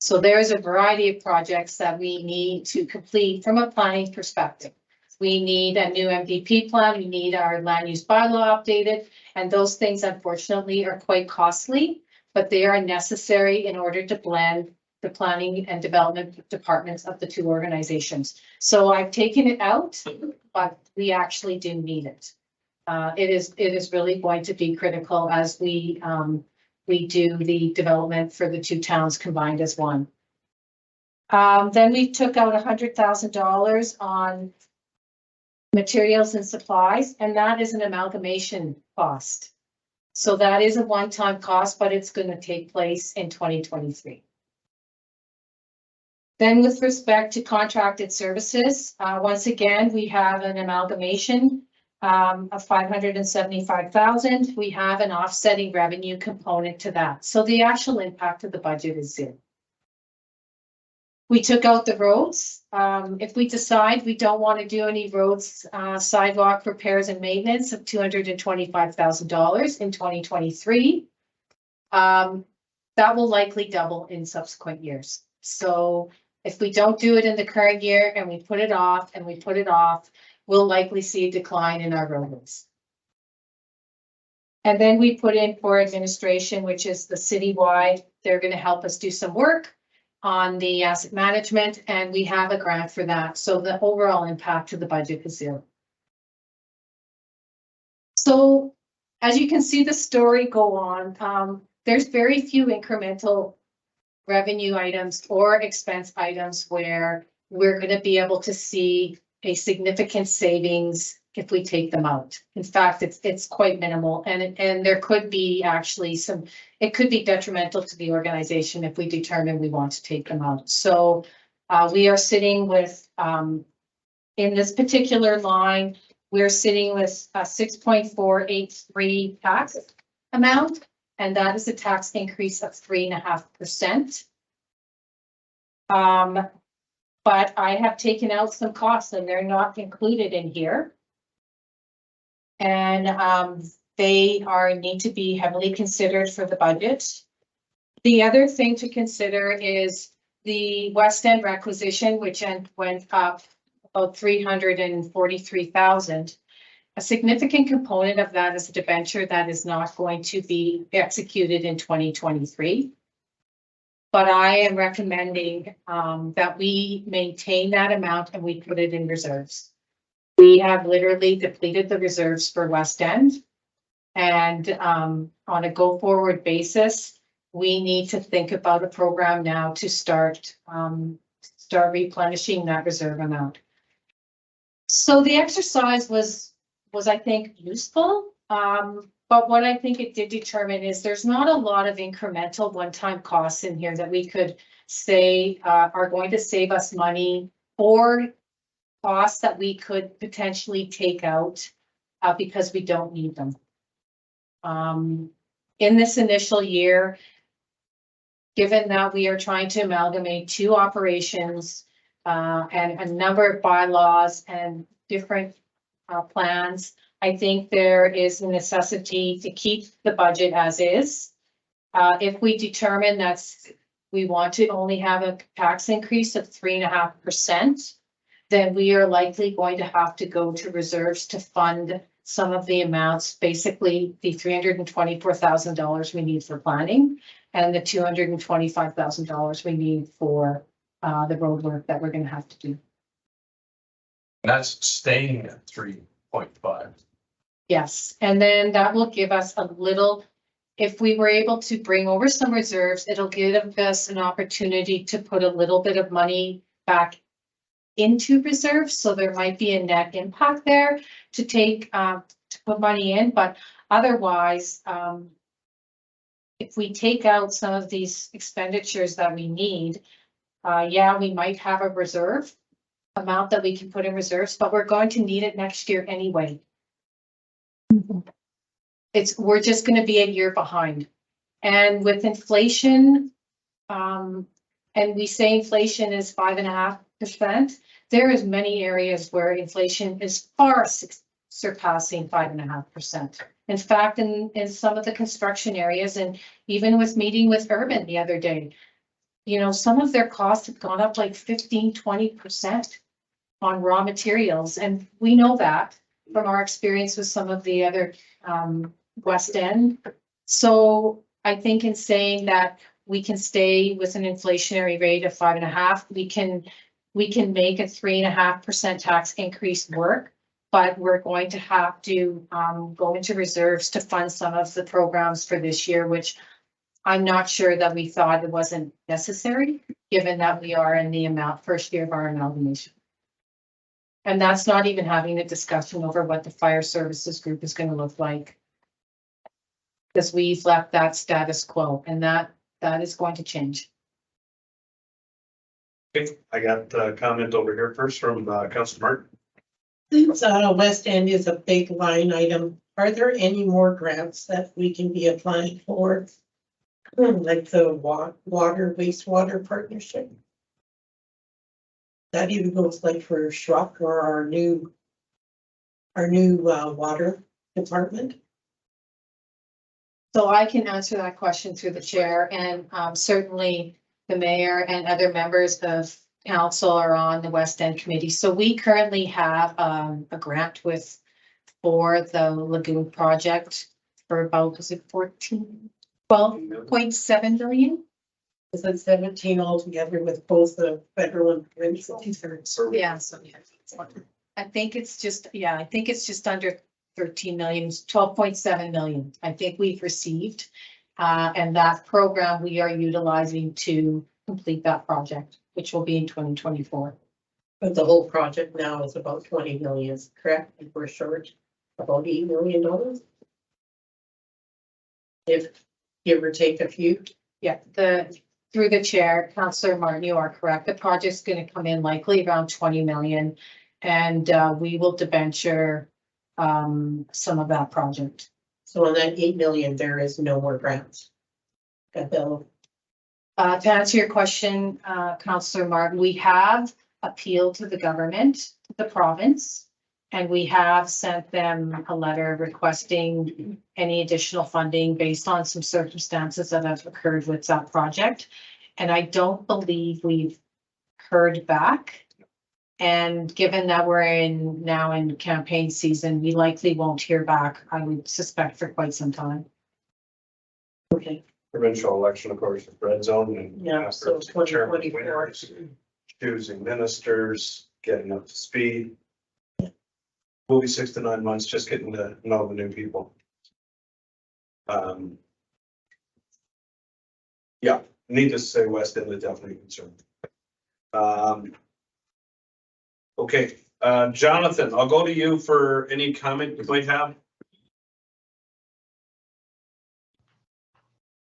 So there's a variety of projects that we need to complete from a planning perspective. We need a new MVP plan, we need our land use bylaw updated, and those things unfortunately are quite costly, but they are necessary in order to blend the planning and development departments of the two organizations. So I've taken it out, but we actually do need it. It is really going to be critical as we do the development for the two towns combined as one. Then we took out $100,000 on materials and supplies, and that is an amalgamation cost. So that is a one-time cost, but it's going to take place in 2023. Then with respect to contracted services, once again, we have an amalgamation of 575,000. We have an offsetting revenue component to that. So the actual impact of the budget is zero. We took out the roads. If we decide we don't want to do any roads, sidewalk repairs and maintenance of $225,000 in 2023, that will likely double in subsequent years. So if we don't do it in the current year and we put it off and we put it off, we'll likely see a decline in our roadways. And then we put in for administration, which is the citywide. They're going to help us do some work on the asset management, and we have a grant for that. So the overall impact to the budget is zero. So as you can see the story go on, there's very few incremental revenue items or expense items where we're going to be able to see a significant savings if we take them out. In fact, it's quite minimal, and there could be actually it could be detrimental to the organization if we determine we want to take them out. So we are sitting with in this particular line, we're sitting with a 6.483 tax amount, and that is a tax increase of 3.5%. But I have taken out some costs and they're not included in here. And they need to be heavily considered for the budget. The other thing to consider is the West End requisition, which went up about 343,000. A significant component of that is a debenture that is not going to be executed in 2023. But I am recommending that we maintain that amount and we put it in reserves. We have literally depleted the reserves for West End. And on a go-forward basis, we need to think about a program now to start replenishing that reserve amount. So the exercise was I think useful. But what I think it did determine is there's not a lot of incremental one-time costs in here that we could say are going to save us money, or costs that we could potentially take out because we don't need them. In this initial year, given that we are trying to amalgamate 2 operations and a number of bylaws and different plans, I think there is a necessity to keep the budget as is. If we determine that we want to only have a tax increase of 3.5%, then we are likely going to have to go to reserves to fund some of the amounts, basically the $324,000 we need for planning and the $225,000 we need for the road work that we're going to have to do. That's staying at 3.5. Yes, and then that will give us a little, if we were able to bring over some reserves, it'll give us an opportunity to put a little bit of money back into reserves. So there might be a net impact there to take, to put money in, but otherwise, if we take out some of these expenditures that we need, yeah, we might have a reserve amount that we can put in reserves, but we're going to need it next year anyway. We're just going to be a year behind. And with inflation, and we say inflation is 5.5%, there is many areas where inflation is far surpassing 5.5%. In fact, in some of the construction areas, and even with meeting with Urban the other day, you know, some of their costs have gone up like 15-20% on raw materials. And we know that from our experience with some of the other West End. So I think in saying that we can stay with an inflationary rate of 5.5%, we can make a 3.5% tax increase work, but we're going to have to go into reserves to fund some of the programs for this year, which I'm not sure that we thought it wasn't necessary, given that we are in the first year of our amalgamation. And that's not even having a discussion over what the fire services group is going to look like. Because we've left that status quo, and that is going to change. Okay, I got a comment over here first from Councilor Martin. Since West End is a big line item, are there any more grants that we can be applying for? Like the water wastewater partnership? That even goes like for Schrock or our new water department. So I can answer that question through the chair, and certainly the mayor and other members of council are on the West End committee. So we currently have a grant for the Lagoon project for about, was it 12.7 million? Is that 17 altogether with both the federal and provincial? Yeah, so yeah. I think it's just under 13 million, 12.7 million. I think we've received, and that program we are utilizing to complete that project, which will be in 2024. But the whole project now is about 20 million, correct? And we're short about $8 million. If give or take a few. Yeah, through the chair, Councillor Martin, you are correct. The project's going to come in likely around 20 million. And we will debenture some of that project. So on that 8 million, there is no more grants. Got Bill. To answer your question, Councillor Martin, we have appealed to the government, to the province, and we have sent them a letter requesting any additional funding based on some circumstances that have occurred with that project. And I don't believe we've heard back. And given that we're now in campaign season, we likely won't hear back, I would suspect, for quite some time. Okay, Provincial election, of course, is red zone and. yeah, so after determining 2024. winners, Choosing ministers, getting up to speed. Will be 6 to 9 months, just getting to know the new people. Yeah, needless to say, West End is definitely concerned. Okay, Jonathan, I'll go to you for any comment you might have.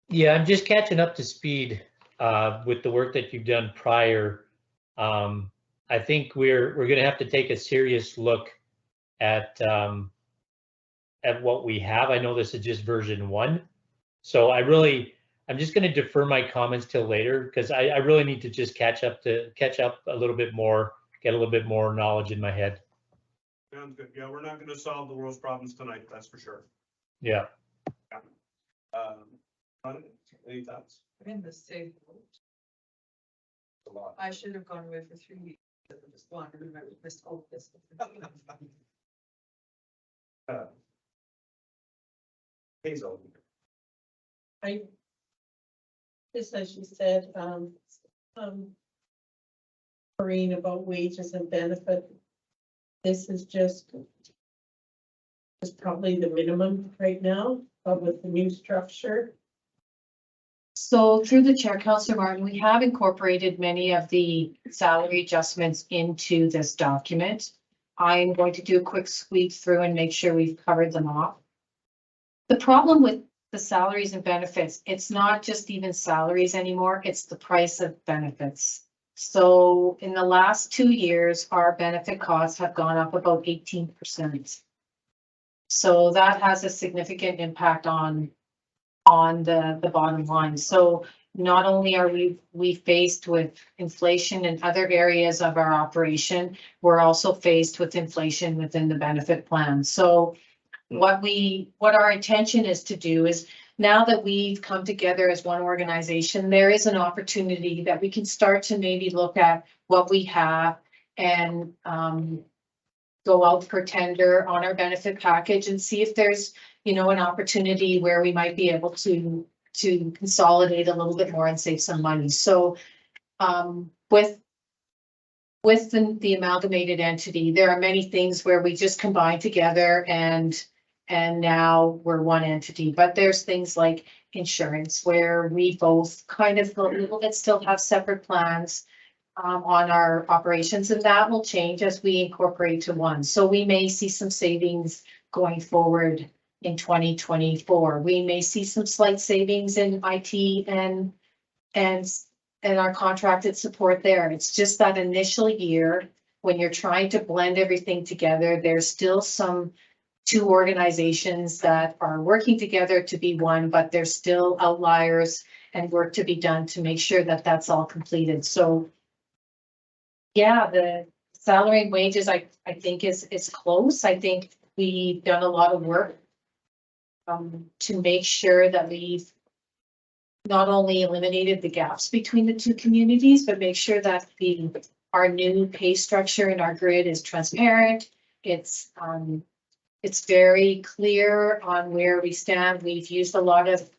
Yeah, I'm just catching up to speed with the work that you've done prior. I think we're going to have to take a serious look at what we have. I know this is just version 1, so I'm just going to defer my comments till later because I really need to just catch up a little bit more, get a little bit more knowledge in my head. Sounds good. Yeah, we're not going to solve the world's problems tonight, that's for sure. Yeah. Any thoughts? I'm in the same boat. A lot. I should have gone away for 3 weeks. I just wanted to remember this whole this. Hazel. Just as you said, Maureen, about wages and benefit. This is just probably the minimum right now, but with the new structure. So through the chair, Councillor Martin, we have incorporated many of the salary adjustments into this document. I'm going to do a quick sweep through and make sure we've covered them off. The problem with the salaries and benefits, it's not just even salaries anymore, it's the price of benefits. So in the last 2 years, our benefit costs have gone up about 18%. So that has a significant impact on the bottom line. So not only are we faced with inflation in other areas of our operation, we're also faced with inflation within the benefit plan. So what our intention is to do is, now that we've come together as one organization, there is an opportunity that we can start to maybe look at what we have and go out for tender on our benefit package and see if there's, an opportunity where we might be able to consolidate a little bit more and save some money. So with the amalgamated entity, there are many things where we just combine together and now we're one entity. But there's things like insurance where we both kind of a little bit still have separate plans on our operations, and that will change as we incorporate to one. So we may see some savings going forward in 2024. We may see some slight savings in IT and our contracted support there. It's just that initial year when you're trying to blend everything together, there's still some two organizations that are working together to be one, but there's still outliers and work to be done to make sure that that's all completed. So yeah, the salary and wages, I think is close. I think we've done a lot of work to make sure that we've not only eliminated the gaps between the two communities, but make sure that our new pay structure and our grid is transparent. It's very clear on where we stand. We've used a lot of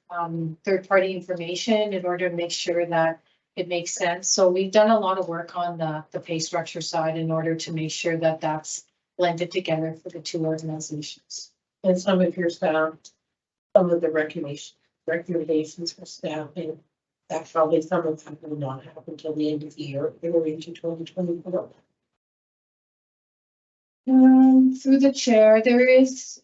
third-party information in order to make sure that it makes sense. So we've done a lot of work on the pay structure side in order to make sure that that's blended together for the two organizations. And some of your staff, some of the recommendations for staffing, that probably some of them will not happen until the end of the year, or into 2024. Through the chair, there is,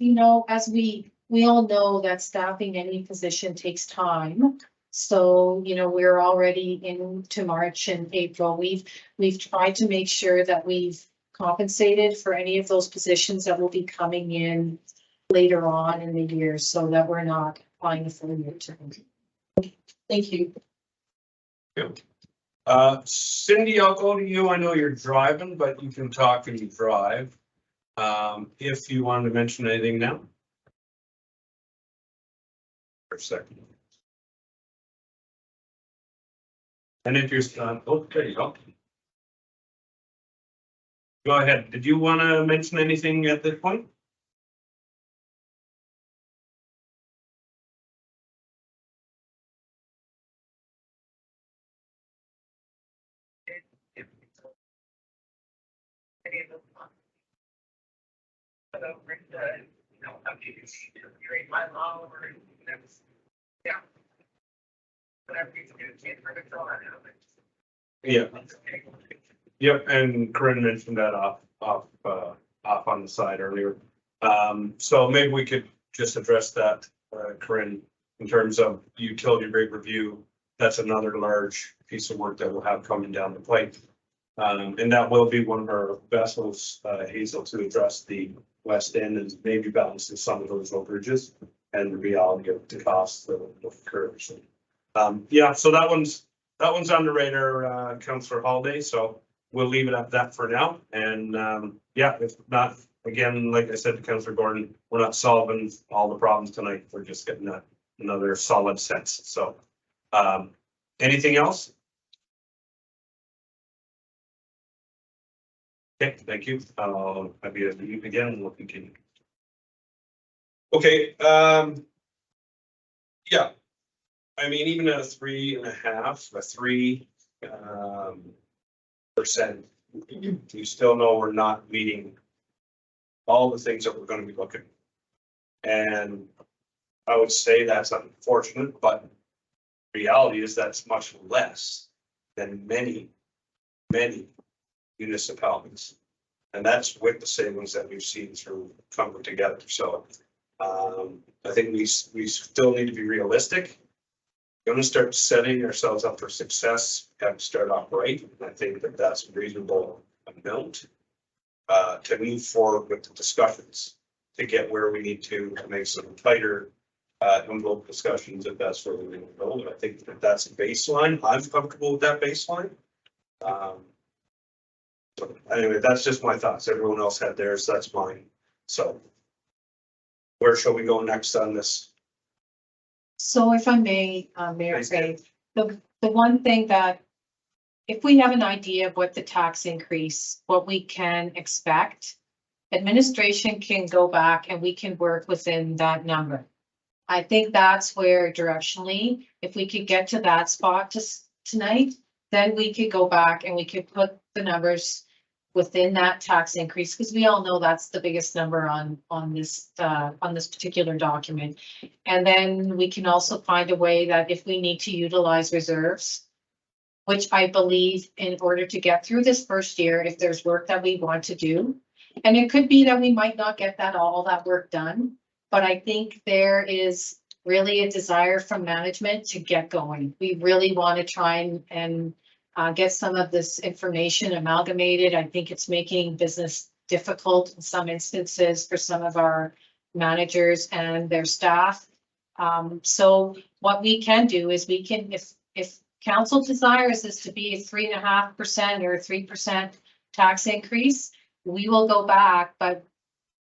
as we all know that staffing any position takes time. So, we're already into March and April. We've tried to make sure that we've compensated for any of those positions that will be coming in later on in the year, so that we're not applying the full year term. Thank you. Cindy, I'll go to you. I know you're driving, but you can talk and you drive. If you wanted to mention anything now. For a second. And if you're, oh, there you go. Go ahead. Did you want to mention anything at this point? Yeah. Yep, and Corinne mentioned that off on the side earlier. So maybe we could just address that, Corinne, in terms of utility rate review. That's another large piece of work that we'll have coming down the pipe. And that will be one of our vessels, Hazel, to address the west end and maybe balancing some of those overages and the reality of the cost of the curves. Yeah, so that one's on the radar, Councillor Holiday, so we'll leave it at that for now. And yeah, if not, again, like I said to Councillor Gordon, we're not solving all the problems tonight. We're just getting another solid sense. So anything else? Okay, thank you. I'll be at you again and we'll continue. Okay, yeah. I mean, even at a 3.5%, you still know we're not meeting all the things that we're going to be looking. And I would say that's unfortunate, but reality is that's much less than many municipalities. And that's with the savings that we've seen through coming together. So I think we still need to be realistic. Going to start setting ourselves up for success, have to start off right. And I think that that's a reasonable amount to move forward with the discussions to get where we need to make some tighter envelope discussions if that's where we need to go. And I think that that's a baseline. I'm comfortable with that baseline. So anyway, that's just my thoughts. Everyone else had theirs. That's mine. So where shall we go next on this? So if I may, Mayor, say, the one thing that if we have an idea of what the tax increase, what we can expect, administration can go back and we can work within that number. I think that's where directionally, if we could get to that spot tonight, then we could go back and we could put the numbers within that tax increase, because we all know that's the biggest number on this particular document. And then we can also find a way that if we need to utilize reserves, which I believe in order to get through this first year, if there's work that we want to do, and it could be that we might not get all that work done, but I think there is really a desire from management to get going. We really want to try and get some of this information amalgamated. I think it's making business difficult in some instances for some of our managers and their staff. So what we can do is we can, if council desires this to be a 3.5% or 3% tax increase, we will go back, but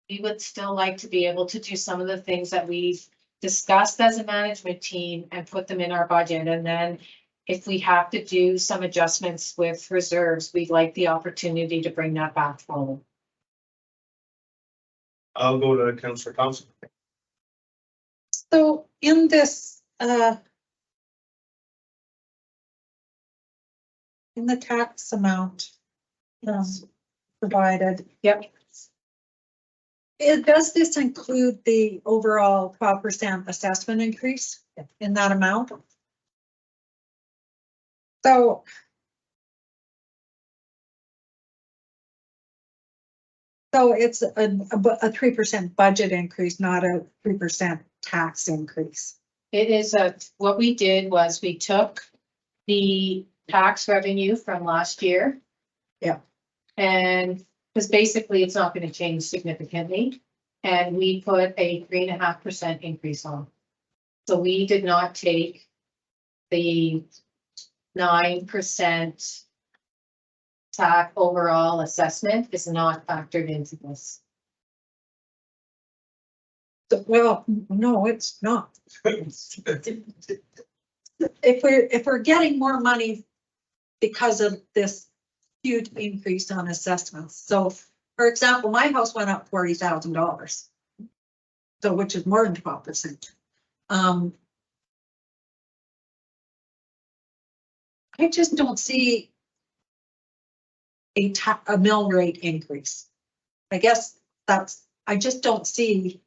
we would still like to be able to do some of the things that we've discussed as a management team and put them in our budget. And then if we have to do some adjustments with reserves, we'd like the opportunity to bring that back forward. I'll go to Councillor Thompson. So in this, in the tax amount provided. Yep. Does this include the overall 12% assessment increase in that amount? So it's a 3% budget increase, not a 3% tax increase. It is what we did was we took the tax revenue from last year. Yeah. And Because basically it's not gonna change significantly. And we put a 3.5% increase on. So we did not take the 9% TAC overall assessment is not factored into this. Well, no, it's not. If we're getting more money because of this huge increase on assessments. So, for example, my house went up $40,000. So, which is more than 12%. I just don't see a mill rate increase. I guess I just don't see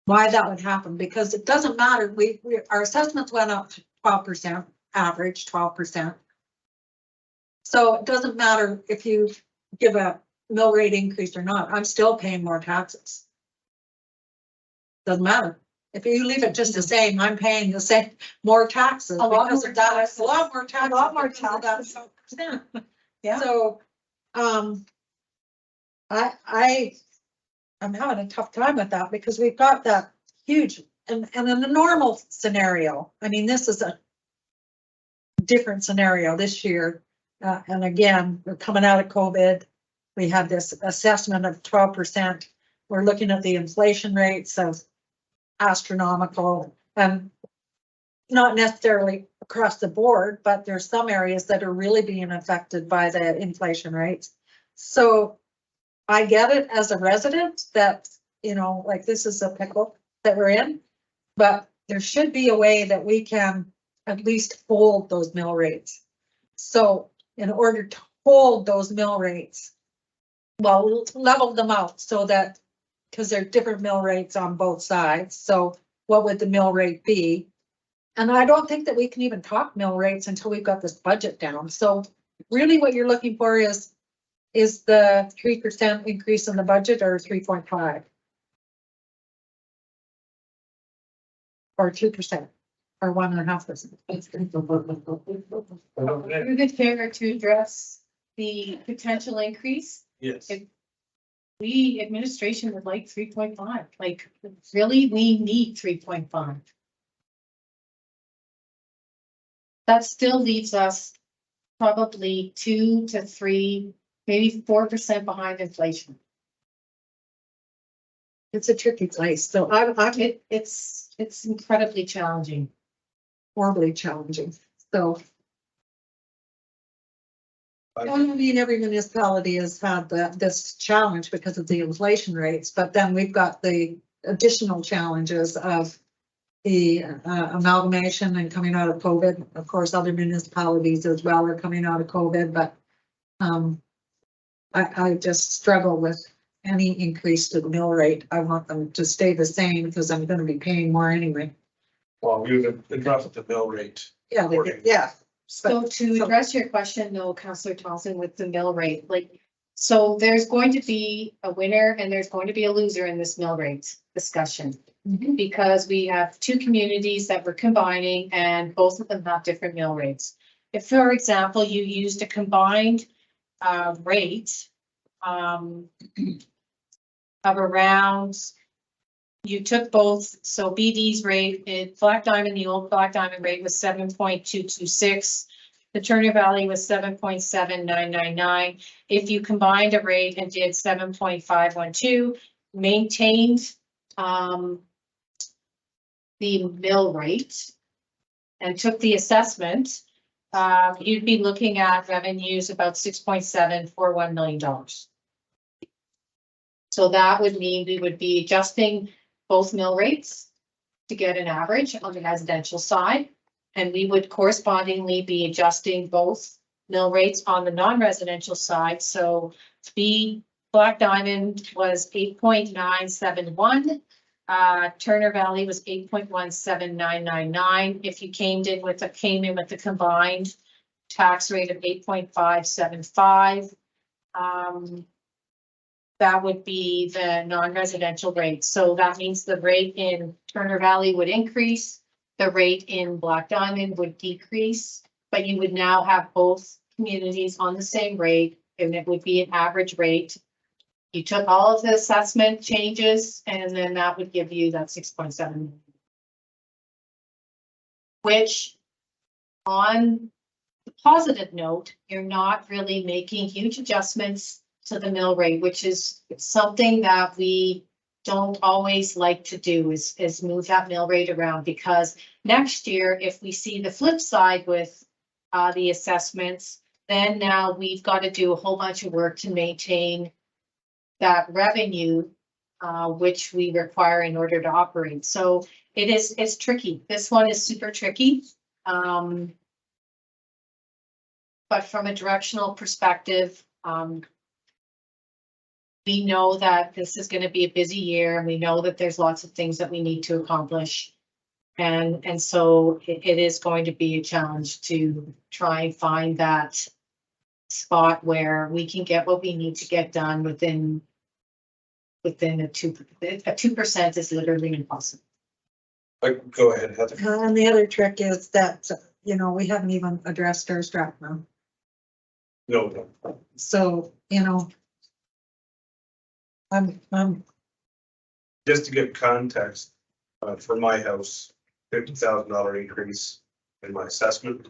why that would happen, because it doesn't matter. Our assessments went up 12%, average 12%. So it doesn't matter if you give a mill rate increase or not, I'm still paying more taxes. Doesn't matter. If you leave it just the same, I'm paying the same, more taxes. A lot more taxes. A lot more taxes. A lot more taxes. Yeah. So, I'm having a tough time with that because we've got that huge, and in a normal scenario, I mean, this is a different scenario this year. And again, we're coming out of COVID. We have this assessment of 12%. We're looking at the inflation rates of astronomical, and not necessarily across the board, but there's some areas that are really being affected by the inflation rates. So I get it as a resident that, you know, like this is a pickle that we're in, but there should be a way that we can at least hold those mill rates. So in order to hold those mill rates, well, we'll level them out so that, because there are different mill rates on both sides. So what would the mill rate be? And I don't think that we can even talk mill rates until we've got this budget down. So really what you're looking for is the 3% increase in the budget or 3.5? Or 2% or 1.5%. Through the chair to address the potential increase. Yes. If we, administration would like 3.5, like really, we need 3.5. That still leaves us probably 2 to 3, maybe 4% behind inflation. It's a tricky place. So it's incredibly challenging. Horribly challenging. So I mean, every municipality has had this challenge because of the inflation rates, but then we've got the additional challenges of the amalgamation and coming out of COVID. Of course, other municipalities as well are coming out of COVID, but I just struggle with any increase to the mill rate. I want them to stay the same because I'm going to be paying more anyway. Well, we would address the mill rate. Yeah, yeah. So to address your question though, Councillor Thompson, with the mill rate, like, so there's going to be a winner and there's going to be a loser in this mill rate discussion. Because we have two communities that we're combining and both of them have different mill rates. If, for example, you used a combined rate of around, you took both, so BD's rate, Black Diamond, the old Black Diamond rate was 7.226. The Turner Valley was 7.7999. If you combined a rate and did 7.512, maintained the mill rate and took the assessment, you'd be looking at revenues about $6.741 million. So that would mean we would be adjusting both mill rates to get an average on the residential side. And we would correspondingly be adjusting both mill rates on the non-residential side. So Black Diamond was 8.971. Turner Valley was 8.17999. If you came in with the combined tax rate of 8.575, that would be the non-residential rate. So that means the rate in Turner Valley would increase, the rate in Black Diamond would decrease, but you would now have both communities on the same rate and it would be an average rate. You took all of the assessment changes, and then that would give you that 6.7. Which, on the positive note, you're not really making huge adjustments to the mill rate, which is something that we don't always like to do, is move that mill rate around, because next year, if we see the flip side with the assessments, then now we've got to do a whole bunch of work to maintain that revenue, which we require in order to operate. So it's tricky. This one is super tricky. But from a directional perspective, we know that this is going to be a busy year, and we know that there's lots of things that we need to accomplish. And so it is going to be a challenge to try and find that spot where we can get what we need to get done within a 2% is literally impossible. Go ahead, Heather. And the other trick is that, you know, we haven't even addressed our Stratton. No. So, you know, I'm Just to give context, for my house, $50,000 increase in my assessment.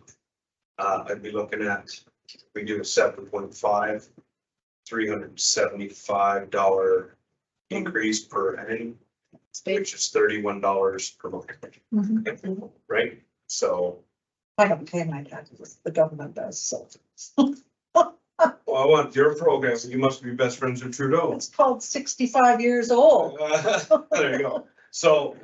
I'd be looking at, we do a 7.5, $375 increase per annum, which is $31 per month. Right? So. I don't pay my taxes, the government does, so. Well, I want your program, you must be best friends with Trudeau. It's called 65 years old. There you go. So,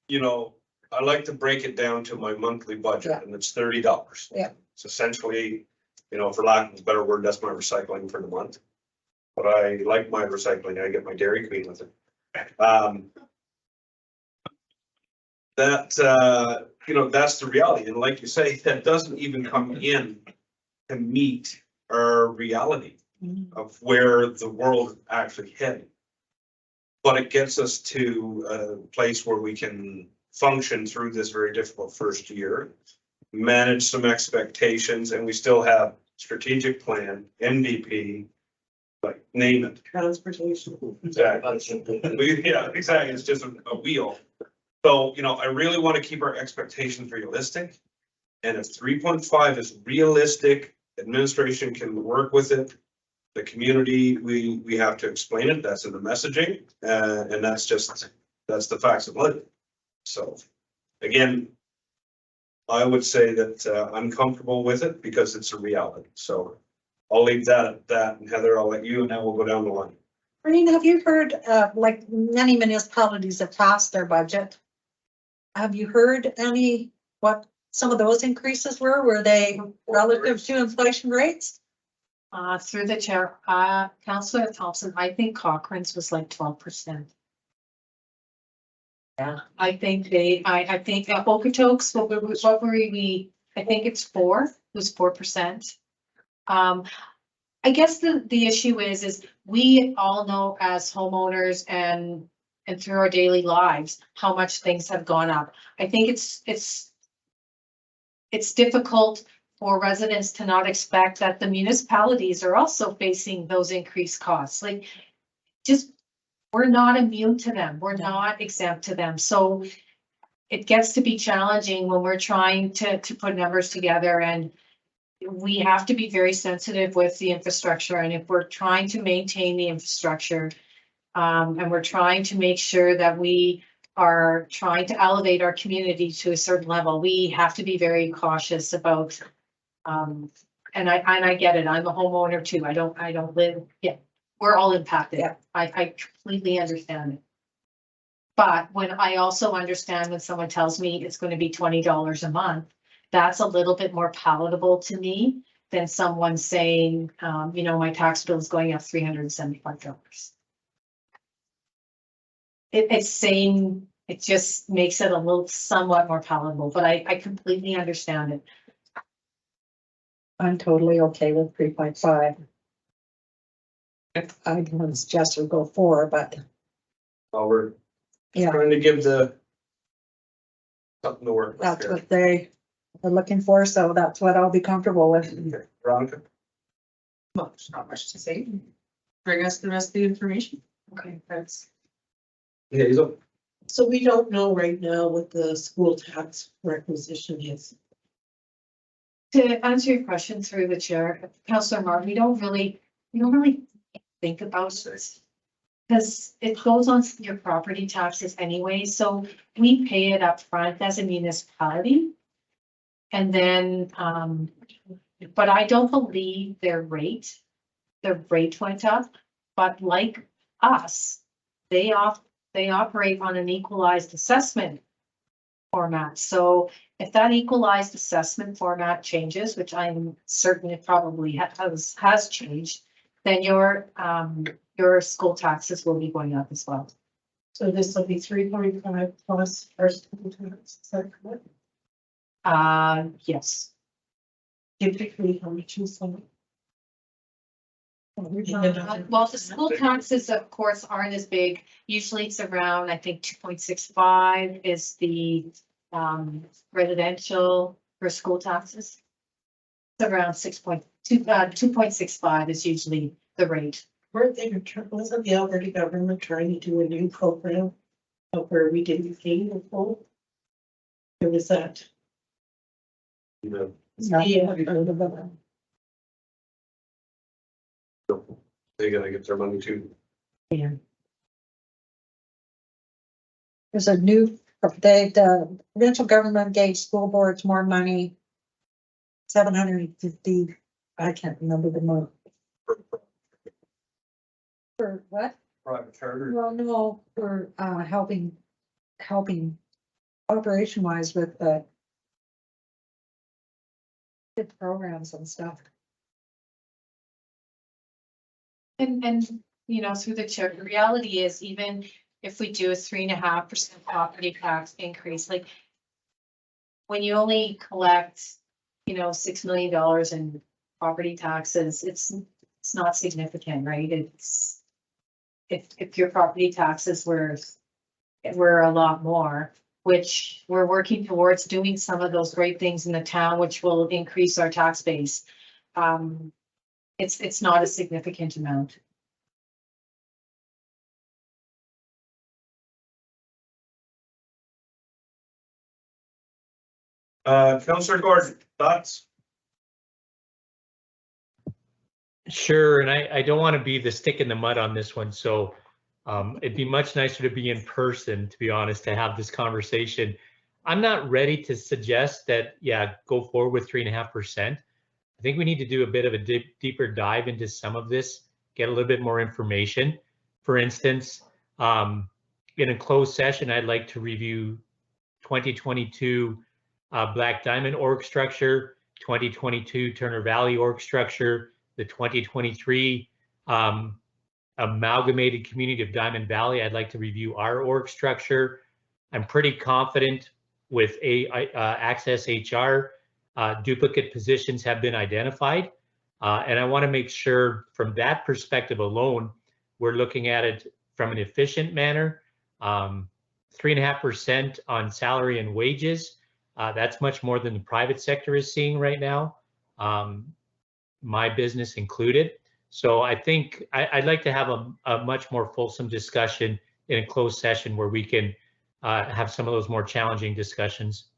you know, I like to break it down to my monthly budget, and it's $30. Yeah. It's essentially, you know, for lack of a better word, that's my recycling for the month. But I like my recycling. I get my Dairy Queen with it. You know, that's the reality. And like you say, that doesn't even come in to meet our reality of where the world actually heading. But it gets us to a place where we can function through this very difficult first year, manage some expectations, and we still have strategic plan, MVP, like name it. Transportation. Exactly. Yeah, exactly. It's just a wheel. So, you know, I really want to keep our expectations realistic. And if 3.5 is realistic, administration can work with it. The community, we have to explain it. That's in the messaging. And that's the facts of life. So again, I would say that I'm comfortable with it because it's a reality. So I'll leave that at that. And Heather, I'll let you, and then we'll go down the line. Reen, have you heard, like many municipalities have passed their budget? Have you heard what some of those increases were? Were they relative to inflation rates? Through the chair, Councillor Thompson, I think Cochrane's was like 12%. Yeah. I think I think Okotoks, what were we, I think it's 4%. It was 4%. I guess the issue is we all know as homeowners and through our daily lives, how much things have gone up. I think it's difficult for residents to not expect that the municipalities are also facing those increased costs. Like, just, we're not immune to them. We're not exempt to them. So it gets to be challenging when we're trying to put numbers together, and we have to be very sensitive with the infrastructure. And if we're trying to maintain the infrastructure, and we're trying to make sure that we are trying to elevate our community to a certain level, we have to be very cautious about, and I get it. I'm a homeowner too. I don't live, we're all impacted. Yeah. I completely understand it. But when I also understand when someone tells me it's going to be $20 a month, that's a little bit more palatable to me than someone saying, you know, my tax bill is going up $375. It just makes it a little somewhat more palatable, but I completely understand it. I'm totally okay with 3.5. I wouldn't suggest we go 4, but Well, we're yeah, trying to give something to work with. that's here. what they're looking for. So that's what I'll be comfortable with. Okay. Veronica? Well, there's not much to say. Bring us the rest of the information. Okay, that's, Yeah, he's up. So we don't know right now what the school tax requisition is. To answer your question through the chair, Councillor Martin, we don't really think about it. Because it goes on your property taxes anyway, so we pay it up front as a municipality. And then, but I don't believe their rate went up, but like us, they operate on an equalized assessment format. So if that equalized assessment format changes, which I'm certain it probably has changed, then your school taxes will be going up as well. So this will be 3.5 plus our school tax, is that correct? Yes. Typically, how much is that? Well, the school taxes, of course, aren't as big. Usually it's around, I think, 2.65 is the residential for school taxes. It's around 2.65 is usually the rate. Wasn't the Alberta government trying to do a new program of where we didn't pay the full? Or was that? No. Yeah. They gotta get their money too. There's a new, the provincial government gave school boards more money. 750, I can't remember the month. For what? Private charter. Well, no, for helping operation wise with the programs and stuff. And, you know, through the chair, the reality is even if we do a 3.5% property tax increase, like when you only collect, you know, $6 million in property taxes, it's not significant, right? It's, if your property taxes were a lot more, which we're working towards doing some of those great things in the town, which will increase our tax base. It's not a significant amount. Councillor Gordon, thoughts? Sure, and I don't want to be the stick in the mud on this one, so it'd be much nicer to be in person, to be honest, to have this conversation. I'm not ready to suggest that, yeah, go forward with 3.5%. I think we need to do a bit of a deeper dive into some of this, get a little bit more information. For instance, in a closed session, I'd like to review 2022 Black Diamond org structure, 2022 Turner Valley org structure, the 2023 Amalgamated Community of Diamond Valley. I'd like to review our org structure. I'm pretty confident with Access HR, duplicate positions have been identified. And I want to make sure from that perspective alone, we're looking at it from an efficient manner. 3.5% on salary and wages. That's much more than the private sector is seeing right now, my business included. So I think I'd like to have a much more fulsome discussion in a closed session where we can have some of those more challenging discussions.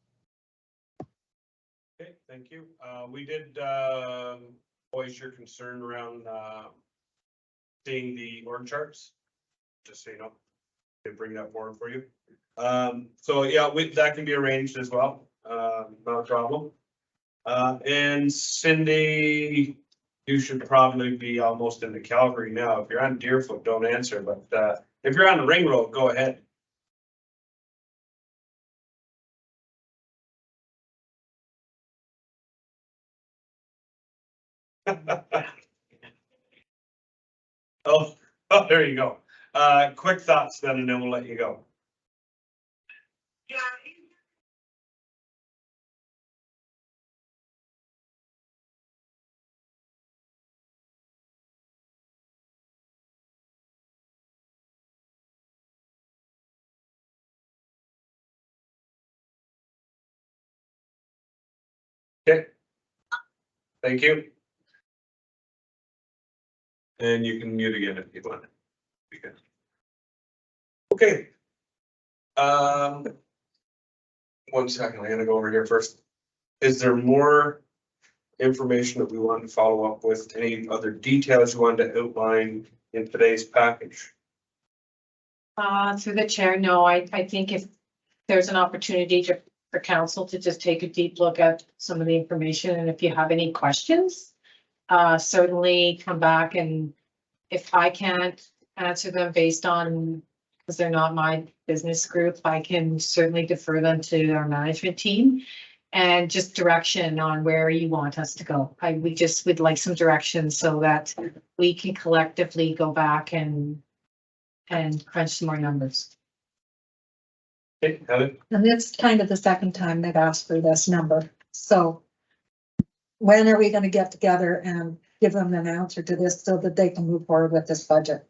Okay, thank you. We did voice your concern around seeing the org charts, just so you know, they bring that forward for you. So yeah, that can be arranged as well, not a problem. And Cindy, you should probably be almost into Calgary now. If you're on Deerfoot, don't answer, but if you're on the ring road, go ahead. Oh, there you go. Quick thoughts then, and then we'll let you go. Yeah, Okay. Thank you. And you can mute again if you want. Okay. 1 second, I'm gonna go over here first. Is there more information that we want to follow up with? Any other details you wanted to outline in today's package? Through the chair, no, I think if there's an opportunity for council to just take a deep look at some of the information, and if you have any questions, certainly come back, and if I can't answer them based on, because they're not my business group, I can certainly defer them to our management team and just direction on where you want us to go. We just would like some direction so that we can collectively go back and crunch some more numbers. Okay, Helen? And it's kind of the second time they've asked for this number. So when are we gonna get together and give them an answer to this so that they can move forward with this budget?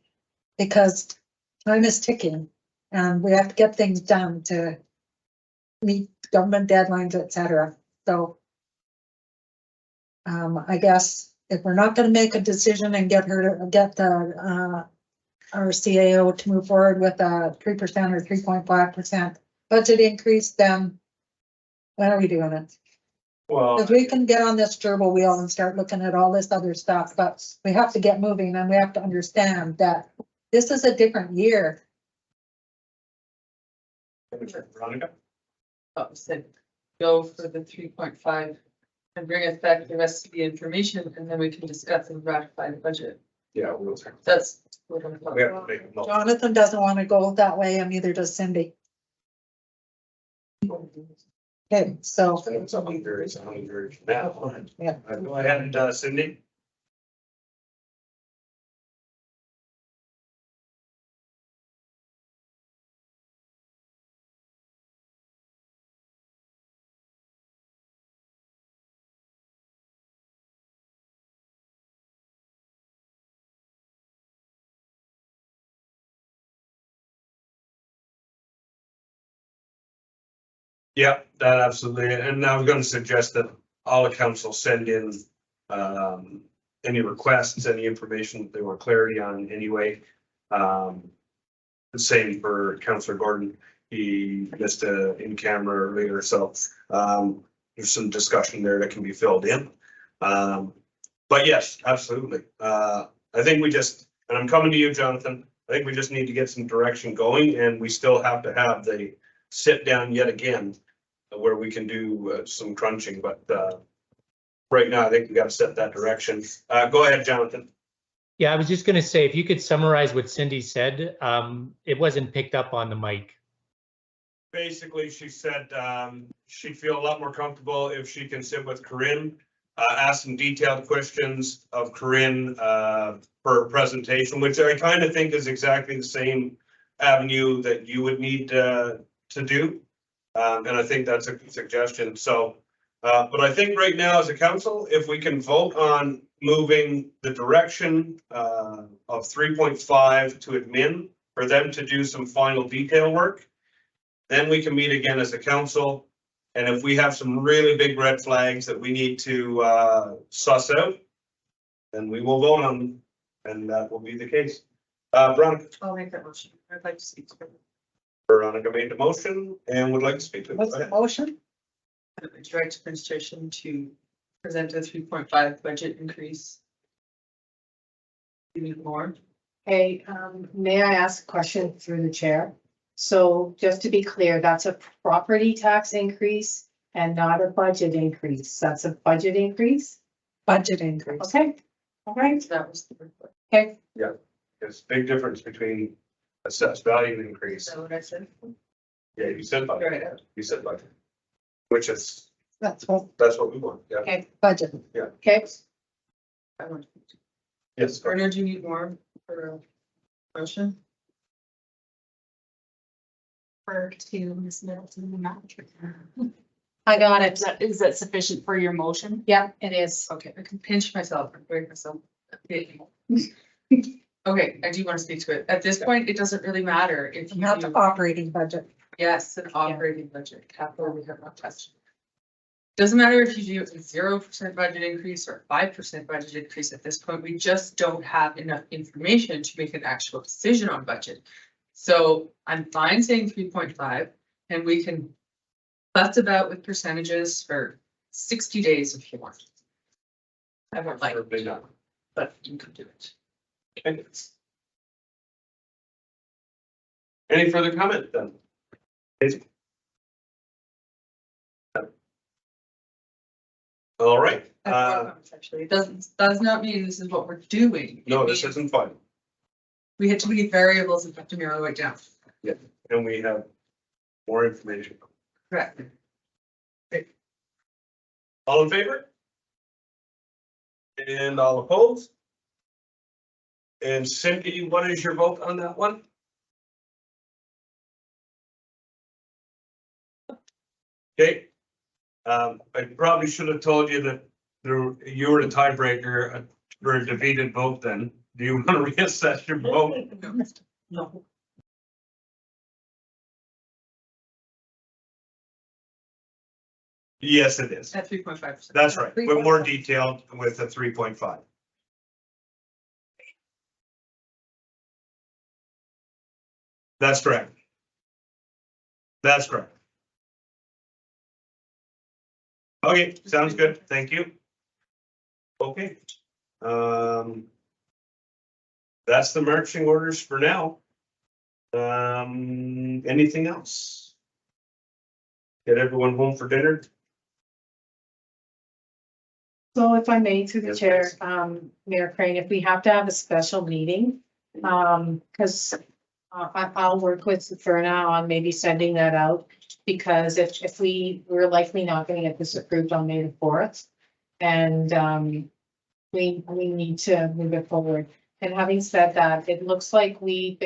Because time is ticking and we have to get things done to meet government deadlines, et cetera. So I guess if we're not gonna make a decision and get the our CAO to move forward with a 3% or 3.5% budget increase, then when are we doing it? Well, Because we can get on this gerbil wheel and start looking at all this other stuff, but we have to get moving and we have to understand that this is a different year. Veronica? Said go for the 3.5 and bring us back the rest of the information, and then we can discuss and ratify the budget. Yeah, we'll. That's what I'm. We have to make a motion. Jonathan doesn't want to go that way and neither does Cindy. Okay, so It's a hunger now. Yeah. Go ahead, Cindy. Yeah, that absolutely, and I was gonna suggest that all the council send in any requests, any information that they want clarity on anyway. The same for Councillor Gordon, he missed a in-camera earlier, so there's some discussion there that can be filled in. But yes, absolutely. I think we just, and I'm coming to you, Jonathan, I think we just need to get some direction going, and we still have to have the sit down yet again where we can do some crunching, but right now I think we got to set that direction. Go ahead, Jonathan. Yeah, I was just gonna say, if you could summarize what Cindy said, it wasn't picked up on the mic. Basically, she said she'd feel a lot more comfortable if she can sit with Corinne, ask some detailed questions of Corinne for a presentation, which I kind of think is exactly the same avenue that you would need to do. And I think that's a good suggestion. So, but I think right now as a council, if we can vote on moving the direction of 3.5 to admin for them to do some final detail work, then we can meet again as a council. And if we have some really big red flags that we need to suss out, then we will vote on them, and that will be the case. Veronica. I'll make that motion. I'd like to speak to it. Veronica made the motion and would like to speak to it. what's the motion? Direct administration to present a 3.5 budget increase. You need more? Okay, may I ask a question through the chair? So just to be clear, that's a property tax increase and not a budget increase. That's a budget increase? Budget increase. Okay, all right, That was the report. okay. Yeah, there's a big difference between assessed value increase. Is that what I said? Yeah, you said budget. Right. You said budget. Which is, That's what that's what we want. Yeah. Okay, budget. okay. I want. Yes. Bernard, do you need more for a motion? For to Ms. Middleton and Matt. I got it. Is that sufficient for your motion? Yeah, it is. Okay, I can pinch myself and break myself. Okay, I do want to speak to it. At this point, it doesn't really matter if you Not the do, operating budget. yes, an operating budget, capital we have not touched. Doesn't matter if you do a 0% budget increase or 5% budget increase at this point, we just don't have enough information to make an actual decision on budget. So I'm fine saying 3.5, and we can fuss about with percentages for 60 days if you want. I won't like it, but you can do it. Okay. Any further comment then? All right, Actually, it does not mean this is what we're doing. It no, this means isn't fun. We had too many variables and have to narrow it down. And we have more information. Correct. All in favor? And all opposed? And Cindy, what is your vote on that one? Okay. I probably should have told you that you were the tiebreaker for a defeated vote then. Do you want to reassess your vote? No. Yes, it is. At 3.5%. That's right, but more detailed with a 3.5. That's correct. That's correct. Okay, sounds good. Thank you. Okay. That's the marching orders for now. Anything else? Get everyone home for dinner? So if I may, through the Yes, chair, please. Mayor Crane, if we have to have a special meeting, because I'll work with Ferna on maybe sending that out. Because if we're likely not gonna get this approved on May the 4th. And we need to move it forward. And having said that, it looks like the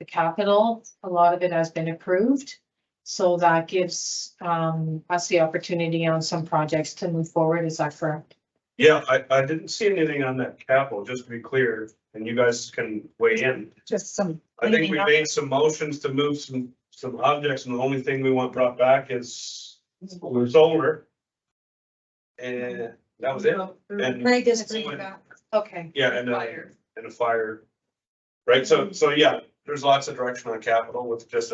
capital, a lot of it has been approved. So that gives us the opportunity on some projects to move forward. Is that correct? Yeah, I didn't see anything on that capital, just to be clear, and you guys can weigh in. Just some. I think we made some motions to move some objects, and the only thing we want brought back is solar. And that was it. And, Craig is bringing back. Okay. yeah, and a fire. Right, so yeah, there's lots of direction on capital with just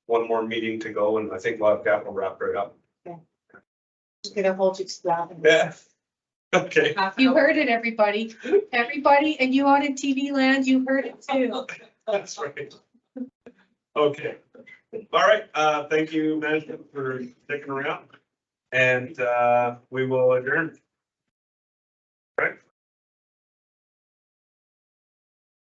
one more meeting to go, and I think we'll have capital wrapped right up. Just gonna hold you to that. Yeah. Okay. You heard it, everybody. Everybody, and you out in TV land, you heard it too. That's right. Okay. All right, thank you, management, for sticking around. And we will adjourn. All right.